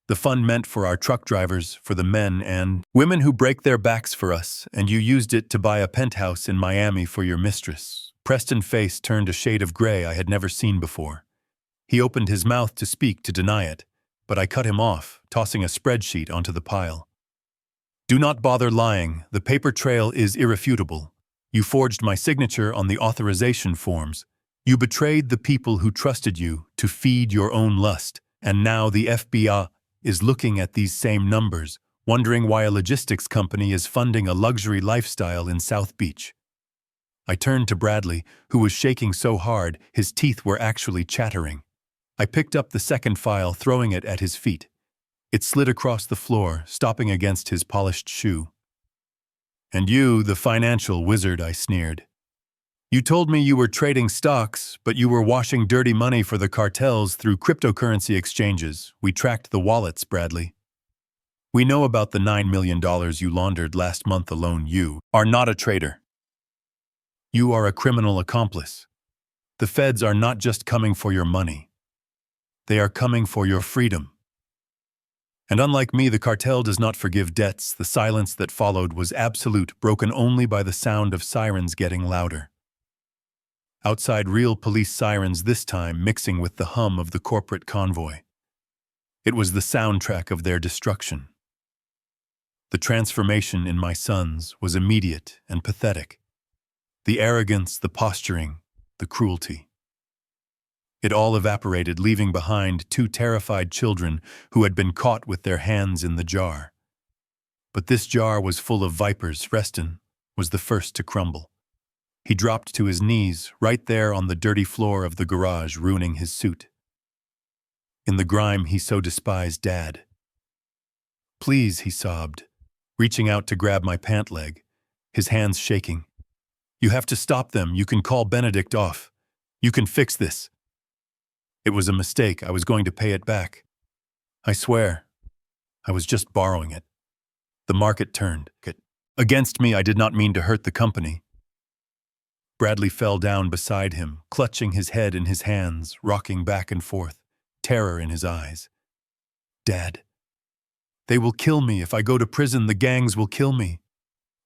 Speaker 1: the fund meant for our truck drivers, for the men and women who break their backs for us, and you used it to buy a penthouse in Miami for your mistress. Preston's face turned a shade of gray I had never seen before. He opened his mouth to speak, to deny it, but I cut him off, tossing a spreadsheet onto the pile. Do not bother lying. The paper trail is irrefutable. You forged my signature on the authorization forms. You betrayed the people who trusted you to feed your own lust, and now the FBI is looking at these same numbers, wondering why a logistics company is funding a luxury lifestyle in South Beach. I turned to Bradley, who was shaking so hard his teeth were actually chattering. I picked up the second file, throwing it at his feet. It slid across the floor, stopping against his polished shoe. And you, the financial wizard, I sneered. You told me you were trading stocks, but you were washing dirty money for the cartels through cryptocurrency exchanges. We tracked the wallets, Bradley. We know about the $9 million you laundered last month alone. You are not a trader. You are a criminal accomplice. The feds are not just coming for your money. They are coming for your freedom. And unlike me, the cartel does not forgive debts. The silence that followed was absolute, broken only by the sound of sirens getting louder. Outside, real police sirens, this time mixing with the hum of the corporate convoy. It was the soundtrack of their destruction. The transformation in my sons was immediate and pathetic. The arrogance, the posturing, the cruelty. It all evaporated, leaving behind two terrified children who had been caught with their hands in the jar. But this jar was full of vipers. Preston was the first to crumble. He dropped to his knees, right there on the dirty floor of the garage, ruining his suit. In the grime he so despised, Dad. Please, he sobbed, reaching out to grab my pant leg, his hands shaking. You have to stop them. You can call Benedict off. You can fix this. It was a mistake. I was going to pay it back. I swear. I was just borrowing it. The market turned. Against me, I did not mean to hurt the company. Bradley fell down beside him, clutching his head in his hands, rocking back and forth, terror in his eyes. Dad, they will kill me. If I go to prison, the gangs will kill me.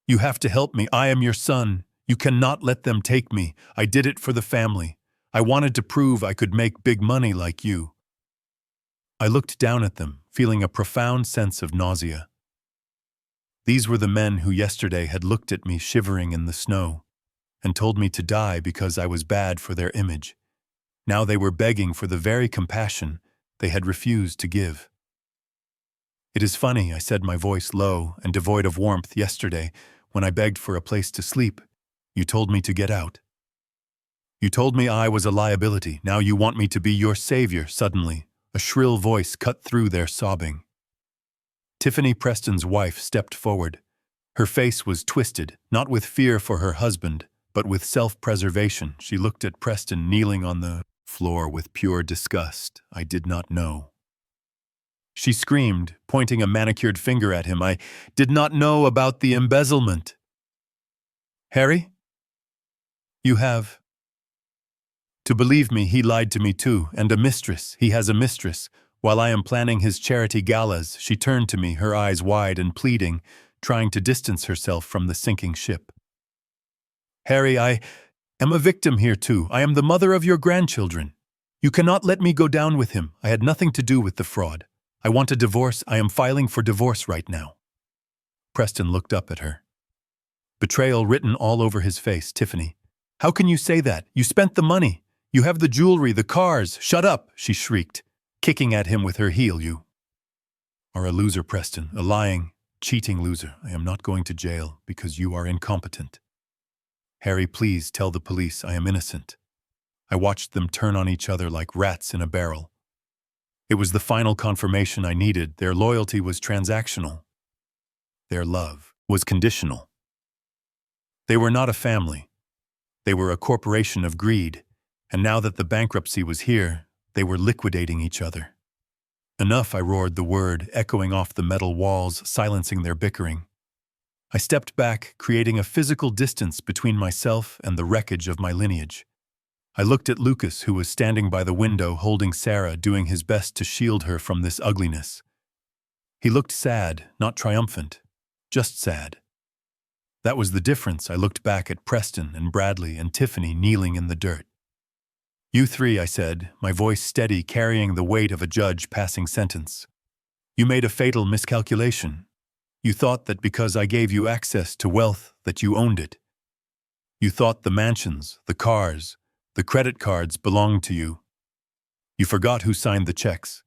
Speaker 1: You have to help me. I am your son. You cannot let them take me. I did it for the family. I wanted to prove I could make big money like you. I looked down at them, feeling a profound sense of nausea. These were the men who yesterday had looked at me shivering in the snow and told me to die because I was bad for their image. Now they were begging for the very compassion they had refused to give. It is funny, I said, my voice low and devoid of warmth. Yesterday, when I begged for a place to sleep, you told me to get out. You told me I was a liability. Now you want me to be your savior. Suddenly, a shrill voice cut through their sobbing. Tiffany Preston's wife stepped forward. Her face was twisted, not with fear for her husband, but with self-preservation. She looked at Preston kneeling on the floor with pure disgust. I did not know. She screamed, pointing a manicured finger at him. I did not know about the embezzlement. Harry? You have to believe me, he lied to me too, and a mistress. He has a mistress. While I am planning his charity galas, she turned to me, her eyes wide and pleading, trying to distance herself from the sinking ship. Harry, I am a victim here too. I am the mother of your grandchildren. You cannot let me go down with him. I had nothing to do with the fraud. I want a divorce. I am filing for divorce right now. Preston looked up at her. Betrayal written all over his face. Tiffany, how can you say that? You spent the money. You have the jewelry, the cars. Shut up, she shrieked, kicking at him with her heel. You are a loser, Preston, a lying, cheating loser. I am not going to jail because you are incompetent. Harry, please tell the police I am innocent. I watched them turn on each other like rats in a barrel. It was the final confirmation I needed. Their loyalty was transactional. Their love was conditional. They were not a family. They were a corporation of greed, and now that the bankruptcy was here, they were liquidating each other. Enough, I roared the word, echoing off the metal walls, silencing their bickering. I stepped back, creating a physical distance between myself and the wreckage of my lineage. I looked at Lucas, who was standing by the window holding Sarah, doing his best to shield her from this ugliness. He looked sad, not triumphant, just sad. That was the difference. I looked back at Preston and Bradley and Tiffany kneeling in the dirt. You three, I said, my voice steady, carrying the weight of a judge passing sentence. You made a fatal miscalculation. You thought that because I gave you access to wealth that you owned it. You thought the mansions, the cars, the credit cards belonged to you. You forgot who signed the checks.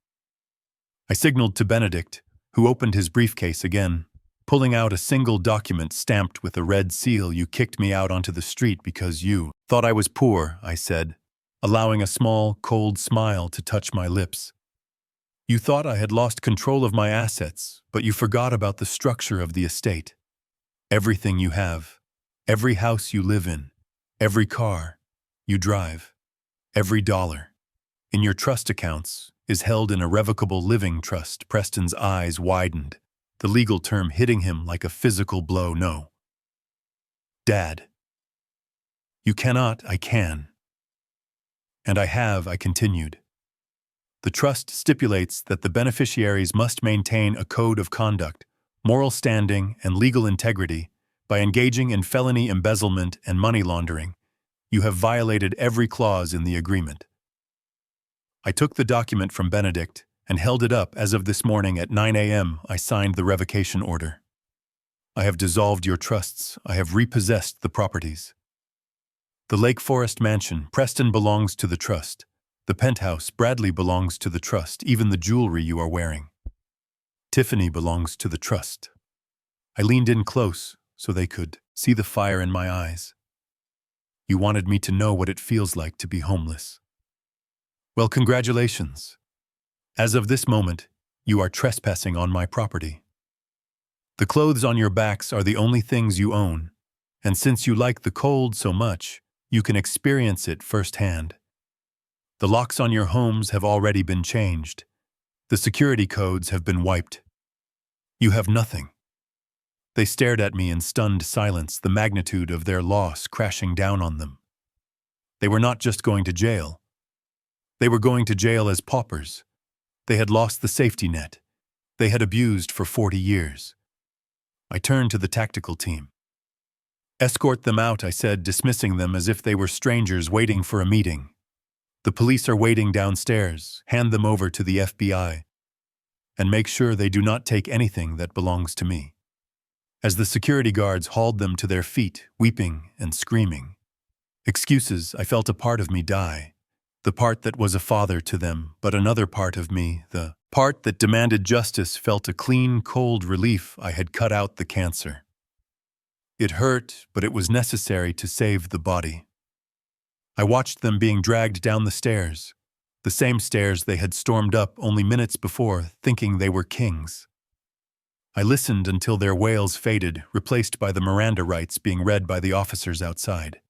Speaker 1: I signaled to Benedict, who opened his briefcase again, pulling out a single document stamped with a red seal. You kicked me out onto the street because you thought I was poor, I said, allowing a small, cold smile to touch my lips. You thought I had lost control of my assets, but you forgot about the structure of the estate. Everything you have, every house you live in, every car you drive, every dollar in your trust accounts is held in a revocable living trust. Preston's eyes widened, the legal term hitting him like a physical blow. No. Dad. You cannot, I can. And I have, I continued. The trust stipulates that the beneficiaries must maintain a code of conduct, moral standing, and legal integrity by engaging in felony embezzlement and money laundering. You have violated every clause in the agreement. I took the document from Benedict and held it up. As of this morning at 9 a.m., I signed the revocation order. I have dissolved your trusts. I have repossessed the properties. The Lake Forest Mansion, Preston, belongs to the trust. The penthouse, Bradley, belongs to the trust. Even the jewelry you are wearing. Tiffany belongs to the trust. I leaned in close so they could see the fire in my eyes. You wanted me to know what it feels like to be homeless. Well, congratulations. As of this moment, you are trespassing on my property. The clothes on your backs are the only things you own, and since you like the cold so much, you can experience it firsthand. The locks on your homes have already been changed. The security codes have been wiped. You have nothing. They stared at me in stunned silence, the magnitude of their loss crashing down on them. They were not just going to jail. They were going to jail as paupers. They had lost the safety net. They had abused for 40 years. I turned to the tactical team. "Escort them out," I said, dismissing them as if they were strangers waiting for a meeting. "The police are waiting downstairs. Hand them over to the FBI. And make sure they do not take anything that belongs to me." As the security guards hauled them to their feet, weeping and screaming excuses, I felt a part of me die. The part that was a father to them, but another part of me, the part that demanded justice, felt a clean, cold relief I had cut out the cancer. It hurt, but it was necessary to save the body. I watched them being dragged down the stairs, the same stairs they had stormed up only minutes before, thinking they were kings. I listened until their wails faded, replaced by the Miranda rights being read by the officers outside.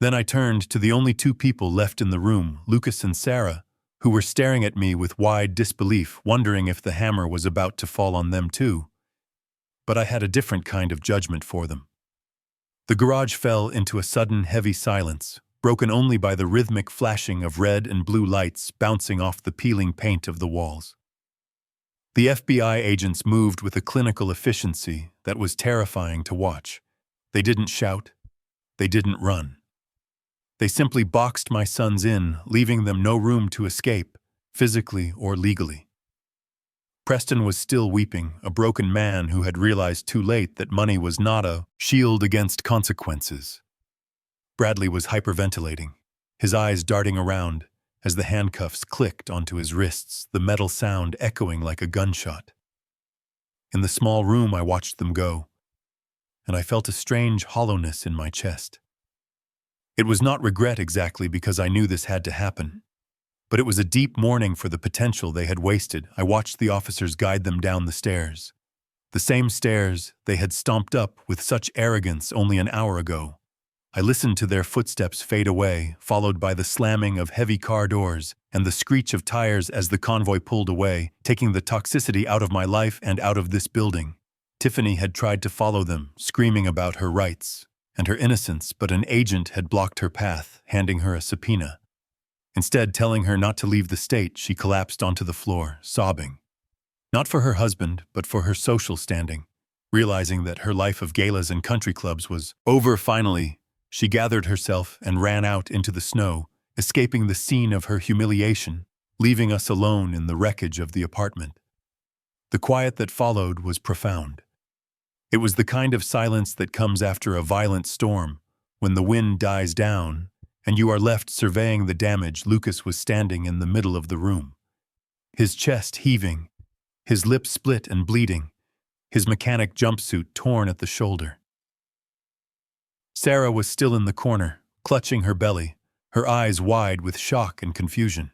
Speaker 1: Then I turned to the only two people left in the room, Lucas and Sarah, who were staring at me with wide disbelief, wondering if the hammer was about to fall on them too. But I had a different kind of judgment for them. The garage fell into a sudden, heavy silence, broken only by the rhythmic flashing of red and blue lights bouncing off the peeling paint of the walls. The FBI agents moved with a clinical efficiency that was terrifying to watch. They didn't shout. They didn't run. They simply boxed my sons in, leaving them no room to escape, physically or legally. Preston was still weeping, a broken man who had realized too late that money was not a shield against consequences. Bradley was hyperventilating, his eyes darting around as the handcuffs clicked onto his wrists, the metal sound echoing like a gunshot. In the small room, I watched them go, and I felt a strange hollowness in my chest. It was not regret exactly, because I knew this had to happen, but it was a deep mourning for the potential they had wasted. I watched the officers guide them down the stairs, the same stairs they had stomped up with such arrogance only an hour ago. I listened to their footsteps fade away, followed by the slamming of heavy car doors and the screech of tires as the convoy pulled away, taking the toxicity out of my life and out of this building. Tiffany had tried to follow them, screaming about her rights and her innocence, but an agent had blocked her path, handing her a subpoena. Instead, telling her not to leave the state, she collapsed onto the floor, sobbing. Not for her husband, but for her social standing. Realizing that her life of galas and country clubs was over finally, she gathered herself and ran out into the snow, escaping the scene of her humiliation, leaving us alone in the wreckage of the apartment. The quiet that followed was profound. It was the kind of silence that comes after a violent storm, when the wind dies down, and you are left surveying the damage. Lucas was standing in the middle of the room, his chest heaving, his lips split and bleeding, his mechanic jumpsuit torn at the shoulder. Sarah was still in the corner, clutching her belly, her eyes wide with shock and confusion.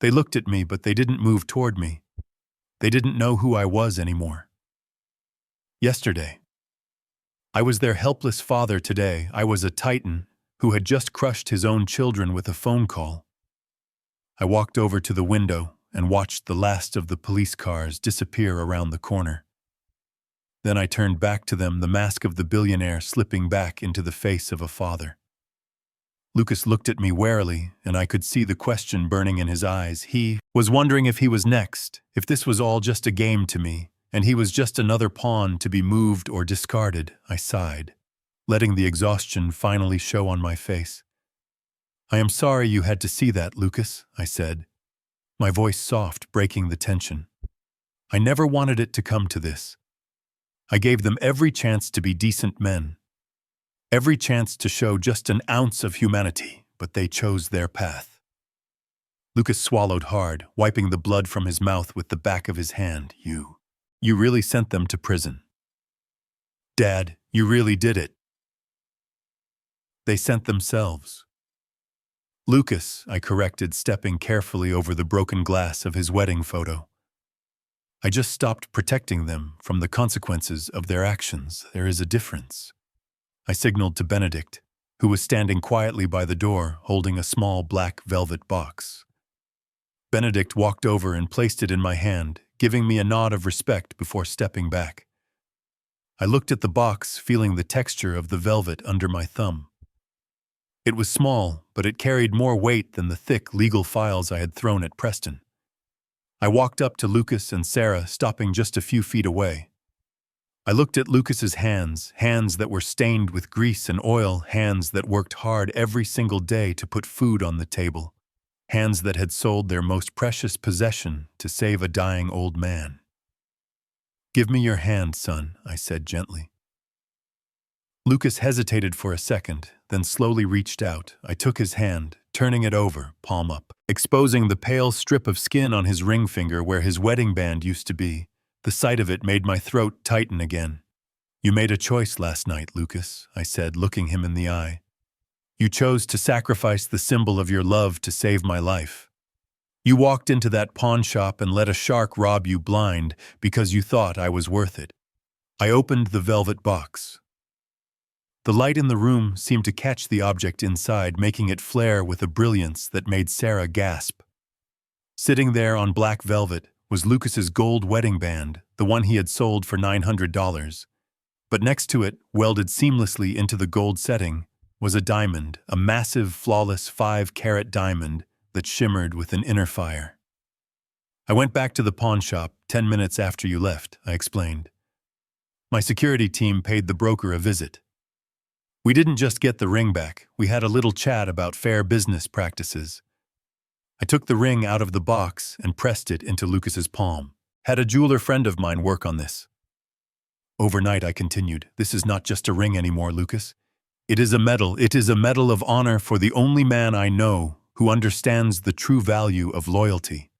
Speaker 1: They looked at me, but they didn't move toward me. They didn't know who I was anymore. Yesterday, I was their helpless father. Today, I was a titan who had just crushed his own children with a phone call. I walked over to the window and watched the last of the police cars disappear around the corner. Then I turned back to them, the mask of the billionaire slipping back into the face of a father. Lucas looked at me warily, and I could see the question burning in his eyes. He was wondering if he was next, if this was all just a game to me, and he was just another pawn to be moved or discarded. I sighed, letting the exhaustion finally show on my face. "I am sorry you had to see that, Lucas," I said, my voice soft, breaking the tension. "I never wanted it to come to this. I gave them every chance to be decent men, every chance to show just an ounce of humanity, but they chose their path." Lucas swallowed hard, wiping the blood from his mouth with the back of his hand. You really sent them to prison. Dad, you really did it. They sent themselves. Lucas, I corrected, stepping carefully over the broken glass of his wedding photo. I just stopped protecting them from the consequences of their actions. There is a difference. I signaled to Benedict, who was standing quietly by the door, holding a small black velvet box. Benedict walked over and placed it in my hand, giving me a nod of respect before stepping back. I looked at the box, feeling the texture of the velvet under my thumb. It was small, but it carried more weight than the thick legal files I had thrown at Preston. I walked up to Lucas and Sarah, stopping just a few feet away. I looked at Lucas's hands, hands that were stained with grease and oil, hands that worked hard every single day to put food on the table, hands that had sold their most precious possession to save a dying old man. "Give me your hand, son," I said gently. Lucas hesitated for a second, then slowly reached out. I took his hand, turning it over, palm up, exposing the pale strip of skin on his ring finger where his wedding band used to be. The sight of it made my throat tighten again. "You made a choice last night, Lucas," I said, looking him in the eye. "You chose to sacrifice the symbol of your love to save my life. You walked into that pawn shop and let a shark rob you blind because you thought I was worth it." I opened the velvet box. The light in the room seemed to catch the object inside, making it flare with a brilliance that made Sarah gasp. Sitting there on black velvet was Lucas's gold wedding band, the one he had sold for $900. But next to it, welded seamlessly into the gold setting, was a diamond, a massive, flawless 5-carat diamond that shimmered with an inner fire. "I went back to the pawn shop 10 minutes after you left," I explained. "My security team paid the broker a visit. We didn't just get the ring back, we had a little chat about fair business practices." I took the ring out of the box and pressed it into Lucas's palm. "Had a jeweler friend of mine work on this." "Overnight," I continued, "this is not just a ring anymore, Lucas. It is a medal. It is a medal of honor for the only man I know who understands the true value of loyalty.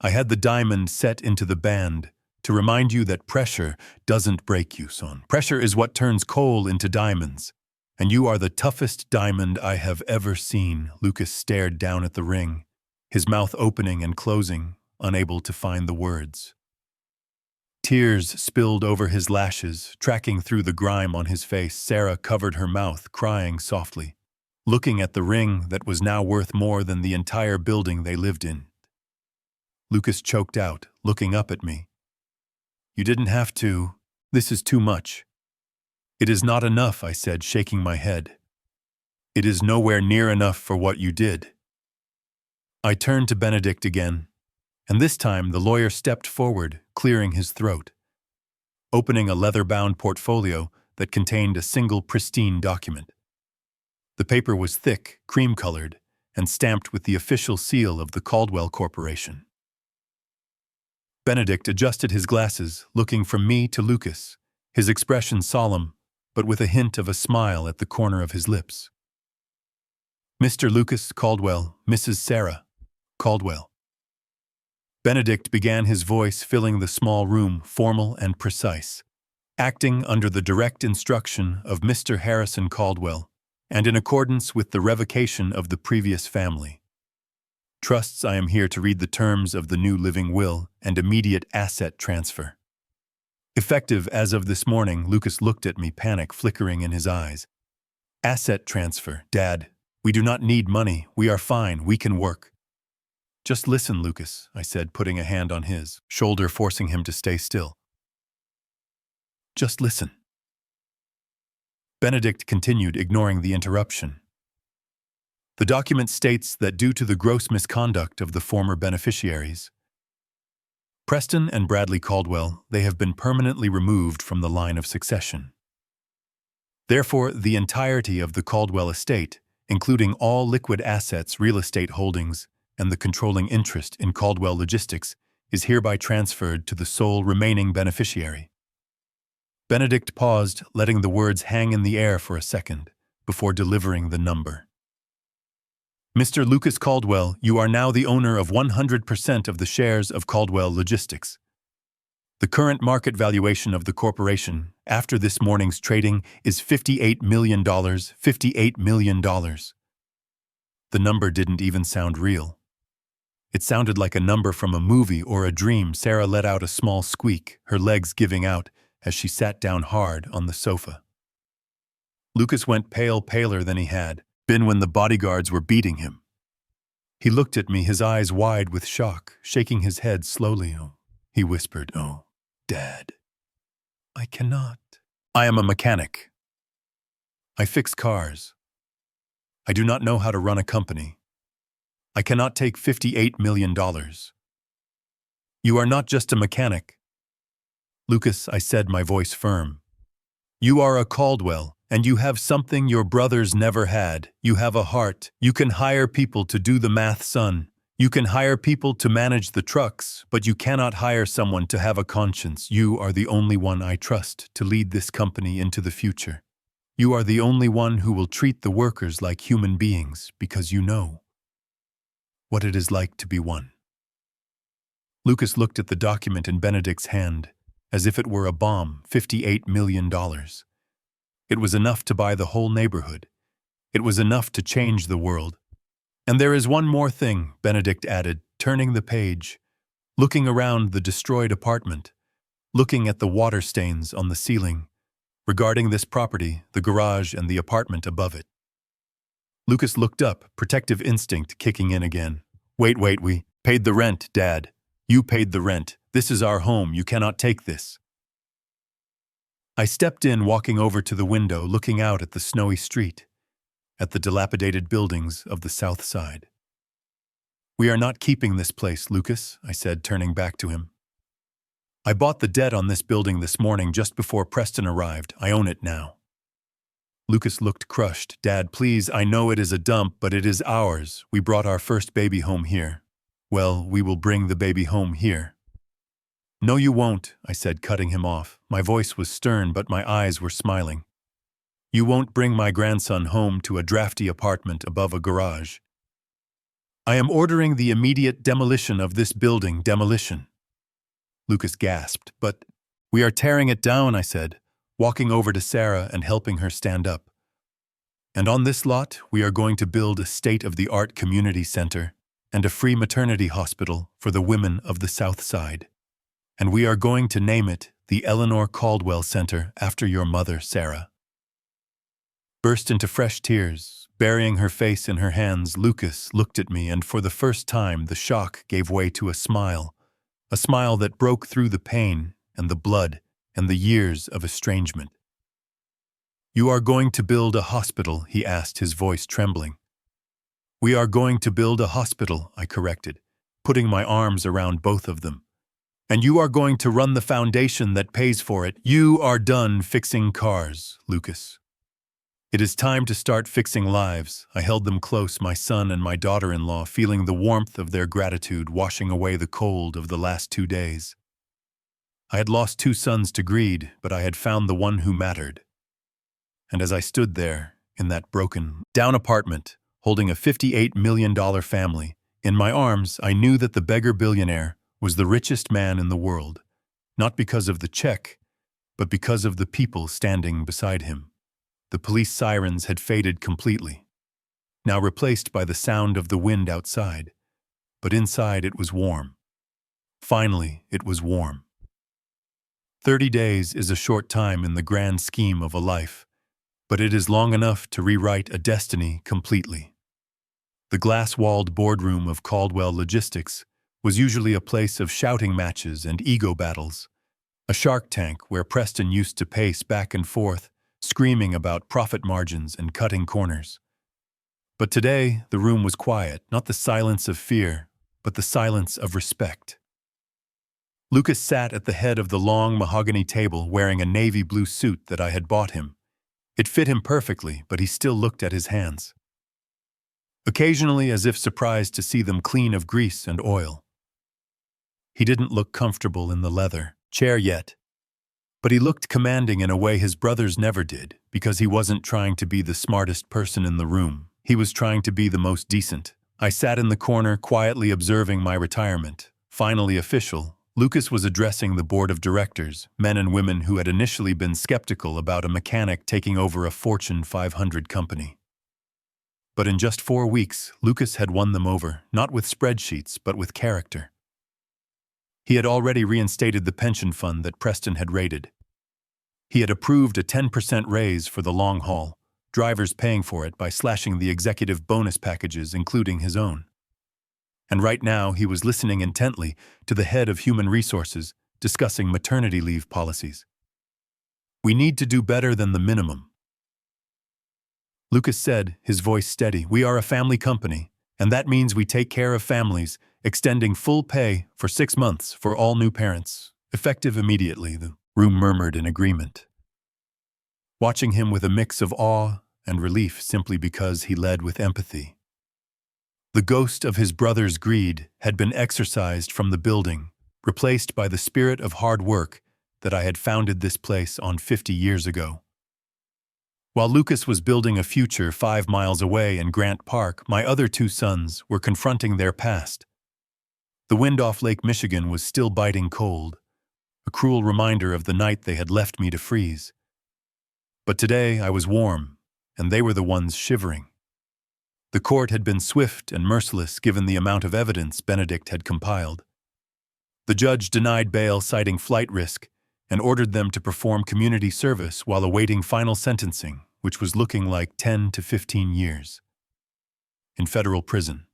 Speaker 1: I had the diamond set into the band to remind you that pressure doesn't break you, son. Pressure is what turns coal into diamonds. And you are the toughest diamond I have ever seen." Lucas stared down at the ring, his mouth opening and closing, unable to find the words. Tears spilled over his lashes, tracking through the grime on his face. Sarah covered her mouth, crying softly, looking at the ring that was now worth more than the entire building they lived in. Lucas choked out, looking up at me. "You didn't have to. This is too much." "It is not enough," I said, shaking my head. "It is nowhere near enough for what you did." I turned to Benedict again, and this time the lawyer stepped forward, clearing his throat, opening a leather-bound portfolio that contained a single pristine document. The paper was thick, cream-colored, and stamped with the official seal of the Caldwell Corporation. Benedict adjusted his glasses, looking from me to Lucas, his expression solemn, but with a hint of a smile at the corner of his lips. "Mr. Lucas Caldwell, Mrs. Sarah Caldwell." Benedict began, his voice filling the small room, formal and precise, acting under the direct instruction of Mr. Harrison Caldwell, and in accordance with the revocation of the previous family trusts. I am here to read the terms of the new living will and immediate asset transfer. Effective as of this morning. Lucas looked at me, panic flickering in his eyes. "Asset transfer, Dad. We do not need money. We are fine. We can work." "Just listen, Lucas," I said, putting a hand on his shoulder, forcing him to stay still. "Just listen." Benedict continued, ignoring the interruption. "The document states that due to the gross misconduct of the former beneficiaries, Preston and Bradley Caldwell, they have been permanently removed from the line of succession. Therefore, the entirety of the Caldwell estate, including all liquid assets, real estate holdings, and the controlling interest in Caldwell Logistics, is hereby transferred to the sole remaining beneficiary." Benedict paused, letting the words hang in the air for a second, before delivering the number. "Mr. Lucas Caldwell, you are now the owner of 100% of the shares of Caldwell Logistics. The current market valuation of the corporation, after this morning's trading, is $58 million. $58 million. The number didn't even sound real. It sounded like a number from a movie or a dream. Sarah let out a small squeak, her legs giving out as she sat down hard on the sofa. Lucas went pale, paler than he had been when the bodyguards were beating him. He looked at me, his eyes wide with shock, shaking his head slowly. "Oh," he whispered, "Oh, Dad." I cannot. I am a mechanic. I fix cars. I do not know how to run a company. I cannot take $58 million. You are not just a mechanic. Lucas, I said, my voice firm. You are a Caldwell, and you have something your brothers never had. You have a heart. You can hire people to do the math, son. You can hire people to manage the trucks, but you cannot hire someone to have a conscience. You are the only one I trust to lead this company into the future. You are the only one who will treat the workers like human beings because you know what it is like to be one. Lucas looked at the document in Benedict's hand as if it were a bomb, $58 million. It was enough to buy the whole neighborhood. It was enough to change the world. And there is one more thing, Benedict added, turning the page, looking around the destroyed apartment, looking at the water stains on the ceiling, regarding this property, the garage and the apartment above it. Lucas looked up, protective instinct kicking in again. Wait, we paid the rent, Dad. You paid the rent. This is our home. You cannot take this. I stepped in, walking over to the window, looking out at the snowy street, at the dilapidated buildings of the south side. We are not keeping this place, Lucas, I said, turning back to him. I bought the debt on this building this morning just before Preston arrived. I own it now. Lucas looked crushed. Dad, please, I know it is a dump, but it is ours. We brought our first baby home here. Well, we will bring the baby home here. No, you won't, I said, cutting him off. My voice was stern, but my eyes were smiling. You won't bring my grandson home to a drafty apartment above a garage. I am ordering the immediate demolition of this building, demolition. Lucas gasped. But we are tearing it down, I said, walking over to Sarah and helping her stand up. And on this lot, we are going to build a state-of-the-art community center and a free maternity hospital for the women of the South Side. And we are going to name it the Eleanor Caldwell Center after your mother, Sarah. Burst into fresh tears, burying her face in her hands, Lucas looked at me, and for the first time the shock gave way to a smile that broke through the pain and the blood and the years of estrangement. You are going to build a hospital, he asked, his voice trembling. We are going to build a hospital, I corrected, putting my arms around both of them. And you are going to run the foundation that pays for it. You are done fixing cars, Lucas. It is time to start fixing lives. I held them close, my son and my daughter-in-law, feeling the warmth of their gratitude washing away the cold of the last 2 days. I had lost 2 sons to greed, but I had found the one who mattered. And as I stood there, in that broken down apartment, holding a $58 million family, in my arms, I knew that the beggar billionaire was the richest man in the world, not because of the check, but because of the people standing beside him. The police sirens had faded completely, now replaced by the sound of the wind outside, but inside it was warm. Finally, it was warm. 30 days is a short time in the grand scheme of a life, but it is long enough to rewrite a destiny completely. The glass-walled boardroom of Caldwell Logistics was usually a place of shouting matches and ego battles, a Shark Tank where Preston used to pace back and forth, screaming about profit margins and cutting corners. But today, the room was quiet, not the silence of fear, but the silence of respect. Lucas sat at the head of the long mahogany table wearing a navy blue suit that I had bought him. It fit him perfectly, but he still looked at his hands, occasionally as if surprised to see them clean of grease and oil. He didn't look comfortable in the leather chair yet, but he looked commanding in a way his brothers never did, because he wasn't trying to be the smartest person in the room. He was trying to be the most decent. I sat in the corner, quietly observing my retirement. Finally official, Lucas was addressing the board of directors, men and women who had initially been skeptical about a mechanic taking over a Fortune 500 company. But in just 4 weeks, Lucas had won them over, not with spreadsheets, but with character. He had already reinstated the pension fund that Preston had raided. He had approved a 10% raise for the long haul, drivers paying for it by slashing the executive bonus packages, including his own. And right now, he was listening intently to the head of human resources discussing maternity leave policies. We need to do better than the minimum. Lucas said, his voice steady. We are a family company, and that means we take care of families, extending full pay for 6 months for all new parents, effective immediately. The room murmured in agreement, watching him with a mix of awe and relief simply because he led with empathy. The ghost of his brother's greed had been exorcised from the building, replaced by the spirit of hard work that I had founded this place on 50 years ago. While Lucas was building a future 5 miles away in Grant Park, my other 2 sons were confronting their past. The wind off Lake Michigan was still biting cold, a cruel reminder of the night they had left me to freeze. But today I was warm, and they were the ones shivering. The court had been swift and merciless given the amount of evidence Benedict had compiled. The judge denied bail citing flight risk and ordered them to perform community service while awaiting final sentencing, which was looking like 10 to 15 years. In federal prison.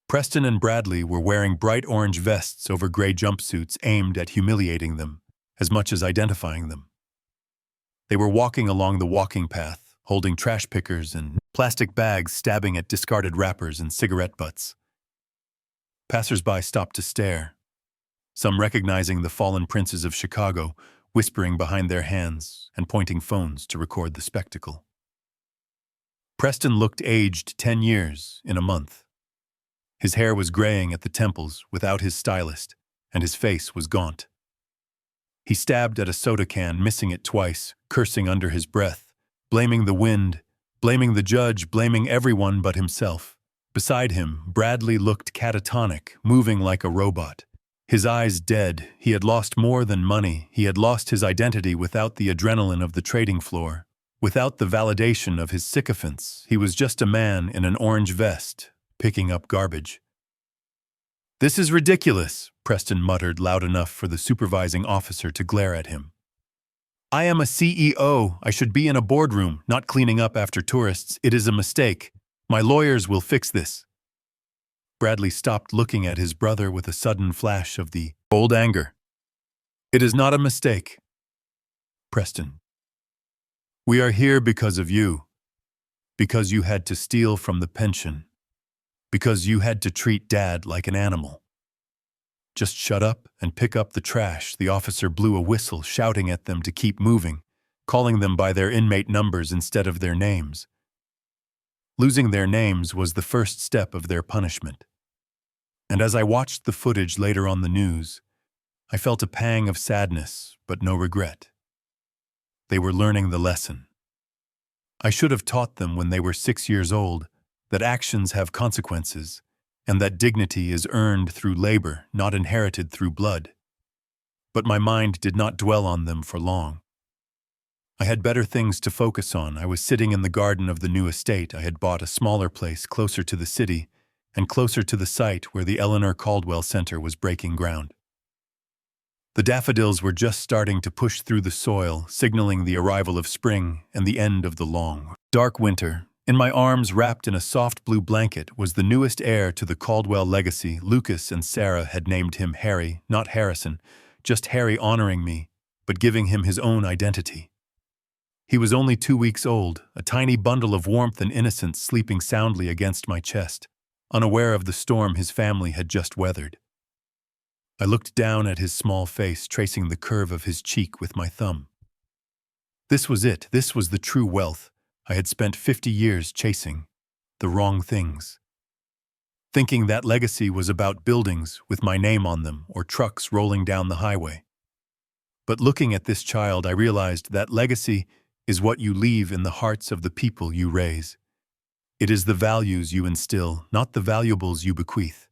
Speaker 1: Preston and Bradley were wearing bright orange vests over gray jumpsuits aimed at humiliating them, as much as identifying them. They were walking along the walking path, holding trash pickers and plastic bags stabbing at discarded wrappers and cigarette butts. Passers-by stopped to stare, some recognizing the fallen princes of Chicago, whispering behind their hands and pointing phones to record the spectacle. Preston looked aged 10 years in a month. His hair was graying at the temples without his stylist, and his face was gaunt. He stabbed at a soda can, missing it twice, cursing under his breath, blaming the wind, blaming the judge, blaming everyone but himself. Beside him, Bradley looked catatonic, moving like a robot. His eyes dead. He had lost more than money. He had lost his identity without the adrenaline of the trading floor. Without the validation of his sycophants, he was just a man in an orange vest, picking up garbage. "This is ridiculous," Preston muttered loud enough for the supervising officer to glare at him. "I am a CEO. I should be in a boardroom, not cleaning up after tourists. It is a mistake. My lawyers will fix this." Bradley stopped looking at his brother with a sudden flash of the old anger. "It is not a mistake." Preston. "We are here because of you. Because you had to steal from the pension. Because you had to treat Dad like an animal." "Just shut up and pick up the trash." The officer blew a whistle, shouting at them to keep moving, calling them by their inmate numbers instead of their names. Losing their names was the first step of their punishment. And as I watched the footage later on the news, I felt a pang of sadness, but no regret. They were learning the lesson. I should have taught them when they were 6 years old that actions have consequences, and that dignity is earned through labor, not inherited through blood. But my mind did not dwell on them for long. I had better things to focus on. I was sitting in the garden of the new estate. I had bought a smaller place closer to the city and closer to the site where the Eleanor Caldwell Center was breaking ground. The daffodils were just starting to push through the soil, signaling the arrival of spring and the end of the long, dark winter. In my arms, wrapped in a soft blue blanket, was the newest heir to the Caldwell legacy. Lucas and Sarah had named him Harry, not Harrison, just Harry, honoring me, but giving him his own identity. He was only 2 weeks old, a tiny bundle of warmth and innocence sleeping soundly against my chest, unaware of the storm his family had just weathered. I looked down at his small face, tracing the curve of his cheek with my thumb. This was it. This was the true wealth I had spent 50 years chasing, the wrong things. Thinking that legacy was about buildings with my name on them or trucks rolling down the highway. But looking at this child, I realized that legacy is what you leave in the hearts of the people you raise. It is the values you instill, not the valuables you bequeath.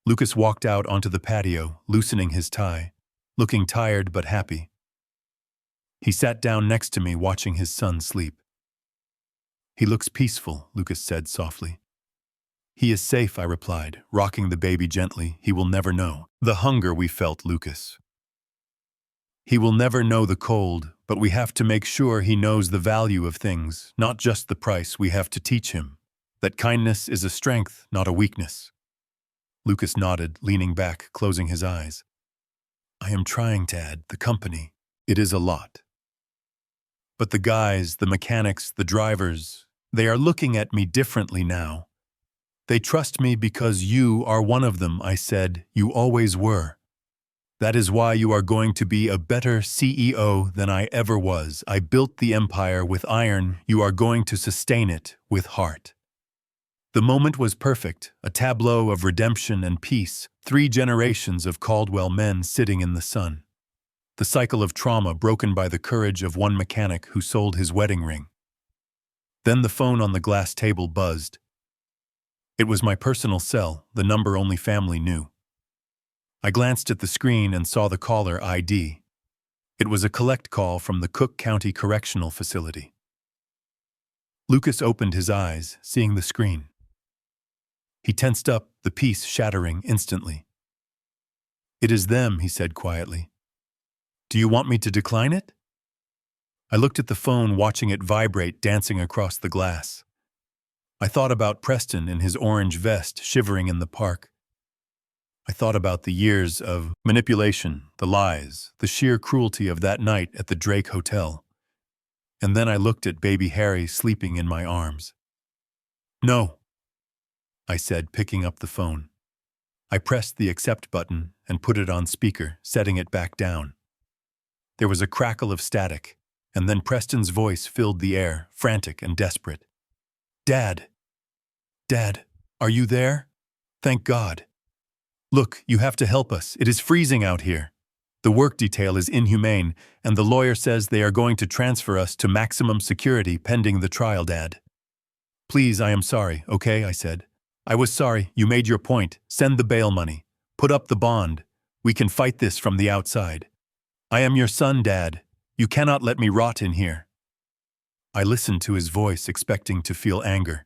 Speaker 1: Lucas walked out onto the patio, loosening his tie, looking tired but happy. He sat down next to me, watching his son sleep. "He looks peaceful," Lucas said softly. "He is safe," I replied, rocking the baby gently. "He will never know the hunger we felt, Lucas. He will never know the cold, but we have to make sure he knows the value of things, not just the price. We have to teach him that kindness is a strength, not a weakness." Lucas nodded, leaning back, closing his eyes. "I am trying, Dad. The company. It is a lot. But the guys, the mechanics, the drivers, they are looking at me differently now. They trust me because you are one of them, I said. You always were. That is why you are going to be a better CEO than I ever was. I built the empire with iron. You are going to sustain it with heart. The moment was perfect, a tableau of redemption and peace, 3 generations of Caldwell men sitting in the sun. The cycle of trauma broken by the courage of one mechanic who sold his wedding ring. Then the phone on the glass table buzzed. It was my personal cell, the number only family knew. I glanced at the screen and saw the caller ID. It was a collect call from the Cook County Correctional Facility. Lucas opened his eyes, seeing the screen. He tensed up, the peace shattering instantly. "It is them," he said quietly. "Do you want me to decline it?" I looked at the phone, watching it vibrate, dancing across the glass. I thought about Preston in his orange vest, shivering in the park. I thought about the years of manipulation, the lies, the sheer cruelty of that night at the Drake Hotel. And then I looked at baby Harry sleeping in my arms. "No," I said, picking up the phone. I pressed the accept button and put it on speaker, setting it back down. There was a crackle of static, and then Preston's voice filled the air, frantic and desperate. "Dad! Dad, are you there? Thank God. Look, you have to help us. It is freezing out here. The work detail is inhumane, and the lawyer says they are going to transfer us to maximum security pending the trial, Dad. Please, I am sorry, okay?" I said. "I was sorry. You made your point. Send the bail money. Put up the bond. We can fight this from the outside. I am your son, Dad. You cannot let me rot in here." I listened to his voice, expecting to feel anger,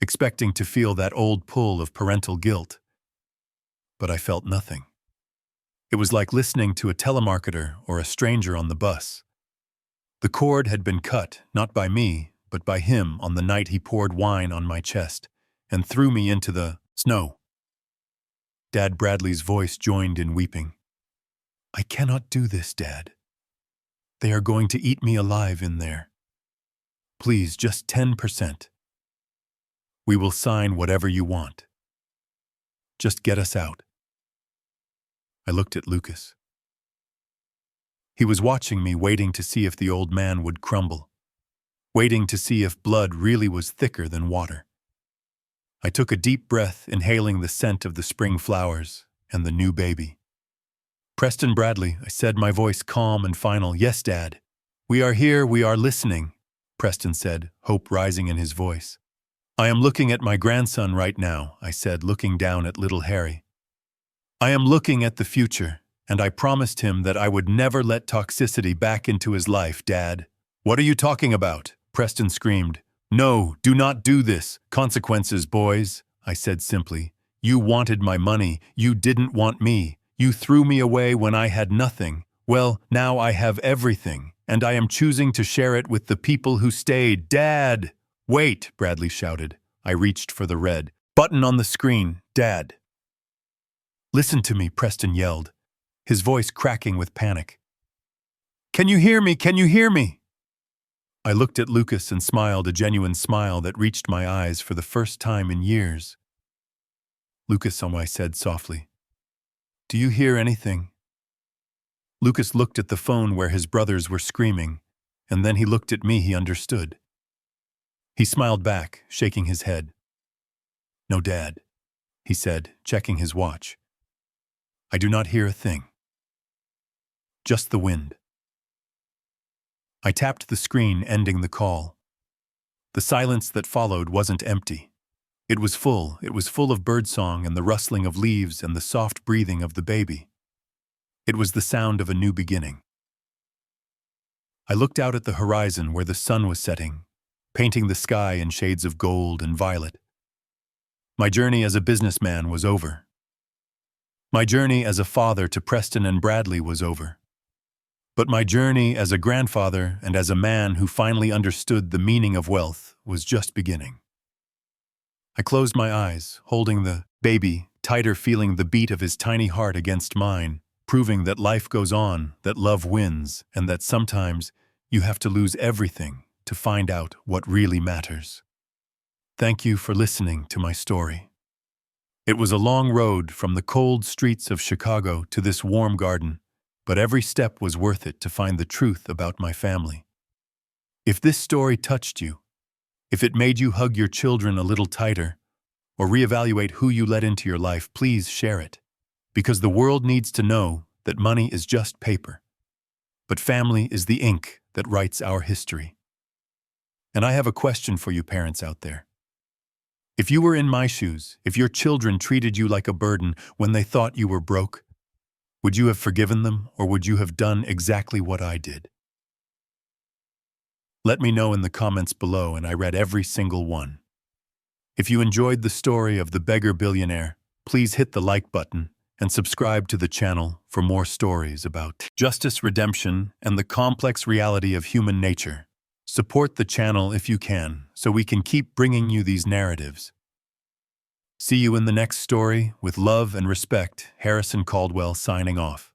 Speaker 1: expecting to feel that old pull of parental guilt. But I felt nothing. It was like listening to a telemarketer or a stranger on the bus. The cord had been cut, not by me, but by him on the night he poured wine on my chest and threw me into the snow. Dad Bradley's voice joined in weeping. "I cannot do this, Dad. They are going to eat me alive in there. Please, just 10%. We will sign whatever you want. Just get us out." I looked at Lucas. He was watching me, waiting to see if the old man would crumble, waiting to see if blood really was thicker than water. I took a deep breath, inhaling the scent of the spring flowers and the new baby. "Preston Bradley," I said, my voice calm and final. "Yes, Dad. We are here, we are listening," Preston said, hope rising in his voice. "I am looking at my grandson right now," I said, looking down at little Harry. "I am looking at the future, and I promised him that I would never let toxicity back into his life, Dad." "What are you talking about?" Preston screamed. "No, do not do this. Consequences, boys," I said simply. "You wanted my money. You didn't want me. You threw me away when I had nothing. Well, now I have everything, and I am choosing to share it with the people who stayed. Dad!" "Wait," Bradley shouted. I reached for the red button on the screen. "Dad!" "Listen to me," Preston yelled, his voice cracking with panic. "Can you hear me? Can you hear me?" I looked at Lucas and smiled, a genuine smile that reached my eyes for the first time in years. "Lucas," I said softly, "do you hear anything?" Lucas looked at the phone where his brothers were screaming, and then he looked at me. He understood. He smiled back, shaking his head. "No, Dad," he said, checking his watch. "I do not hear a thing. Just the wind." I tapped the screen, ending the call. The silence that followed wasn't empty. It was full of birdsong and the rustling of leaves and the soft breathing of the baby. It was the sound of a new beginning. I looked out at the horizon where the sun was setting, painting the sky in shades of gold and violet. My journey as a businessman was over. My journey as a father to Preston and Bradley was over. But my journey as a grandfather and as a man who finally understood the meaning of wealth was just beginning. I closed my eyes, holding the baby tighter, feeling the beat of his tiny heart against mine, proving that life goes on, that love wins, and that sometimes you have to lose everything to find out what really matters. Thank you for listening to my story. It was a long road from the cold streets of Chicago to this warm garden, but every step was worth it to find the truth about my family. If this story touched you, if it made you hug your children a little tighter, or reevaluate who you let into your life, please share it. Because the world needs to know that money is just paper, but family is the ink that writes our history. And I have a question for you parents out there. If you were in my shoes, if your children treated you like a burden when they thought you were broke, would you have forgiven them, or would you have done exactly what I did? Let me know in the comments below, and I read every single one. If you enjoyed the story of the beggar billionaire, please hit the like button and subscribe to the channel for more stories about justice, redemption, and the complex reality of human nature. Support the channel if you can, so we can keep bringing you these narratives. See you in the next story. With love and respect, Harrison Caldwell signing off.